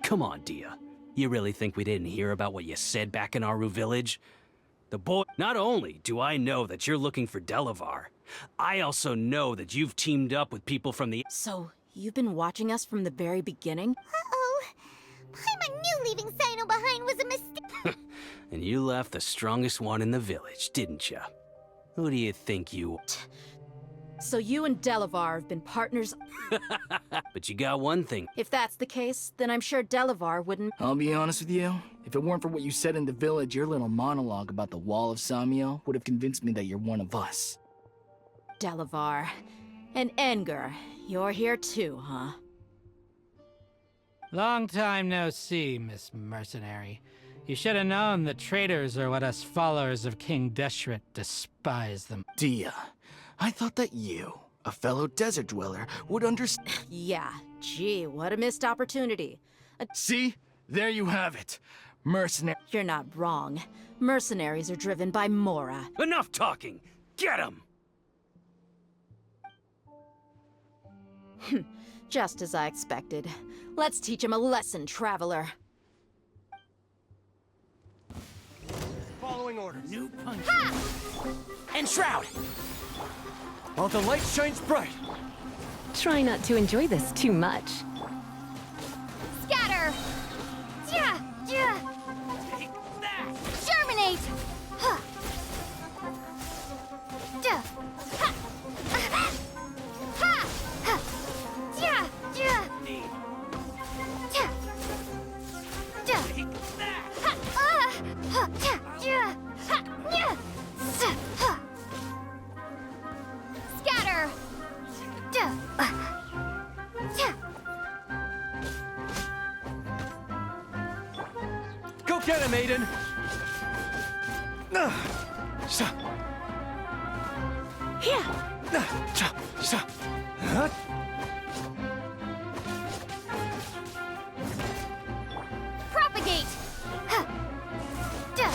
Come on, Dia. You really think we didn't hear about what you said back in Aru village? The boy... Not only do I know that you're looking for Delavar, I also know that you've teamed up with people from the... So, you've been watching us from the very beginning? Uh-oh. I knew leaving Sino behind was a mistake. And you left the strongest one in the village, didn't you? Who do you think you... So you and Delavar have been partners... But you got one thing. If that's the case, then I'm sure Delavar wouldn't... I'll be honest with you. If it weren't for what you said in the village, your little monologue about the Wall of Samio would have convinced me that you're one of us. Delavar. And Engur. You're here too, huh? Long time no see, Miss Mercenary. You should have known the traitors are what us followers of King Deshret despise them. Dia, I thought that you, a fellow desert dweller, would understand. Yeah, gee, what a missed opportunity. See? There you have it. Mercenary. You're not wrong. Mercenaries are driven by Mora. Enough talking! Get him! Just as I expected. Let's teach him a lesson, traveler. Following orders. order. New punch. Ha! And Shroud! While the light shines bright. Try not to enjoy this too much. Scatter! Yeah! Yeah! Take that! Germinate! Huh. Duh. Ha! Ha! Ha! Yeah! Yeah! Yeah! Duh. Take that! Ha! Ha! Yeah! Yeah! Ha! Yeah! Ha! Scatter! Duh. Yeah! Go get him, Aiden! Propagate! Ha! Duh.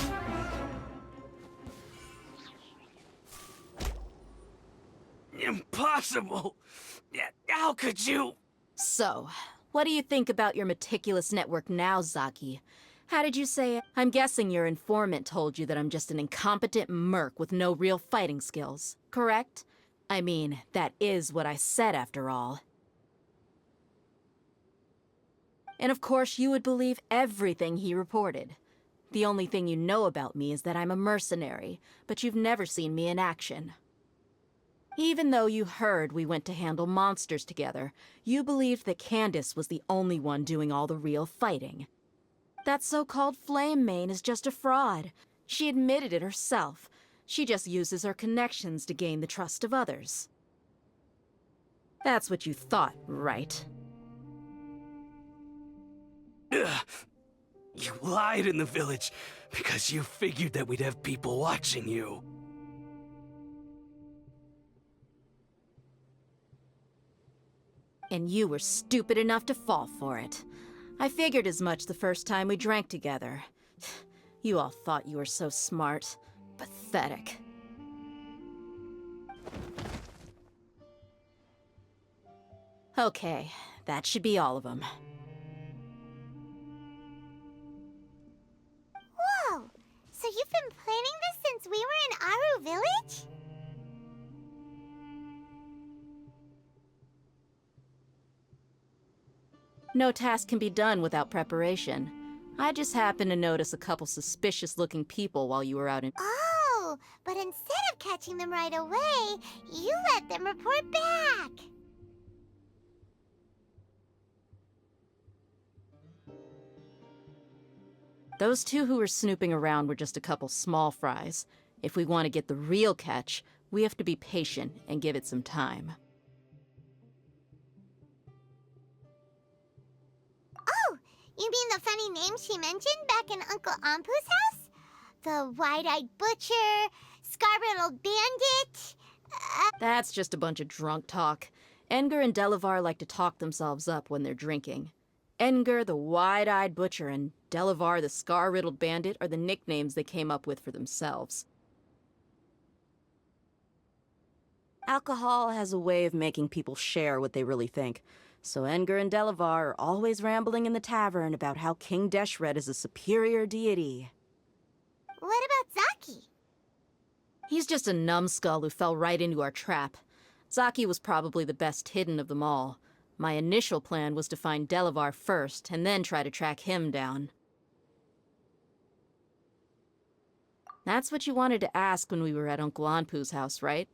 Impossible! Yeah, how could you? So, what do you think about your meticulous network now, Zaki? How did you say it? I'm guessing your informant told you that I'm just an incompetent merc with no real fighting skills, correct? I mean, that is what I said after all. And of course, you would believe everything he reported. The only thing you know about me is that I'm a mercenary, but you've never seen me in action. Even though you heard we went to handle monsters together, you believed that Candace was the only one doing all the real fighting. That so-called Flame Mane is just a fraud. She admitted it herself. She just uses her connections to gain the trust of others. That's what you thought, right? Ugh. You lied in the village because you figured that we'd have people watching you. And you were stupid enough to fall for it. I figured as much the first time we drank together. You all thought you were so smart. Pathetic. Okay, that should be all of them. Whoa! So you've been planning this since we were in Aru Village? No task can be done without preparation. I just happened to notice a couple suspicious-looking people while you were out in— Oh, but instead of catching them right away, you let them report back. Those two who were snooping around were just a couple small fries. If we want to get the real catch, we have to be patient and give it some time. Oh, you mean the funny name she mentioned back in Uncle Ampu's house? The wide-eyed butcher, scar-riddled bandit? That's just a bunch of drunk talk. Edgar and Delavar like to talk themselves up when they're drinking. Edgar, the wide-eyed butcher, and Delavar, the scar-riddled bandit, are the nicknames they came up with for themselves. Alcohol has a way of making people share what they really think. So Edgar and Delavar are always rambling in the tavern about how King Deshret is a superior deity. What about Zaki? He's just a numbskull who fell right into our trap. Zaki was probably the best hidden of them all. My initial plan was to find Delavar first, and then try to track him down. That's what you wanted to ask when we were at Uncle Anpu's house, right?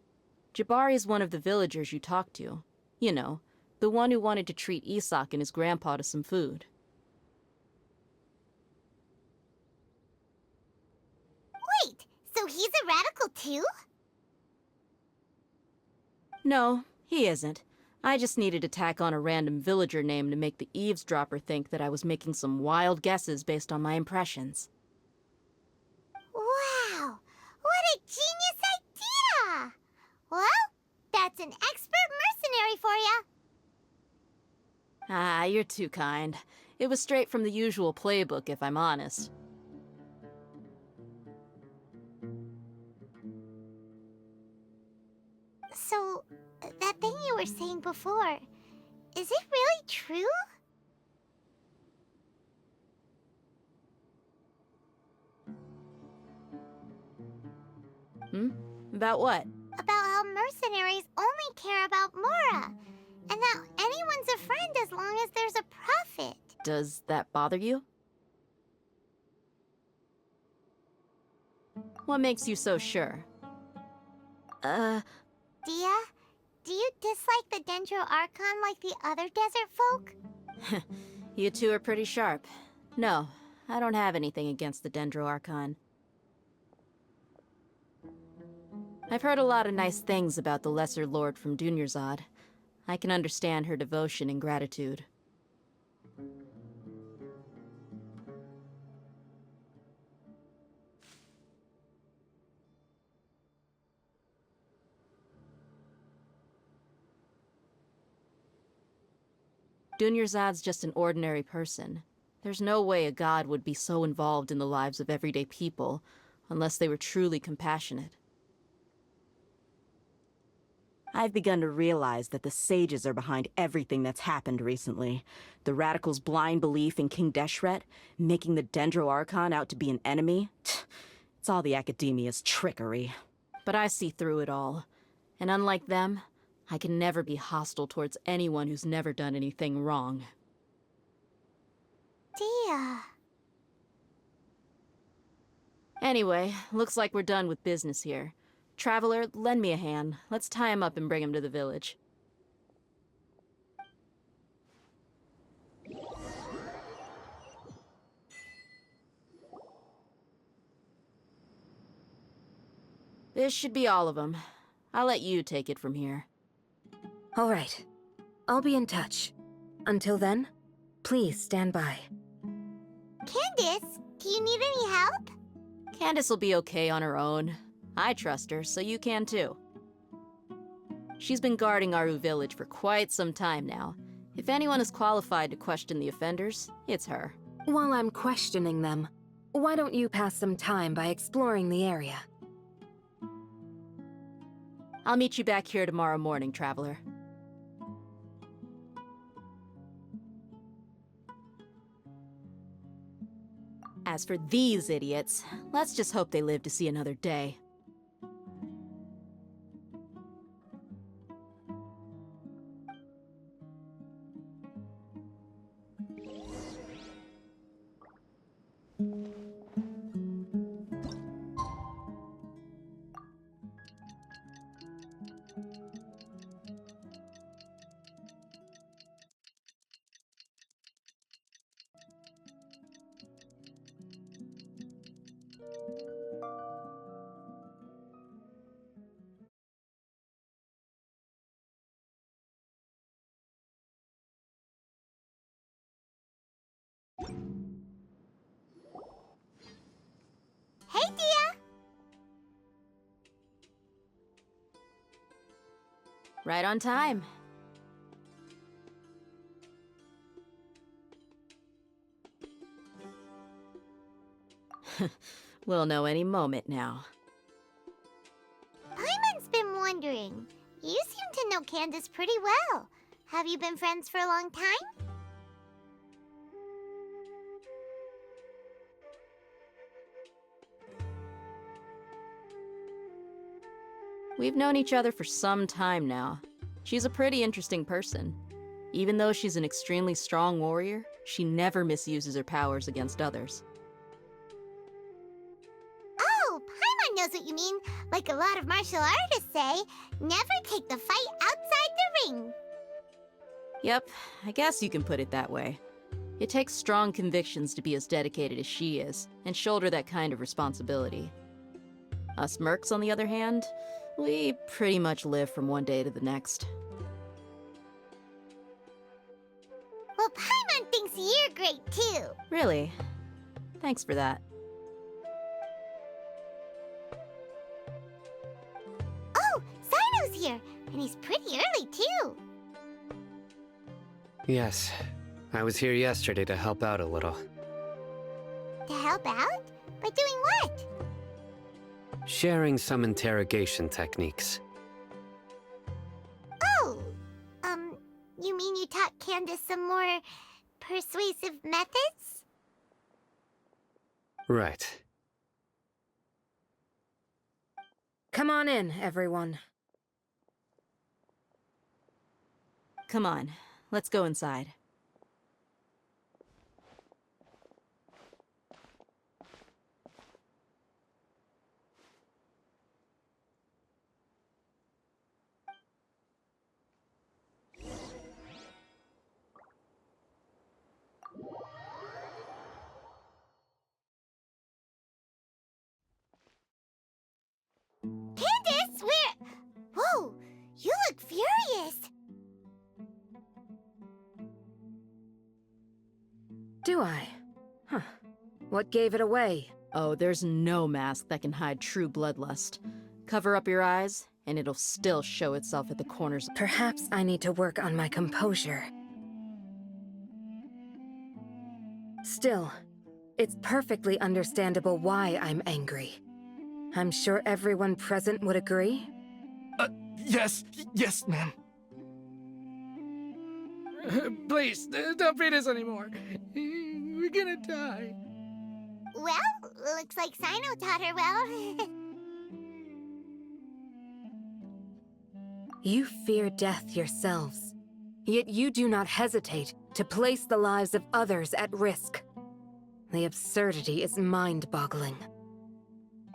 Jabari is one of the villagers you talked to. You know, the one who wanted to treat Isak and his grandpa to some food. Wait, so he's a radical too? No, he isn't. I just needed to tack on a random villager name to make the eavesdropper think that I was making some wild guesses based on my impressions. Wow, what a genius idea! Well, that's an expert mercenary for you. Ah, you're too kind. It was straight from the usual playbook, if I'm honest. So, that thing you were saying before, is it really true? About what? About how mercenaries only care about Mora, and that anyone's a friend as long as there's a profit. Does that bother you? What makes you so sure? Dia, do you dislike the Dendro Archon like the other desert folk? You two are pretty sharp. No, I don't have anything against the Dendro Archon. I've heard a lot of nice things about the Lesser Lord from Dunyarzad. I can understand her devotion and gratitude. Dunyarzad's just an ordinary person. There's no way a god would be so involved in the lives of everyday people, unless they were truly compassionate. I've begun to realize that the sages are behind everything that's happened recently. The radicals' blind belief in King Deshret, making the Dendro Archon out to be an enemy. It's all the Academia's trickery. But I see through it all. And unlike them, I can never be hostile towards anyone who's never done anything wrong. Dia. Anyway, looks like we're done with business here. Traveler, lend me a hand. Let's tie him up and bring him to the village. This should be all of them. I'll let you take it from here. All right. I'll be in touch. Until then, please stand by. Candace, do you need any help? Candace will be okay on her own. I trust her, so you can too. She's been guarding Aru Village for quite some time now. If anyone is qualified to question the offenders, it's her. While I'm questioning them, why don't you pass some time by exploring the area? I'll meet you back here tomorrow morning, Traveler. As for these idiots, let's just hope they live to see another day. Hey, Dia! Right on time. We'll know any moment now. Paimon's been wondering. You seem to know Candace pretty well. Have you been friends for a long time? We've known each other for some time now. She's a pretty interesting person. Even though she's an extremely strong warrior, she never misuses her powers against others. Oh, Paimon knows what you mean. Like a lot of martial artists say, never take the fight outside the ring. Yep, I guess you can put it that way. It takes strong convictions to be as dedicated as she is, and shoulder that kind of responsibility. Us mercs, on the other hand, we pretty much live from one day to the next. Well, Paimon thinks you're great too. Really? Thanks for that. Oh, Cyno's here, and he's pretty early too. Yes, I was here yesterday to help out a little. To help out? By doing what? Sharing some interrogation techniques. Oh, you mean you taught Candace some more persuasive methods? Right. Come on in, everyone. Come on, let's go inside. Candace, where? Whoa, you look furious. Do I? Huh. What gave it away? Oh, there's no mask that can hide true bloodlust. Cover up your eyes, and it'll still show itself at the corners. Perhaps I need to work on my composure. Still, it's perfectly understandable why I'm angry. I'm sure everyone present would agree. Yes, ma'am. Please, don't beat us anymore. We're gonna die. Well, looks like Sino taught her well. You fear death yourselves, yet you do not hesitate to place the lives of others at risk. The absurdity is mind-boggling.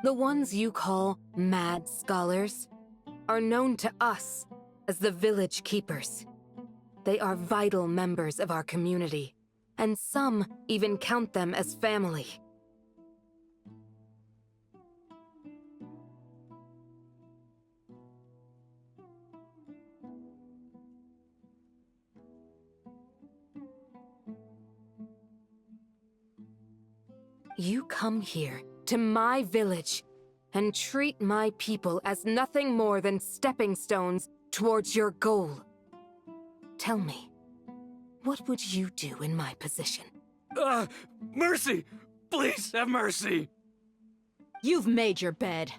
The ones you call mad scholars are known to us as the Village Keepers. They are vital members of our community, and some even count them as family. You come here to my village and treat my people as nothing more than stepping stones towards your goal. Tell me, what would you do in my position? Mercy! Please have mercy! You've made your bed.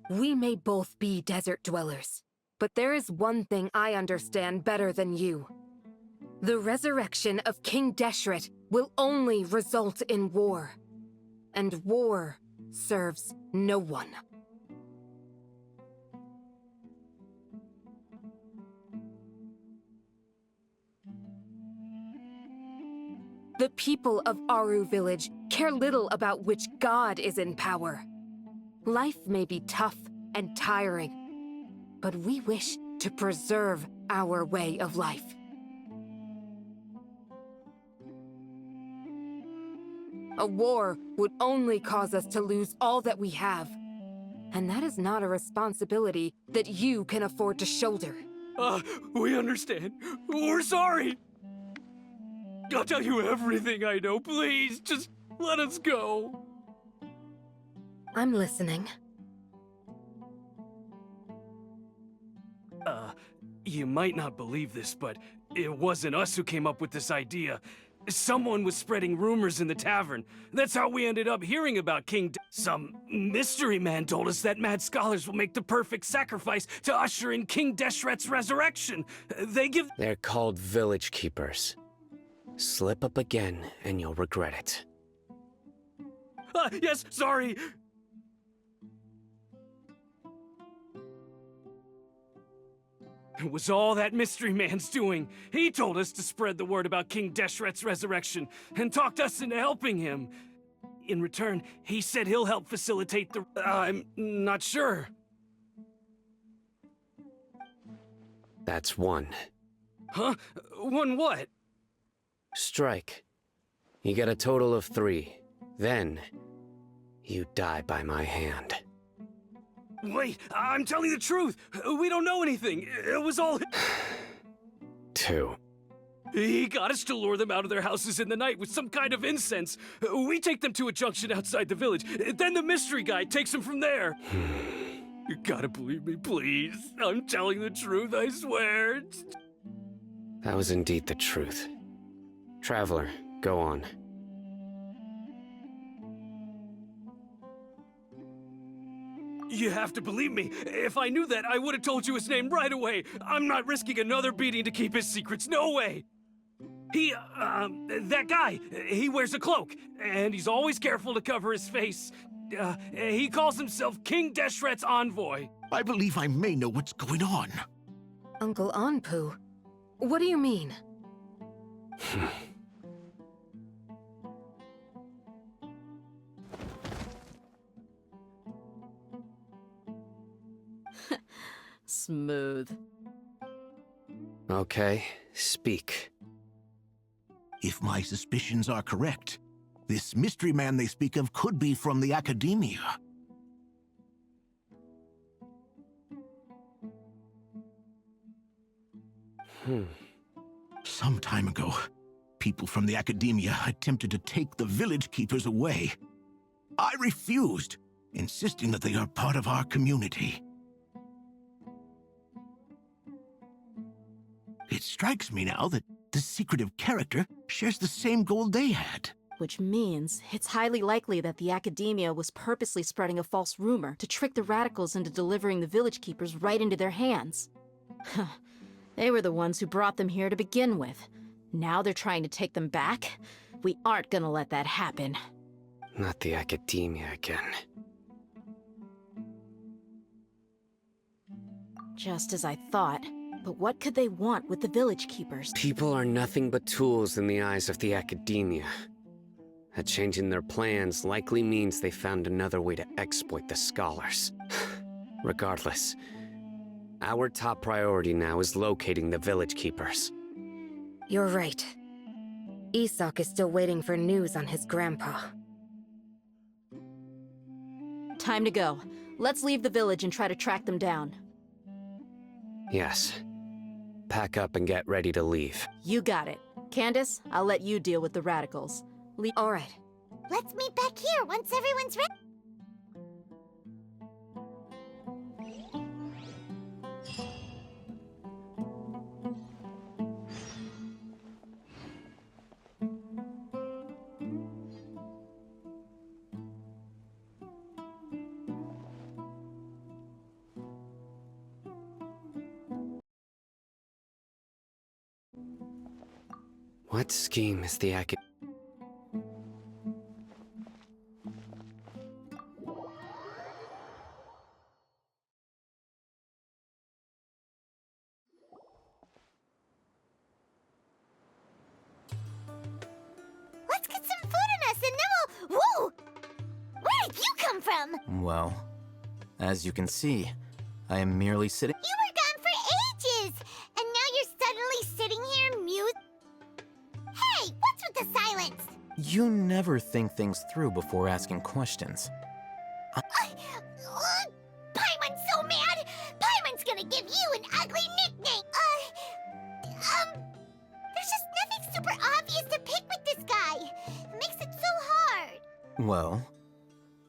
We may both be desert dwellers, but there is one thing I understand better than you. The resurrection of King Deshret will only result in war. And war serves no one. The people of Aru Village care little about which god is in power. Life may be tough and tiring, but we wish to preserve our way of life. A war would only cause us to lose all that we have. And that is not a responsibility that you can afford to shoulder. We understand. We're sorry. I'll tell you everything I know. Please, just let us go. I'm listening. You might not believe this, but it wasn't us who came up with this idea. Someone was spreading rumors in the tavern. That's how we ended up hearing about Some mystery man told us that mad scholars will make the perfect sacrifice to usher in King Deshret's resurrection. They're called Village Keepers. Slip up again, and you'll regret it. Yes, sorry. It was all that mystery man's doing. He told us to spread the word about King Deshret's resurrection and talked us into helping him. In return, he said he'll help facilitate the... I'm not sure. That's one. Huh? One what? Strike. You get a total of 3. Then, you die by my hand. Wait, I'm telling the truth. We don't know anything. It was all... 2. He got us to lure them out of their houses in the night with some kind of incense. We take them to a junction outside the village. Then the mystery guy takes them from there. You gotta believe me, please. I'm telling the truth, I swear. That was indeed the truth. Traveler, go on. You have to believe me. If I knew that, I would have told you his name right away. I'm not risking another beating to keep his secrets. No way. That guy, he wears a cloak, and he's always careful to cover his face. He calls himself King Deshret's envoy. I believe I may know what's going on. Uncle Anpu? What do you mean? Smooth. Okay, speak. If my suspicions are correct, this mystery man they speak of could be from the Academia. Some time ago, people from the Academia attempted to take the village keepers away. I refused, insisting that they are part of our community. It strikes me now that this secretive character shares the same goal they had. Which means it's highly likely that the Academia was purposely spreading a false rumor to trick the radicals into delivering the village keepers right into their hands. They were the ones who brought them here to begin with. Now they're trying to take them back? We aren't gonna let that happen. Not the Academia again. Just as I thought. But what could they want with the village keepers? People are nothing but tools in the eyes of the Academia. A change in their plans likely means they found another way to exploit the scholars. Regardless, our top priority now is locating the village keepers. You're right. Isak is still waiting for news on his grandpa. Time to go. Let's leave the village and try to track them down. Yes. Pack up and get ready to leave. You got it. Candace, I'll let you deal with the radicals. All right. Let's meet back here once everyone's ready. What scheme is the Academia? Let's get some food in us and then we'll... Whoa! Where did you come from? Well, as you can see, I am merely sitting... You were gone for ages! And now you're suddenly sitting here mute? Hey, what's with the silence? You never think things through before asking questions. Paimon's so mad! Paimon's gonna give you an ugly nickname! There's just nothing super obvious to pick with this guy. It makes it so hard. Well,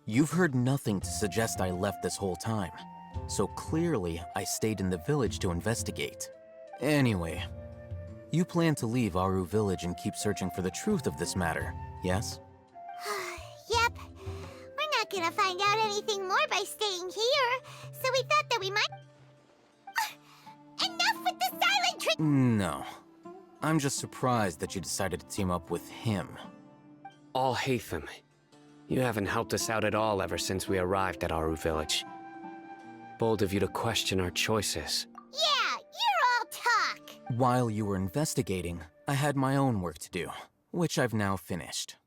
you've heard nothing to suggest I left this whole time. So clearly, I stayed in the village to investigate. Anyway, you plan to leave Aru village and keep searching for the truth of this matter, yes? Yep. We're not gonna find out anything more by staying here, so we thought that we might... Enough with the silent treat! No. I'm just surprised that you decided to team up with him. All Hatham. You haven't helped us out at all ever since we arrived at Aru village. Bold of you to question our choices. Yeah, you're all talk! While you were investigating, I had my own work to do, which I've now finished.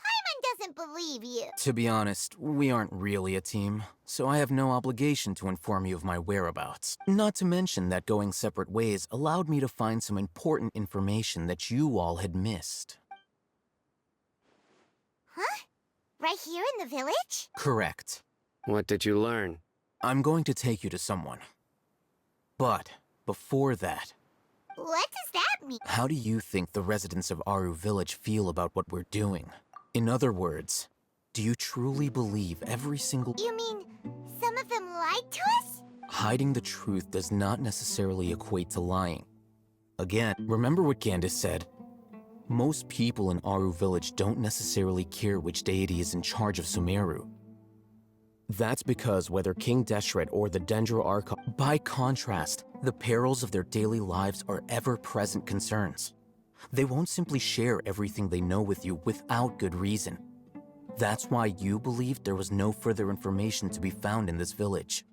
Paimon doesn't believe you. To be honest, we aren't really a team, so I have no obligation to inform you of my whereabouts. Not to mention that going separate ways allowed me to find some important information that you all had missed. Huh? Right here in the village? Correct. What did you learn? I'm going to take you to someone. But before that... What does that mean? How do you think the residents of Aru village feel about what we're doing? In other words, do you truly believe every single... You mean, some of them lied to us? Hiding the truth does not necessarily equate to lying. Again, remember what Candace said. Most people in Aru village don't necessarily care which deity is in charge of Sumeru. That's because whether King Deshret or the Dendro Archon, by contrast, the perils of their daily lives are ever-present concerns. They won't simply share everything they know with you without good reason. That's why you believed there was no further information to be found in this village.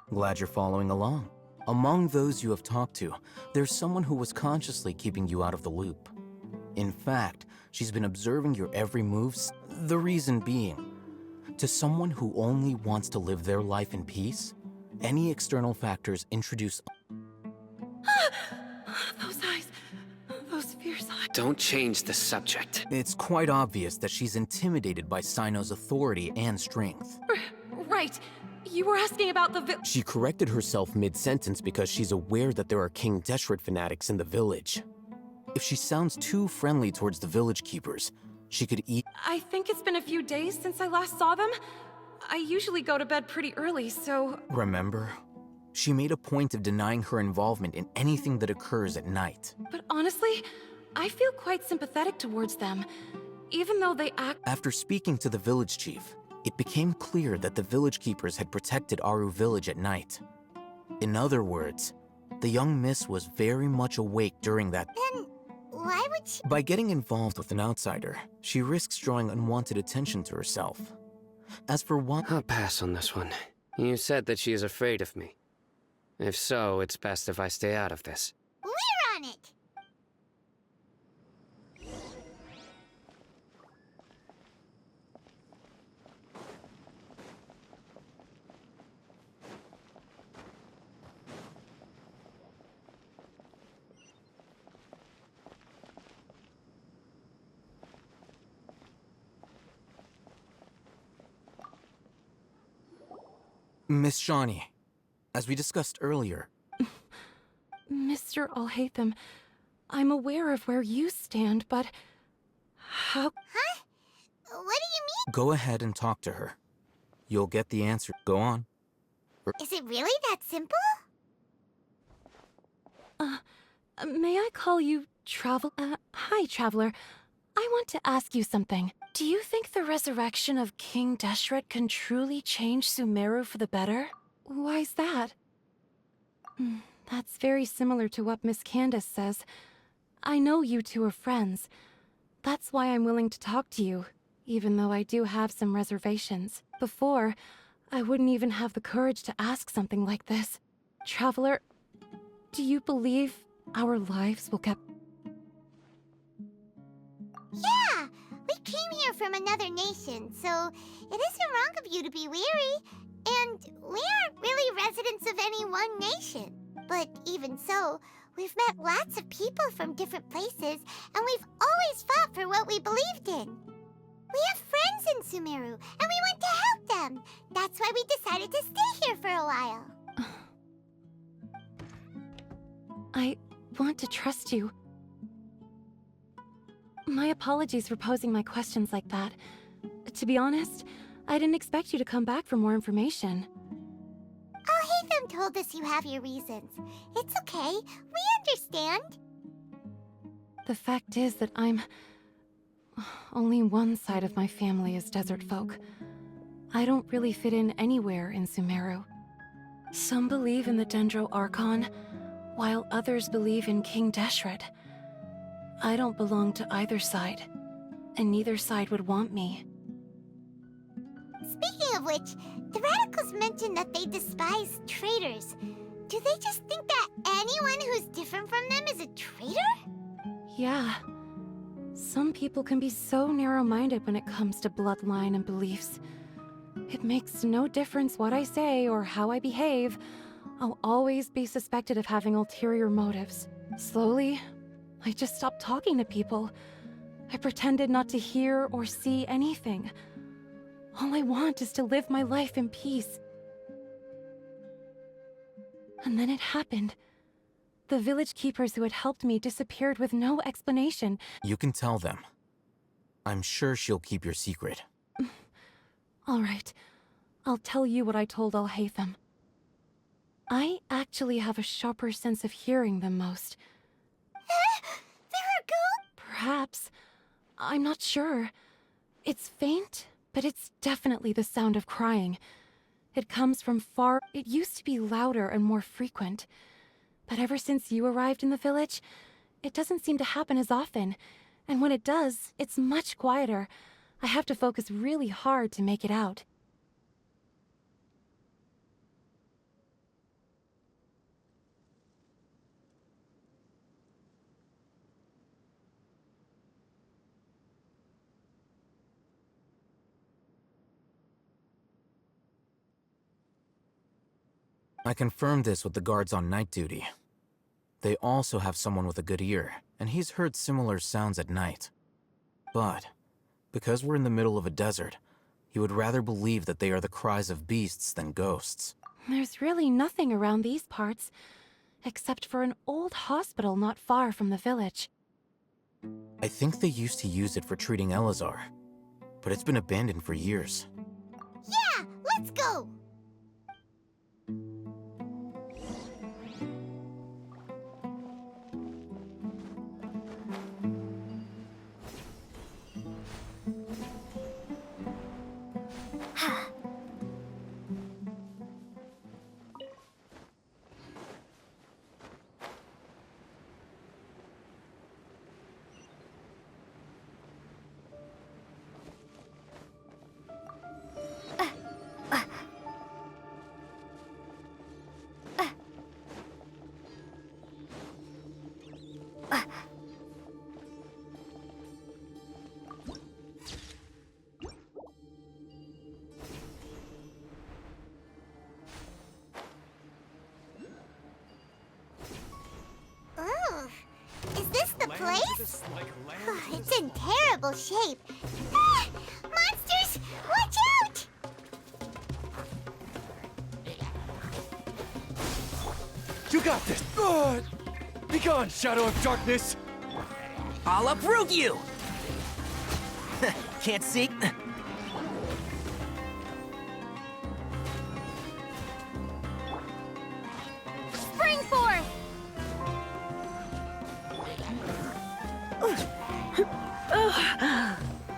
Glad you're following along. Among those you have talked to, there's someone who was consciously keeping you out of the loop. In fact, she's been observing your every move, the reason being, to someone who only wants to live their life in peace, any external factors introduce... Those eyes. Those fierce eyes. Don't change the subject. It's quite obvious that she's intimidated by Sino's authority and strength. Right. You were asking about the She corrected herself mid-sentence because she's aware that there are King Deshret fanatics in the village. If she sounds too friendly towards the village keepers, she could eat... I think it's been a few days since I last saw them. I usually go to bed pretty early, so... Remember? She made a point of denying her involvement in anything that occurs at night. But honestly, I feel quite sympathetic towards them, even though they act... After speaking to the village chief, it became clear that the village keepers had protected Aru village at night. In other words, the young miss was very much awake during that... Then why would she... By getting involved with an outsider, she risks drawing unwanted attention to herself. As for one... I'll pass on this one. You said that she is afraid of me. If so, it's best if I stay out of this. We're on it! Miss Shawnee, as we discussed earlier... Mr. Alhaitham, I'm aware of where you stand, but... how... Huh? What do you mean? Go ahead and talk to her. You'll get the answer. Go on. Is it really that simple? May I call you hi, Traveler. I want to ask you something. Do you think the resurrection of King Deshret can truly change Sumeru for the better? Why's that? That's very similar to what Miss Candace says. I know you two are friends. That's why I'm willing to talk to you, even though I do have some reservations. Before, I wouldn't even have the courage to ask something like this. Traveler, do you believe our lives will get... Yeah! We came here from another nation, so it isn't wrong of you to be weary. And we aren't really residents of any one nation. But even so, we've met lots of people from different places, and we've always fought for what we believed in. We have friends in Sumeru, and we want to help them. That's why we decided to stay here for a while. I want to trust you. My apologies for posing my questions like that. To be honest, I didn't expect you to come back for more information. Alhaitham told us you have your reasons. It's okay. We understand. The fact is that only one side of my family is desert folk. I don't really fit in anywhere in Sumeru. Some believe in the Dendro Archon, while others believe in King Deshret. I don't belong to either side, and neither side would want me. Speaking of which, the Radicals mentioned that they despise traitors. Do they just think that anyone who's different from them is a traitor? Yeah. Some people can be so narrow-minded when it comes to bloodline and beliefs. It makes no difference what I say or how I behave. I'll always be suspected of having ulterior motives. Slowly, I just stopped talking to people. I pretended not to hear or see anything. All I want is to live my life in peace. And then it happened. The village keepers who had helped me disappeared with no explanation. You can tell them. I'm sure she'll keep your secret. All right. I'll tell you what I told Alhaitham. I actually have a sharper sense of hearing than most. Perhaps. I'm not sure. It's faint, but it's definitely the sound of crying. It comes from far... It used to be louder and more frequent. But ever since you arrived in the village, it doesn't seem to happen as often. And when it does, it's much quieter. I have to focus really hard to make it out. I confirmed this with the guards on night duty. They also have someone with a good ear, and he's heard similar sounds at night. But, because we're in the middle of a desert, he would rather believe that they are the cries of beasts than ghosts. There's really nothing around these parts, except for an old hospital not far from the village. I think they used to use it for treating Elazar, but it's been abandoned for years. Yeah, let's go! Is this the place? It's in terrible shape. Ah! Monsters! Watch out! You got this! Be gone, Shadow of Darkness! I'll uproot you! Can't see? Spring forth!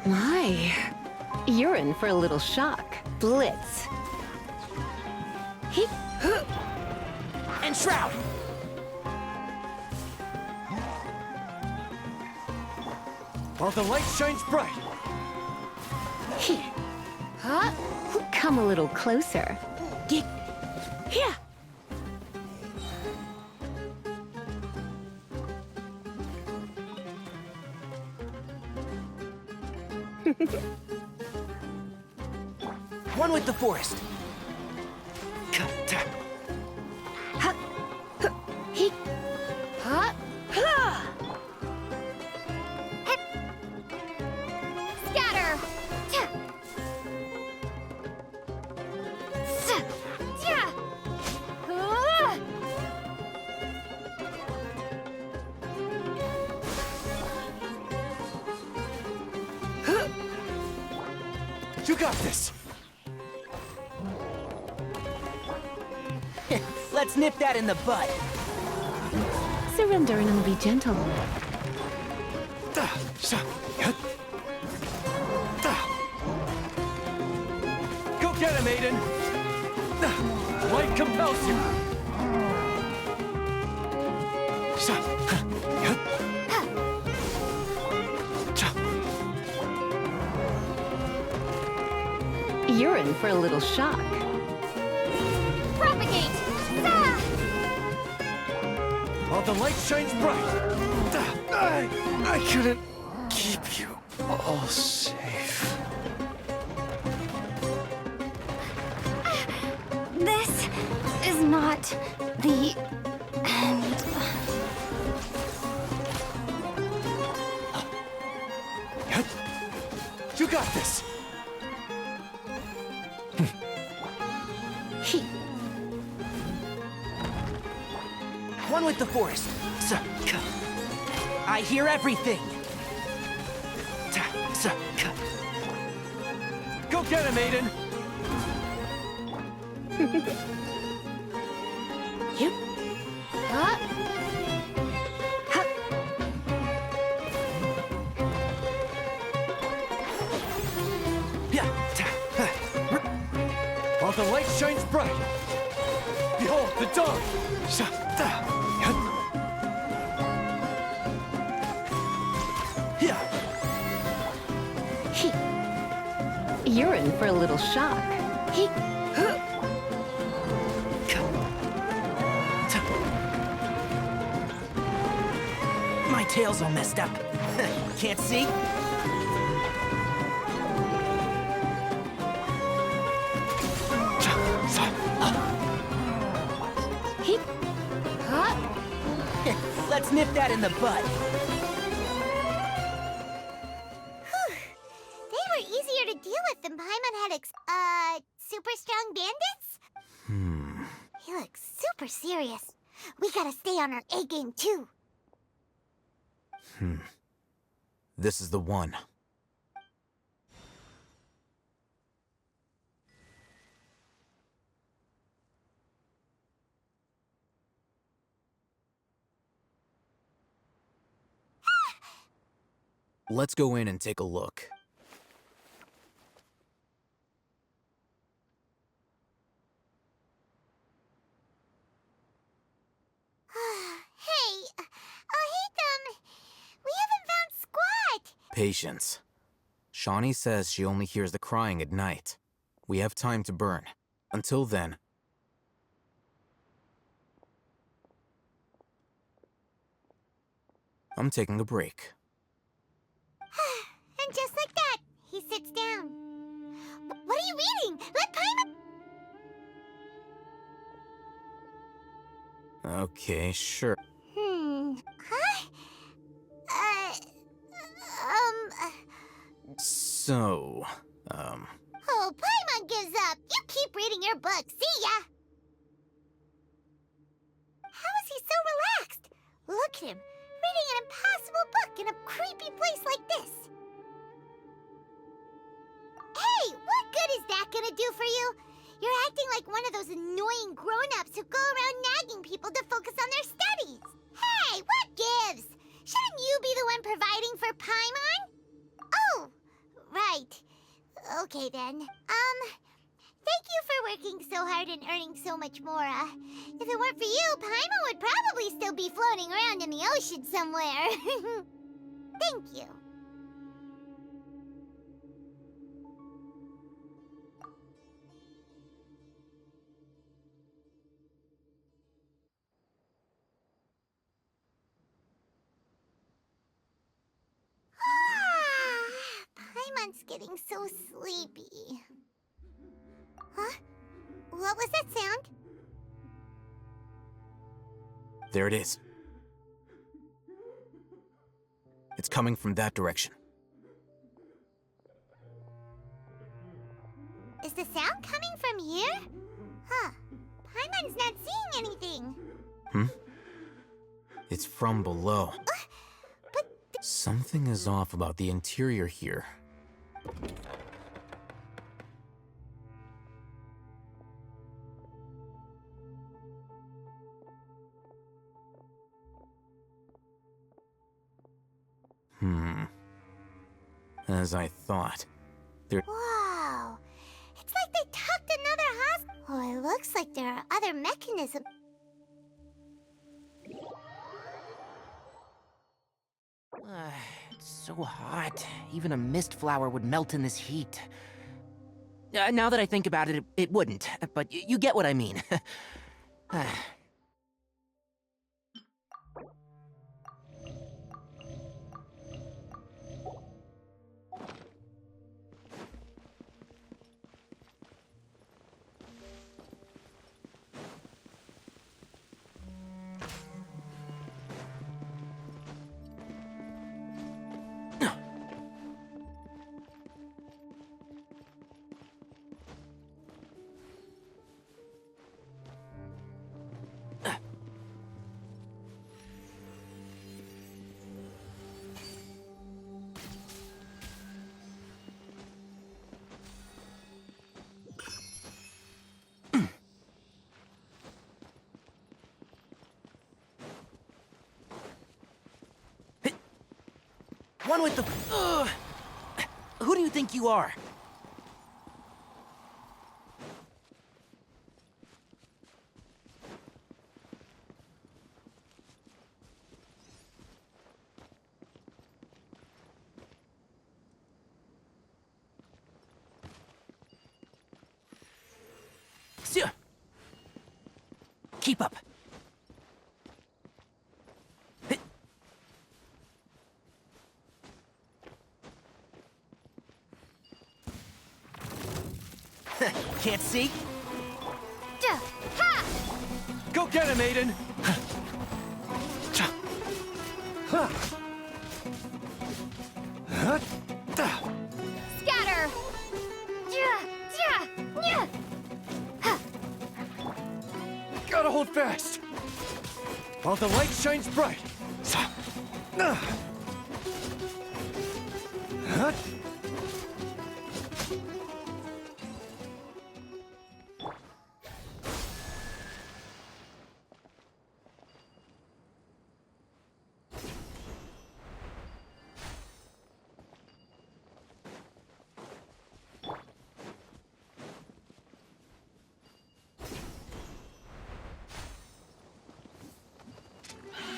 My, you're in for a little shock. Blitz. And Shroud! While the light shines bright! Huh? Come a little closer. Yeah. One with the forest. Scatter! You got this! Let's nip that in the bud. Surrender and I'll be gentle. Go get him, Aiden! Light compels you! You're in for a little shock. Propagate! While the light shines bright! I couldn't keep you all safe. This is not the end. You got this! One with the forest. I hear everything. Go get him, Aiden! Yep. While the light shines bright, behold the dawn! You're in for a little shock. My tail's all messed up. Can't see? Let's nip that in the bud. They were easier to deal with than Paimon had super strong bandits? He looks super serious. We gotta stay on our A game too. This is the one. Let's go in and take a look. Hey, Hatham, we haven't found squat. Patience. Shawnee says she only hears the crying at night. We have time to burn. Until then... I'm taking a break. And just like that, he sits down. What are you reading? Let Paimon... Okay, sure. Huh? So, Oh, Paimon gives up. You keep reading your book. See ya! How is he so relaxed? Look at him, reading an impossible book in a creepy place like this. Hey, what good is that gonna do for you? You're acting like one of those annoying grown-ups who go around nagging people to focus on their studies. Hey, what gives? Shouldn't you be the one providing for Paimon? Oh, right. Okay then. Thank you for working so hard and earning so much more. If it weren't for you, Paimon would probably still be floating around in the ocean somewhere. Thank you. Paimon's getting so sleepy. Huh? What was that sound? there it is. It's coming from that direction. Is the sound coming from here? Huh. Paimon's not seeing anything. It's from below. Something is off about the interior here. As I thought. Wow. It's like they tucked another hospital. Oh, it looks like there are other mechanisms. It's so hot. Even a mist flower would melt in this heat. Now that I think about it, it wouldn't. But you get what I mean. One with the... Who do you think you are? Keep up. Can't see? Go get him, Aiden! Scatter! Gotta hold fast! While the light shines bright!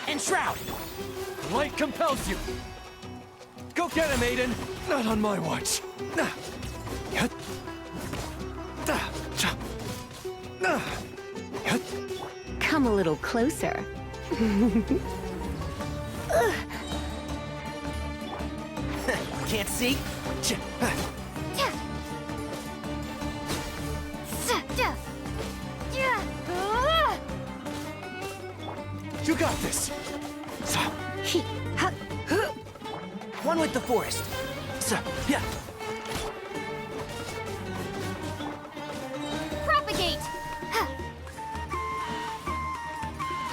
Enshroud! The light compels you! Go get him, Aiden! Not on my watch! Come a little closer. Can't see? You got this! One with the forest. Yeah. Propagate!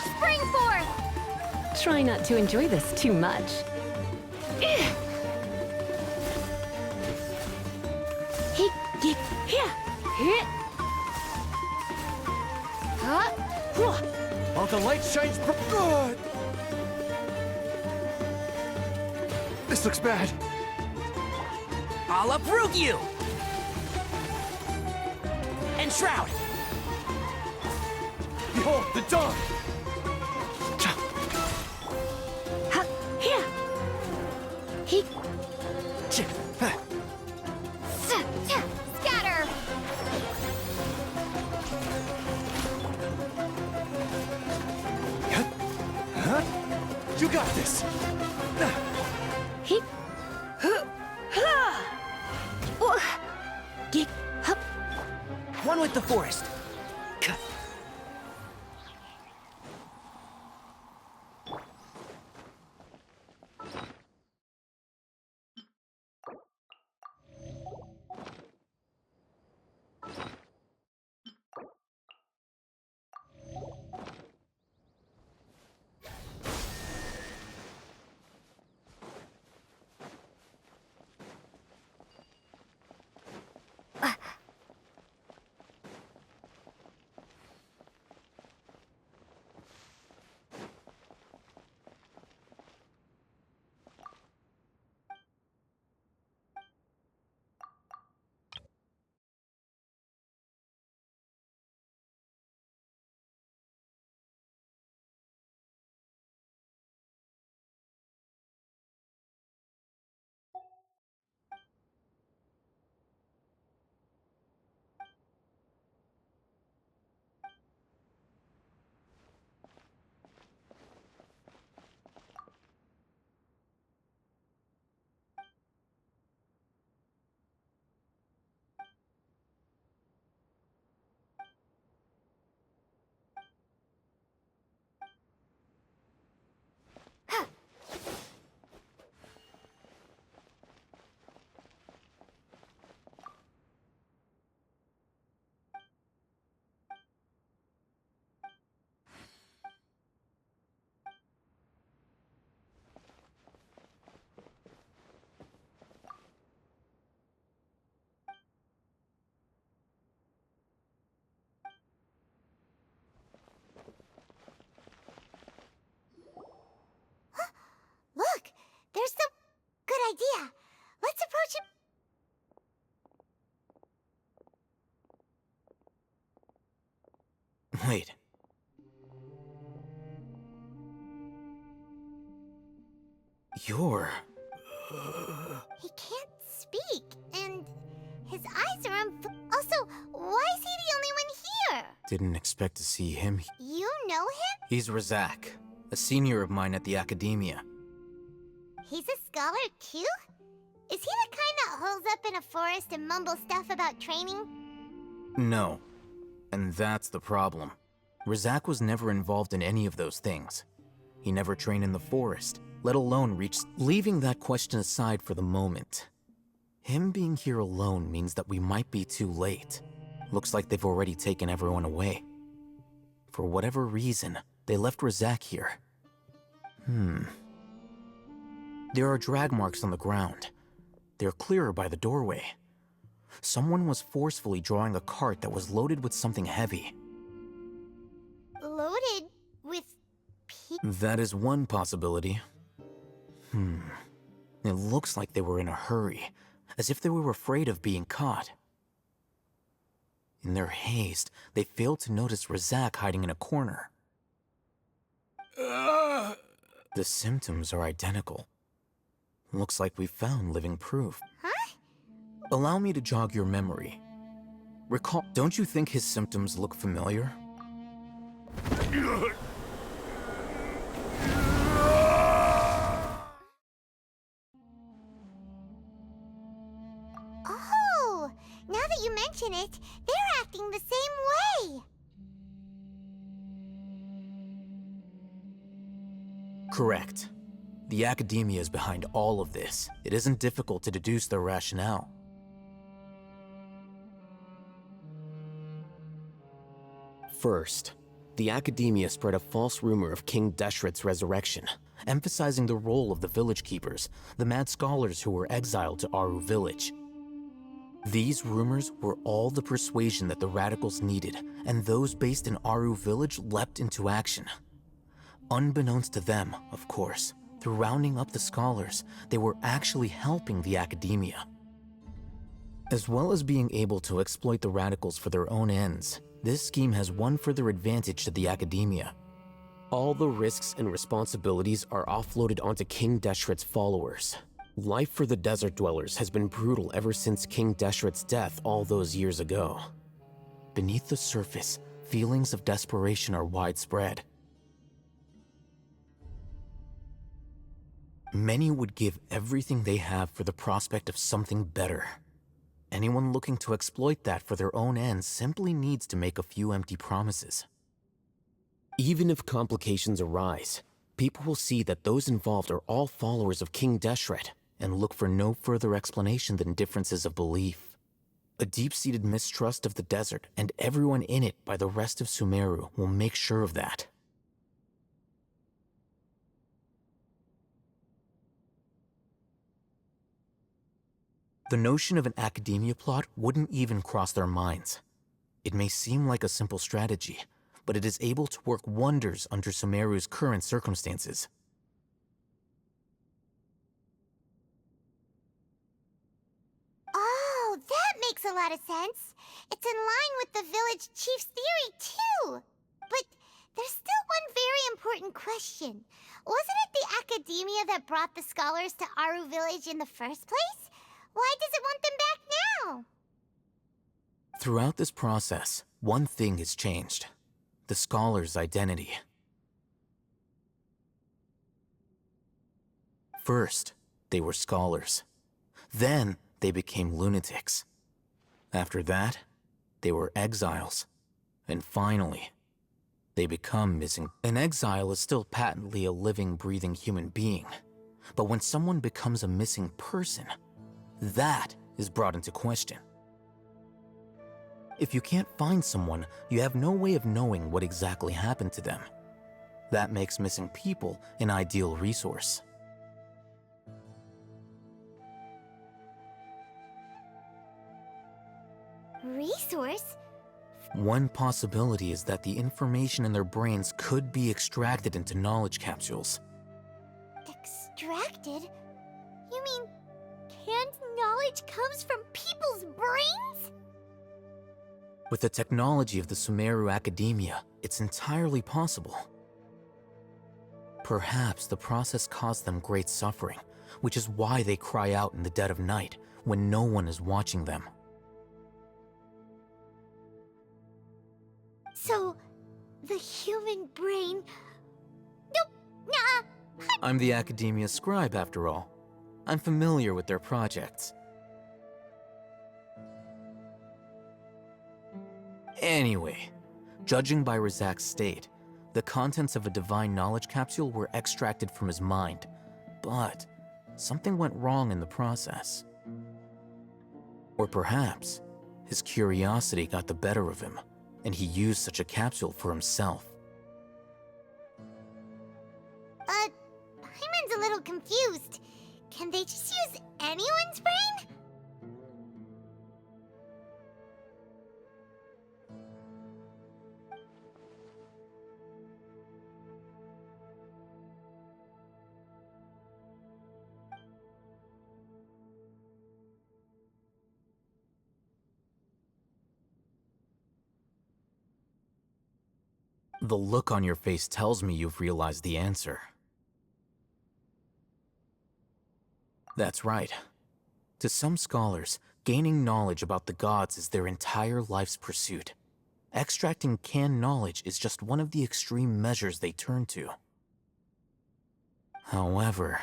Spring forth! Try not to enjoy this too much. While the light shines bright. This looks bad. I'll uproot you! Enshroud! Behold, the dawn! Scatter! You got this! One with the forest. Look, there's the good idea. Let's approach it. Wait. You're... He can't speak, and his eyes are also, why is he the only one here? Didn't expect to see him. You're know him? He's Razak, a senior of mine at the academia. He's a scholar too? Is he the kind that holes up in a forest and mumbles stuff about training? No. And that's the problem. Razak was never involved in any of those things. He never trained in the forest, let alone reached... Leaving that question aside for the moment, him being here alone means that we might be too late. Looks like they've already taken everyone away. For whatever reason, they left Razak here. There are drag marks on the ground. They're clearer by the doorway. Someone was forcefully drawing a cart that was loaded with something heavy. Loaded with That is one possibility. It looks like they were in a hurry, as if they were afraid of being caught. In their haste, they failed to notice Razak hiding in a corner. The symptoms are identical. Looks like we found living proof. Huh? Allow me to jog your memory. Recall, don't you think his symptoms look familiar? Oh, now that you mention it, they're acting the same way. Correct. The academia is behind all of this. It isn't difficult to deduce their rationale. First, the academia spread a false rumor of King Deshret's resurrection, emphasizing the role of the village keepers, the mad scholars who were exiled to Aru village. These rumors were all the persuasion that the radicals needed, and those based in Aru village leapt into action. Unbeknownst to them, of course, through rounding up the scholars, they were actually helping the academia. As well as being able to exploit the radicals for their own ends, this scheme has one further advantage to the academia. All the risks and responsibilities are offloaded onto King Deshret's followers. Life for the desert dwellers has been brutal ever since King Deshret's death all those years ago. Beneath the surface, feelings of desperation are widespread. Many would give everything they have for the prospect of something better. Anyone looking to exploit that for their own ends simply needs to make a few empty promises. Even if complications arise, people will see that those involved are all followers of King Deshret and look for no further explanation than differences of belief. A deep-seated mistrust of the desert and everyone in it by the rest of Sumeru will make sure of that. The notion of an academia plot wouldn't even cross their minds. It may seem like a simple strategy, but it is able to work wonders under Sumeru's current circumstances. Oh, that makes a lot of sense. It's in line with the village chief's theory, too. But there's still one very important question. Wasn't it the academia that brought the scholars to Aru village in the first place? Why does it want them back now? Throughout this process, one thing has changed. The scholars' identity. First, they were scholars. Then, they became lunatics. After that, they were exiles. And finally, they become missing. An exile is still patently a living, breathing human being. But when someone becomes a missing person, that is brought into question. If you can't find someone, you have no way of knowing what exactly happened to them. That makes missing people an ideal resource. Resource? One possibility is that the information in their brains could be extracted into knowledge capsules. Extracted? You mean canned knowledge comes from people's brains? With the technology of the Sumeru Academia, it's entirely possible. Perhaps the process caused them great suffering, which is why they cry out in the dead of night when no one is watching them. So, the human brain I'm the Academia scribe, after all. I'm familiar with their projects. Anyway, judging by Razak's state, the contents of a divine knowledge capsule were extracted from his mind, but something went wrong in the process. Or perhaps his curiosity got the better of him, and he used such a capsule for himself. Paimon's a little confused. Can they just use anyone's brain? The look on your face tells me you've realized the answer. That's right. To some scholars, gaining knowledge about the gods is their entire life's pursuit. Extracting canned knowledge is just one of the extreme measures they turn to. However,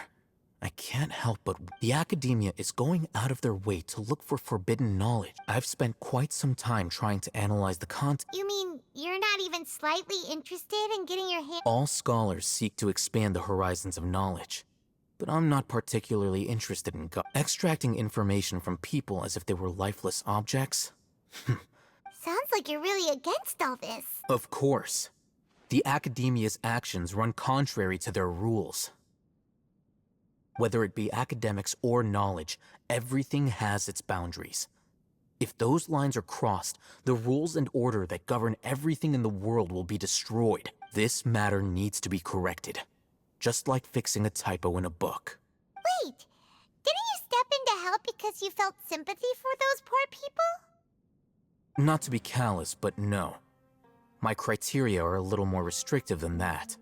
I can't help but the Academia is going out of their way to look for forbidden knowledge. I've spent quite some time trying to analyze the content. You mean you're not even slightly interested in getting your hand— All scholars seek to expand the horizons of knowledge, but I'm not particularly interested in extracting information from people as if they were lifeless objects. Sounds like you're really against all this. Of course. The Academia's actions run contrary to their rules. Whether it be academics or knowledge, everything has its boundaries. If those lines are crossed, the rules and order that govern everything in the world will be destroyed. This matter needs to be corrected, just like fixing a typo in a book. Wait, didn't you step in to help because you felt sympathy for those poor people? Not to be callous, but no. My criteria are a little more restrictive than that.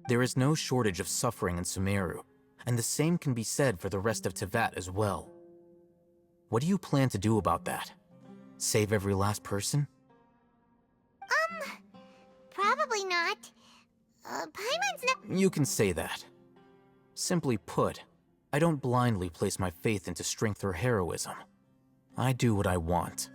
There is no shortage of suffering in Sumeru, and the same can be said for the rest of Teyvat as well. What do you plan to do about that? Save every last person? Probably not. Paimon's not— You can say that. Simply put, I don't blindly place my faith into strength or heroism. I do what I want.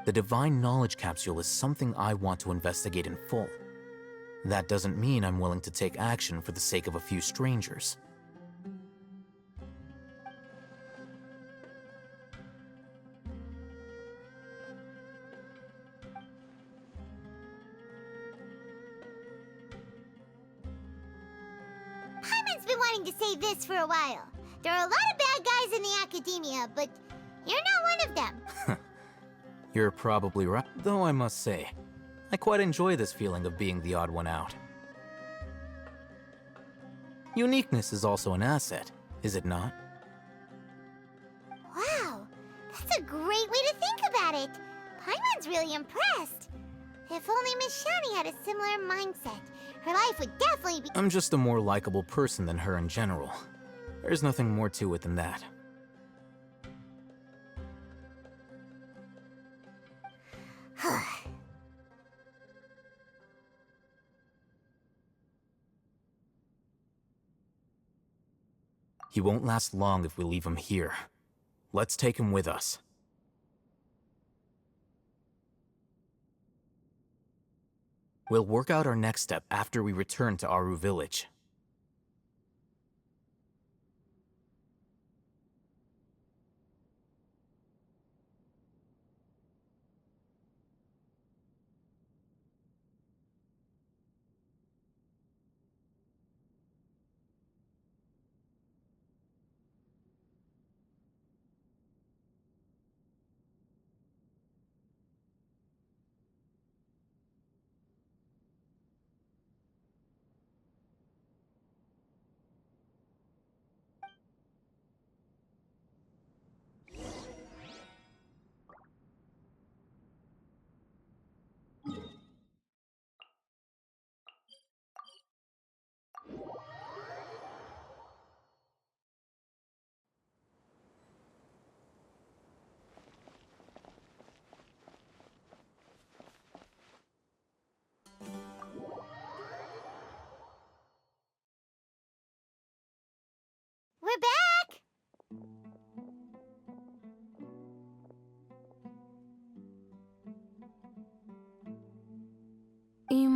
The Divine Knowledge Capsule is something I want to investigate in full. That doesn't mean I'm willing to take action for the sake of a few strangers. Paimon's been wanting to say this for a while. There are a lot of bad guys in the Academia, but you're not one of them. You're probably right, though I must say, I quite enjoy this feeling of being the odd one out. Uniqueness is also an asset, is it not? Wow, that's a great way to think about it. Paimon's really impressed. If only Miss Shani had a similar mindset, her life would definitely be— I'm just a more likable person than her in general. There's nothing more to it than that. He won't last long if we leave him here. Let's take him with us. We'll work out our next step after we return to Aru Village.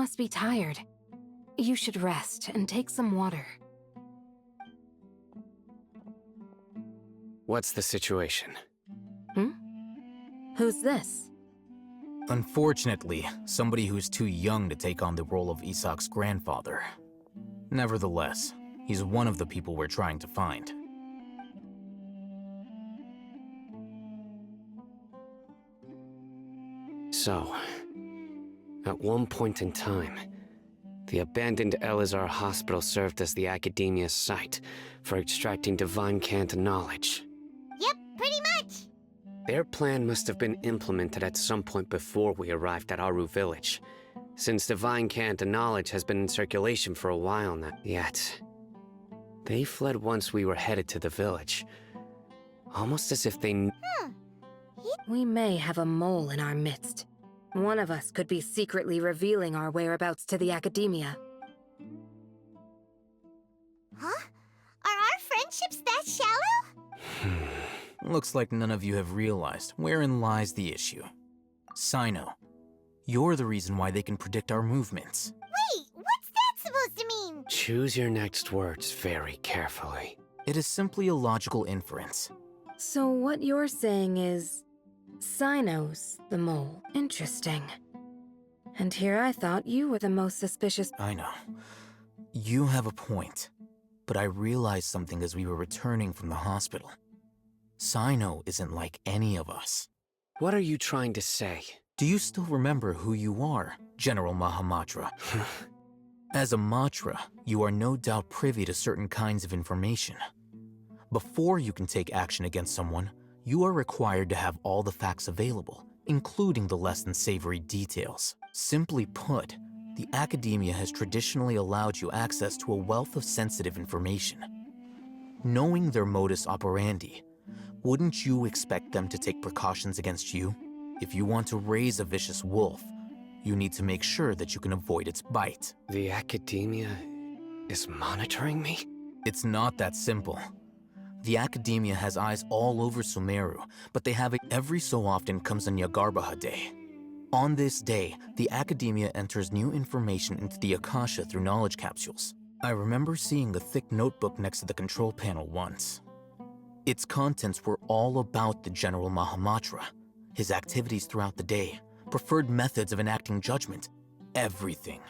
must be tired. You should rest and take some water. What's the situation? Who's this? Unfortunately, somebody who's too young to take on the role of Isak's grandfather. Nevertheless, he's one of the people we're trying to find. So, at one point in time, the abandoned Elazar Hospital served as the Academia's site for extracting divine cant knowledge. Yep, pretty much. Their plan must have been implemented at some point before we arrived at Aru Village, since divine cant knowledge has been in circulation for a while now. Yet, they fled once we were headed to the village, almost as if they We may have a mole in our midst. One of us could be secretly revealing our whereabouts to the Academia. Huh? Are our friendships that shallow? Looks like none of you have realized wherein lies the issue. Sino, you're the reason why they can predict our movements. Wait, what's that supposed to mean? choose your next words very carefully. It is simply a logical inference. So what you're saying is... Sino's the mole. Interesting. And here I thought you were the most suspicious... I know. You have a point. But I realized something as we were returning from the hospital. Sino isn't like any of us. What are you trying to say? Do you still remember who you are, General Mahamatra? As a Matra, you are no doubt privy to certain kinds of information. Before you can take action against someone, you are required to have all the facts available, including the less than savory details. Simply put, the Academia has traditionally allowed you access to a wealth of sensitive information. Knowing their modus operandi, wouldn't you expect them to take precautions against you? If you want to raise a vicious wolf, you need to make sure that you can avoid its bite. The Academia is monitoring me? It's not that simple. The Academia has eyes all over Sumeru, but they have it every so often comes on Yagarbaha Day. On this day, the Academia enters new information into the Akasha through knowledge capsules. I remember seeing the thick notebook next to the control panel once. Its contents were all about the General Mahamatra, his activities throughout the day, preferred methods of enacting judgment, everything.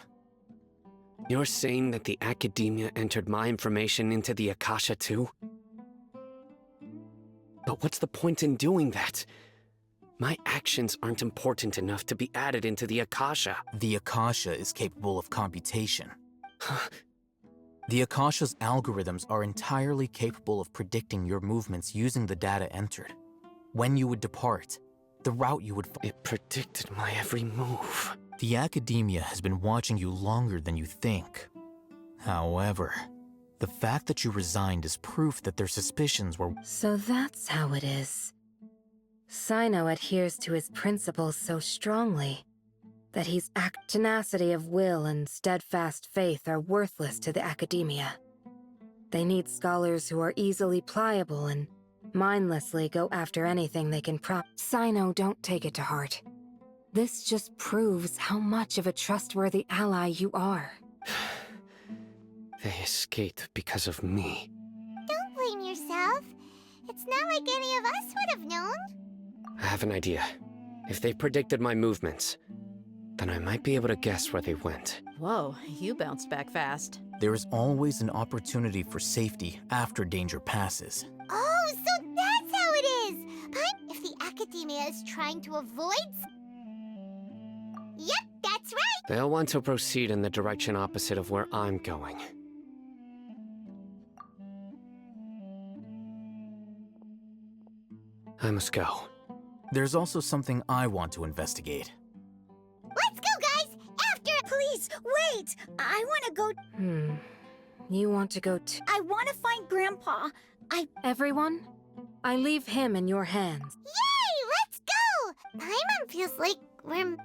You're saying that the Academia entered my information into the Akasha too? But what's the point in doing that? My actions aren't important enough to be added into the Akasha. The Akasha is capable of computation. The Akasha's algorithms are entirely capable of predicting your movements using the data entered. When you would depart, the route you would It predicted my every move. The Academia has been watching you longer than you think. However, the fact that you resigned is proof that their suspicions were... So that's how it is. Sino adheres to his principles so strongly that his tenacity of will and steadfast faith are worthless to the Academia. They need scholars who are easily pliable and mindlessly go after anything they can Sino, don't take it to heart. This just proves how much of a trustworthy ally you are. They escaped because of me. Don't blame yourself. It's not like any of us would have known. I have an idea. If they predicted my movements, then I might be able to guess where they went. Whoa, you bounced back fast. There is always an opportunity for safety after danger passes. Oh, so that's how it is! But if the Academia is trying to avoid... Yep, that's right! They'll want to proceed in the direction opposite of where I'm going. I must go. There's also something I want to investigate. Let's go, guys! After... Please, wait! I want to go... You want to go to... I want to find Grandpa. Everyone? I leave him in your hands. Yay! Let's go! Paimon feels like we're